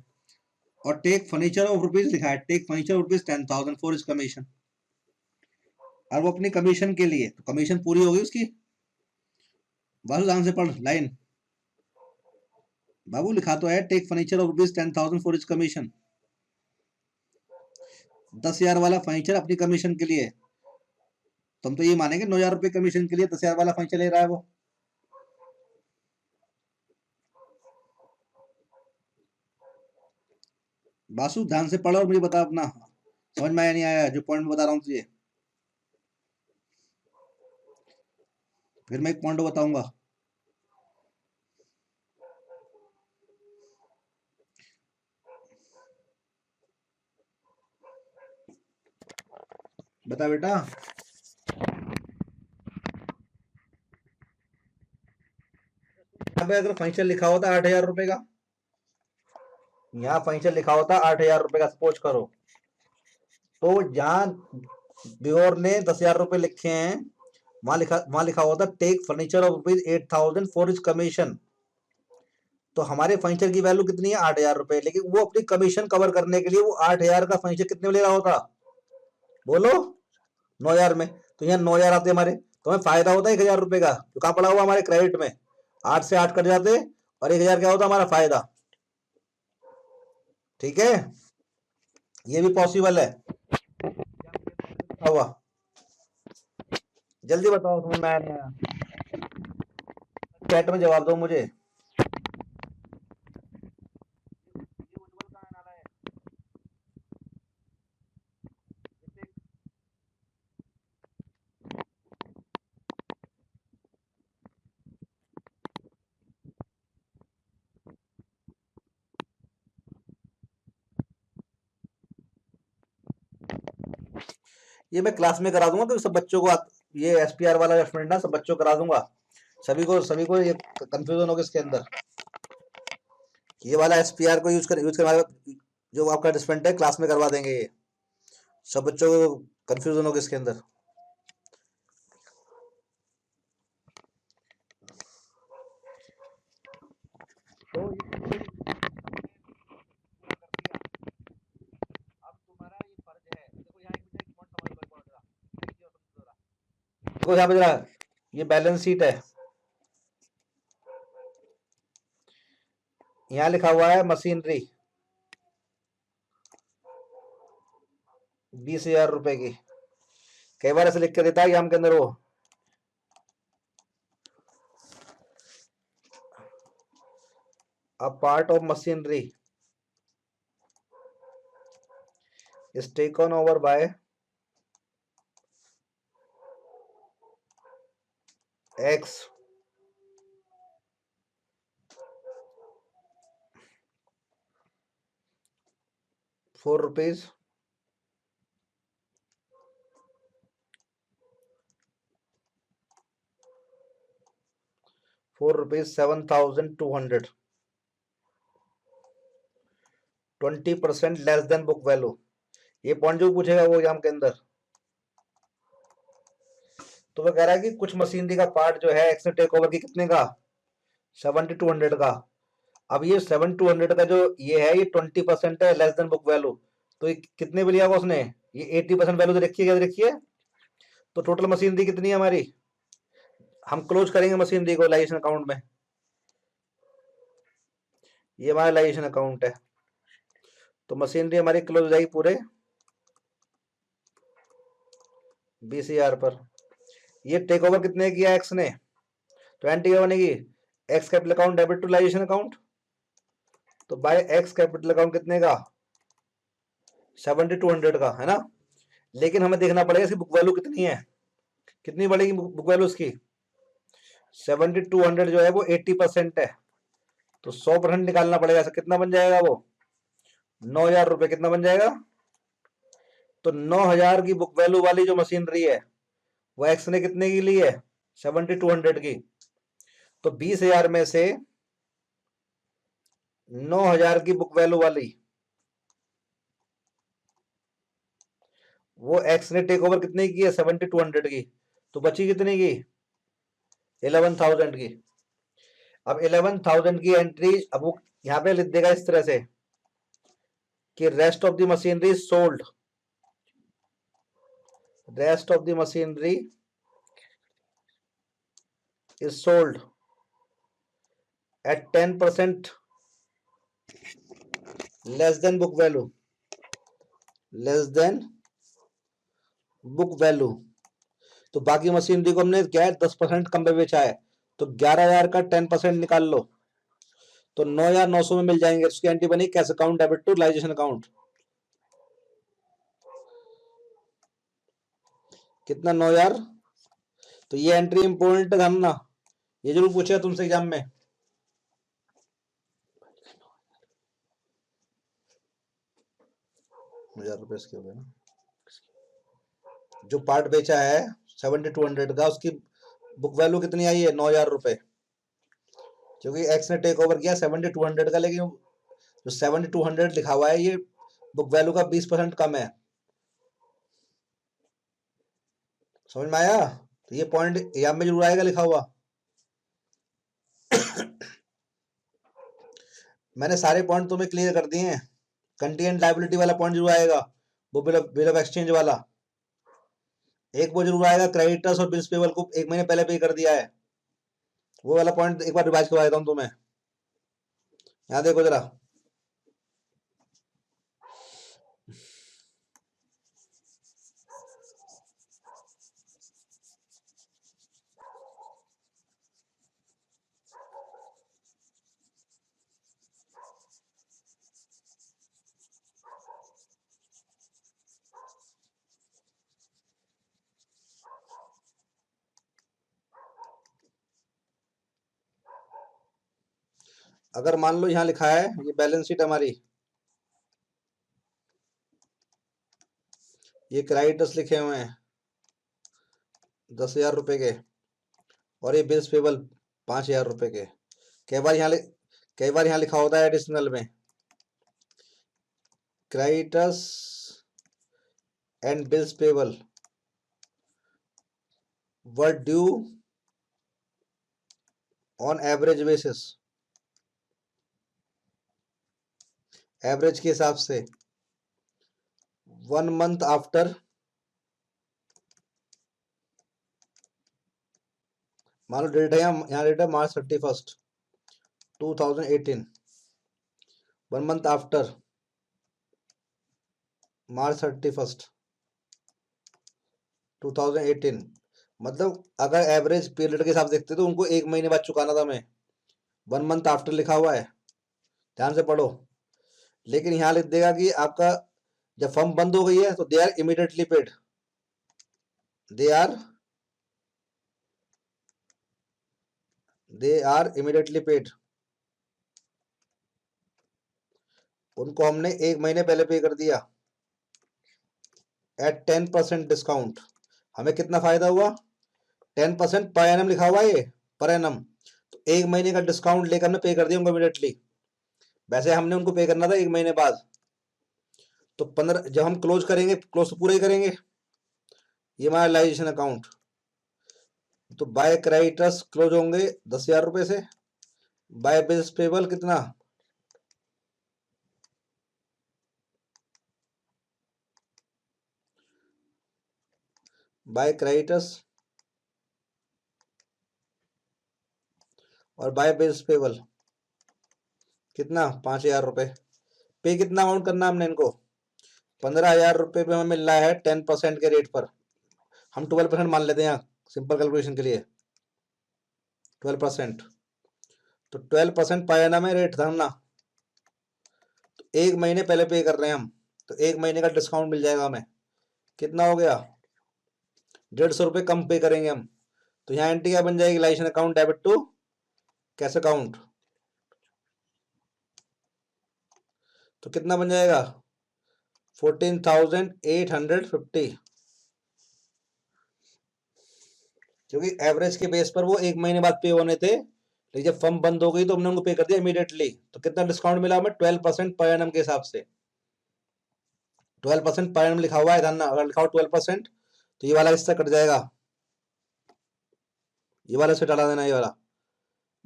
और टेक फर्नीचर ऑफ रुपीज लिखा है, take furniture rupees 10,000 for his commission. और वो अपनी कमीशन के लिए, तो कमीशन पूरी होगी उसकी। बाबू ध्यान से पढ़ लाइन। बाबू लिखा तो है take furniture of rupees 10,000 for his commission. 10,000 वाला फर्नीचर अपनी कमीशन के लिए। तुम तो ये मानेंगे 9,000 रुपए कमीशन के लिए 10,000 वाला फर्नीचर ले रहा है वो। बासु ध्यान से पढ़ो और मुझे बता अपना, समझ में आया नहीं आया जो पॉइंट बता रहा हूँ तुझे? फिर मैं एक पॉइंट बताऊंगा। बता बेटा। पे अगर फर्नीचर लिखा होता 8,000 रुपए का, यहाँ फर्नीचर लिखा होता 8,000 रुपए का सपोज करो, तो जहाँ ब्योर ने 10,000 रुपए लिखे हैं, वहां लिखा होता take furniture of ₹8,000 for his commission. तो हमारे फर्नीचर की वैल्यू कितनी है? 8,000 रुपए। लेकिन वो अपनी कमीशन कवर करने के लिए वो 8,000 का फर्नीचर कितने में ले रहा होता? बोलो, 9,000 में। तो यहाँ 9,000 आते हमारे, तो हमें फायदा होता है 1,000 रुपए का, जो कहाँ पड़ा हुआ हमारे क्रेडिट में। 8 से 8 कट जाते और 1,000 क्या होता हमारा फायदा। ठीक है, ये भी पॉसिबल है। हुआ, जल्दी बताओ, समझ में आया नहीं आया? चैट में जवाब दो मुझे। ये मैं क्लास में करा दूंगा, क्योंकि सब बच्चों को ये एसपीआर वाला जो स्टूडेंट है सब बच्चों को करा दूंगा। सभी को ये कंफ्यूजन होगा इसके अंदर। ये वाला एसपीआर को यूज कर जो आपका डिस्पेंट है क्लास में करवा देंगे। ये सब बच्चों को कंफ्यूजन होगा इसके अंदर। तो देखो यहाँ पे जरा, ये बैलेंस शीट है, यहाँ लिखा हुआ है मशीनरी 20,000 रुपए की। कई बार ऐसे लिख के देता है एग्जाम के अंदर वो, a part of machinery is taken over by X ₹4 7,200, 20% less than book value. ये पॉइंट जो पूछेगा वो एग्जाम के अंदर। तो वो कह रहा है कि कुछ मशीनरी का पार्ट जो है एक्स ने टेक ओवर की कितने का? 7,200 का। अब ये 7,200 का जो ये है, ये 20% है लेस देन बुक वैल्यू। तो ये कितने में लिया होगा उसने? ये 80% वैल्यू तो रखिए, क्या रखिए। तो टोटल मशीनरी कितनी है हमारी? हम क्लोज करेंगे मशीनरी को लाइजेशन अकाउंट में। ये हमारा लाइजेशन अकाउंट है, तो मशीनरी हमारी क्लोज हो जाएगी पूरे 20,000 पर। ये टेक ओवर कितने किया एक्स ने? 20 का बनेगी। X capital account debit to realisation account, तो बाय एक्स कैपिटल अकाउंट कितने का? 7,200 का, है ना। लेकिन हमें देखना पड़ेगा इसकी बुक वैल्यू कितनी है, कितनी बढ़ेगी बुक वैल्यू उसकी। 7,200 जो है वो 80% है, तो 100% निकालना पड़ेगा। कितना बन जाएगा वो? 9,000 रुपए। कितना बन जाएगा? तो 9,000 की बुक वैल्यू वाली जो मशीनरी है वो एक्स ने कितने की ली है? 7,200 की। तो 20,000 में से 9,000 की बुक वैल्यू वाली वो एक्स ने टेक ओवर कितने की है? 7,200 की। तो बची कितने की? 11,000 की। अब 11,000 की एंट्री अब वो यहां पे लिख देगा इस तरह से कि rest of the machinery sold, rest of the machinery is sold at 10% less than book value, less than book value। तो बाकी मशीनरी को हमने क्या है 10% कम पे बेचा है, तो 11,000 का 10% निकाल लो, तो 9,900 में मिल जाएंगे। उसकी एंट्री बनी cash account debit to realisation account. कितना? 9,000। तो ये एंट्री इंपोर्टेंट है ना, ये जरूर पूछेगा तुमसे एग्जाम में। ₹1,000 इसके हो गए ना। जो पार्ट बेचा है 7,200 का, उसकी बुक वैल्यू कितनी आई है? 9,000 रुपए। क्योंकि एक्स ने टेक ओवर किया 7200 का, लेकिन जो 7200 लिखा हुआ है ये बुक वैल्यू का 20% कम है। समझ में आया? तो ये पॉइंट यहाँ में जरूर आएगा लिखा हुआ। मैंने सारे पॉइंट तुम्हें क्लियर कर दिए हैं। कंटीजेंट लायबिलिटी वाला पॉइंट जरूर आएगा, वो बिल ऑफ एक्सचेंज वाला। एक वो जरूर आएगा, क्रेडिटर्स और बिल्स पेबल को 1 महीने पहले पे कर दिया है, वो वाला पॉइंट एक बार रिवाइज करवा देता हूँ तुम्हें। यहाँ देखो जरा, अगर मान लो यहाँ लिखा है ये बैलेंस शीट हमारी, ये क्रेडिटर्स लिखे हुए हैं 10,000 रुपए के, और ये बिल्स पेबल 5,000 रुपए के। कई बार यहाँ लिखा होता है एडिशनल में, creditors and bills payable were due on average basis, average के हिसाब से 1 मंथ आफ्टर, मान लो डेट है यहाँ डेट है March 31, 2018, 1 मंथ आफ्टर March 31, 2018। मतलब अगर एवरेज पीरियड के हिसाब से देखते तो उनको 1 महीने बाद चुकाना था हमें, 1 मंथ आफ्टर लिखा हुआ है, ध्यान से पढ़ो। लेकिन यहाँ लिख देगा कि आपका जब फर्म बंद हो गई है तो they are immediately paid, they are immediately paid. उनको हमने 1 महीने पहले पे कर दिया एट 10% डिस्काउंट। हमें कितना फायदा हुआ? 10% पर एनम लिखा हुआ है ये, पर एनम, तो 1 महीने का डिस्काउंट लेकर हमने पे कर दिया उनको इमीडिएटली। वैसे हमने उनको पे करना था 1 महीने बाद, तो 15 जब हम क्लोज करेंगे, क्लोज तो पूरा ही करेंगे, ये हमारा रियलाइजेशन अकाउंट। तो बाय क्रेडिटर्स क्लोज होंगे 10,000 रुपए से, बाय बिल्स पेबल कितना, बाय क्रेडिटर्स और बाय बिल्स पेबल कितना, 5,000 रुपए। पे कितना अमाउंट करना हमने इनको, 15,000 रुपए पे हमें मिल रहा है 10% के रेट पर। हम 12% मान लेते हैं यहाँ सिंपल कैलकुलेशन के लिए, 12%, तो 12% पाया में रेट था ना, तो 1 महीने पहले पे कर रहे हैं हम, तो 1 महीने का डिस्काउंट मिल जाएगा हमें, कितना हो गया, 150 रुपये कम पे करेंगे हम। तो यहाँ एंट्री क्या बन जाएगी, licence account debit to cash account, तो कितना बन जाएगा 14,850, क्योंकि एवरेज के बेस पर वो 1 महीने बाद पे होने थे, लेकिन जब फर्म बंद हो गई तो हमने उनको पे कर दिया इमीडिएटली। तो कितना डिस्काउंट मिला हमें, 12% पर एनम के हिसाब से, 12% पर एनम लिखा हुआ है, ध्यान, अगर लिखा हुआ 12% तो ये वाला हिस्सा कट जाएगा, ये वाला से डाला देना ये वाला,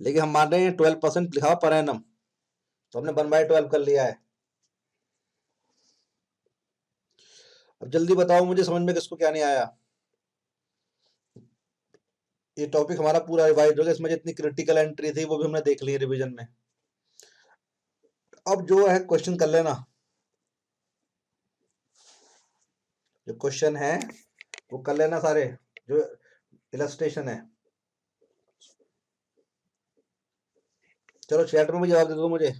लेकिन हम मान रहे हैं 12% लिखा हुआ पर एनम, तो हमने 1/12 कर लिया है। अब जल्दी बताओ मुझे, समझ में किसको क्या नहीं आया। ये टॉपिक हमारा पूरा रिवाइज हो गया, इसमें जितनी क्रिटिकल एंट्री थी वो भी हमने देख ली रिवीजन में। अब जो है क्वेश्चन कर लेना, जो क्वेश्चन है वो कर लेना सारे, जो इलस्ट्रेशन है। चलो चैट में भी जवाब दे दो मुझे।